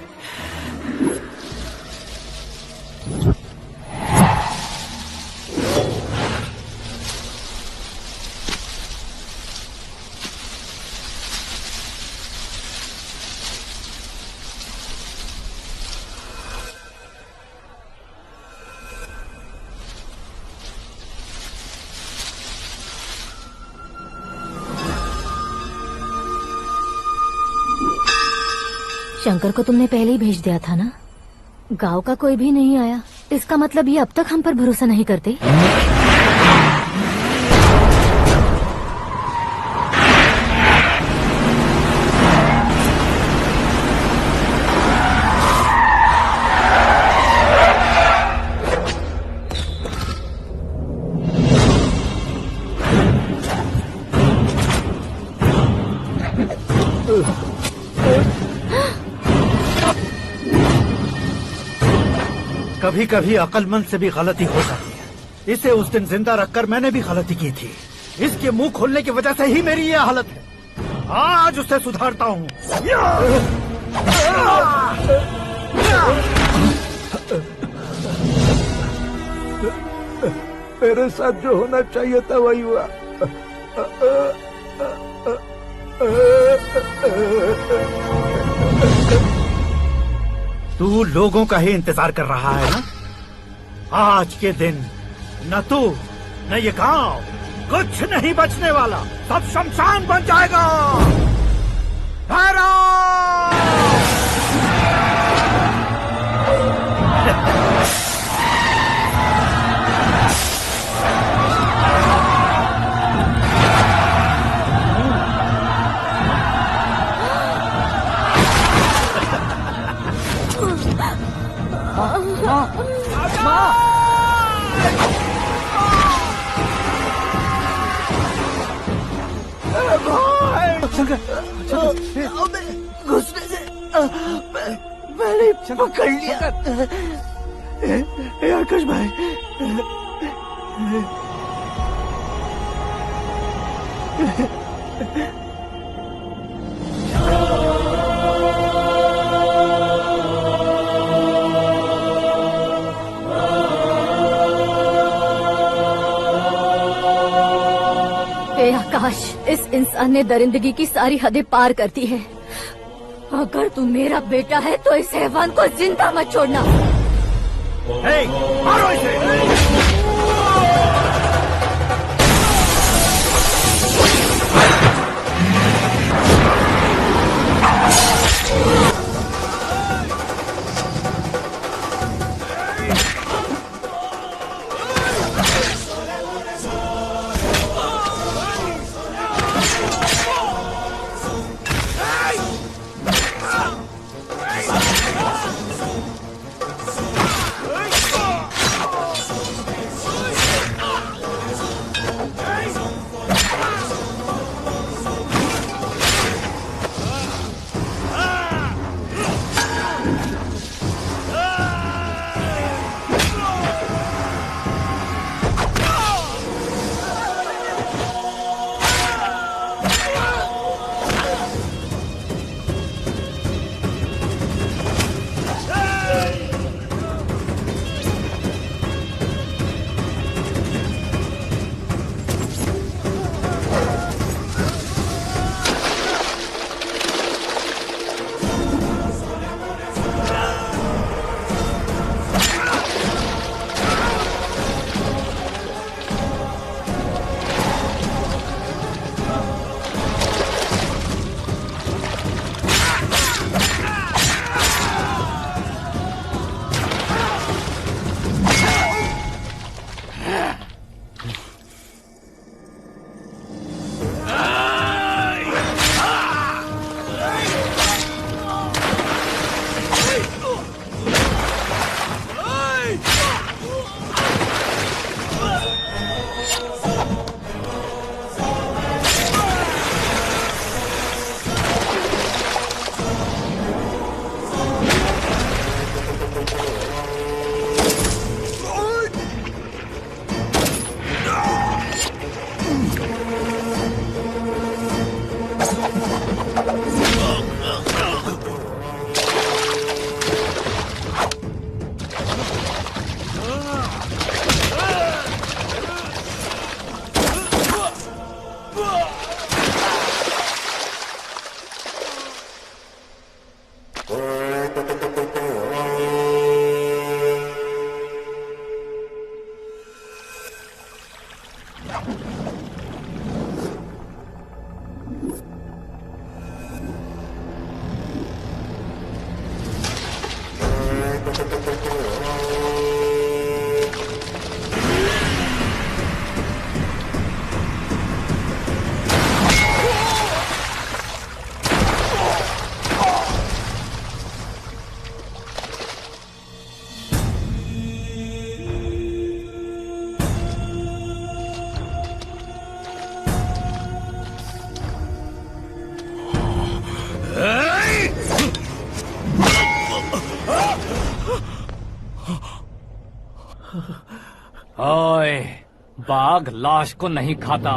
शंकर को तुमने पहले ही भेज दिया था ना? गांव का कोई भी नहीं आया, इसका मतलब ये अब तक हम पर भरोसा नहीं करते।
कभी कभी अक्लमंद से भी गलती हो जाती है। इसे उस दिन जिंदा रखकर मैंने भी गलती की थी। इसके मुंह खोलने की वजह से ही मेरी ये हालत है। आज उसे सुधारता हूँ।
मेरे साथ जो होना चाहिए था वही हुआ।
तू लोगों का ही इंतजार कर रहा है ना? आज के दिन न तू न ये गांव कुछ नहीं बचने वाला, सब शमशान बन जाएगा।
शंकर
घुसने से मैंने पकड़ लिया। आकाश भाई,
ए आकाश, इस इंसान ने दरिंदगी की सारी हदें पार कर दी है। अगर तू मेरा बेटा है तो इस हैवान को जिंदा मत छोड़ना।
मारो इसे।
ओए, बाघ लाश को नहीं खाता।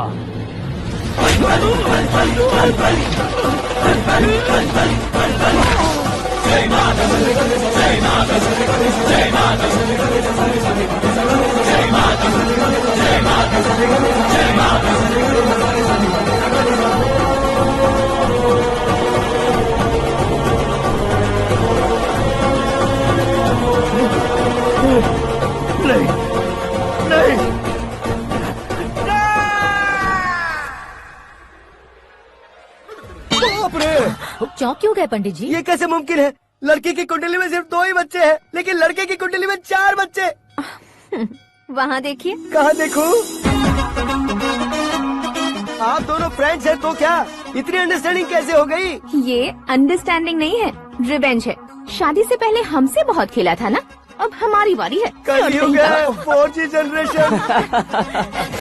नहीं, नहीं, बाप रे!
चौंक क्यों गए पंडित जी?
ये कैसे मुमकिन है? लड़की की कुंडली में सिर्फ 2 ही बच्चे हैं, लेकिन लड़के की कुंडली में 4 बच्चे।
वहाँ देखिए।
कहाँ देखूं? आप दोनों फ्रेंड्स हैं तो क्या? इतनी अंडरस्टैंडिंग कैसे हो गई?
ये अंडरस्टैंडिंग नहीं है, रिवेंज है। शादी से पहले हमसे बहुत खेला था ना, अब हमारी बारी है।
कलयुग है, 4G जनरेशन।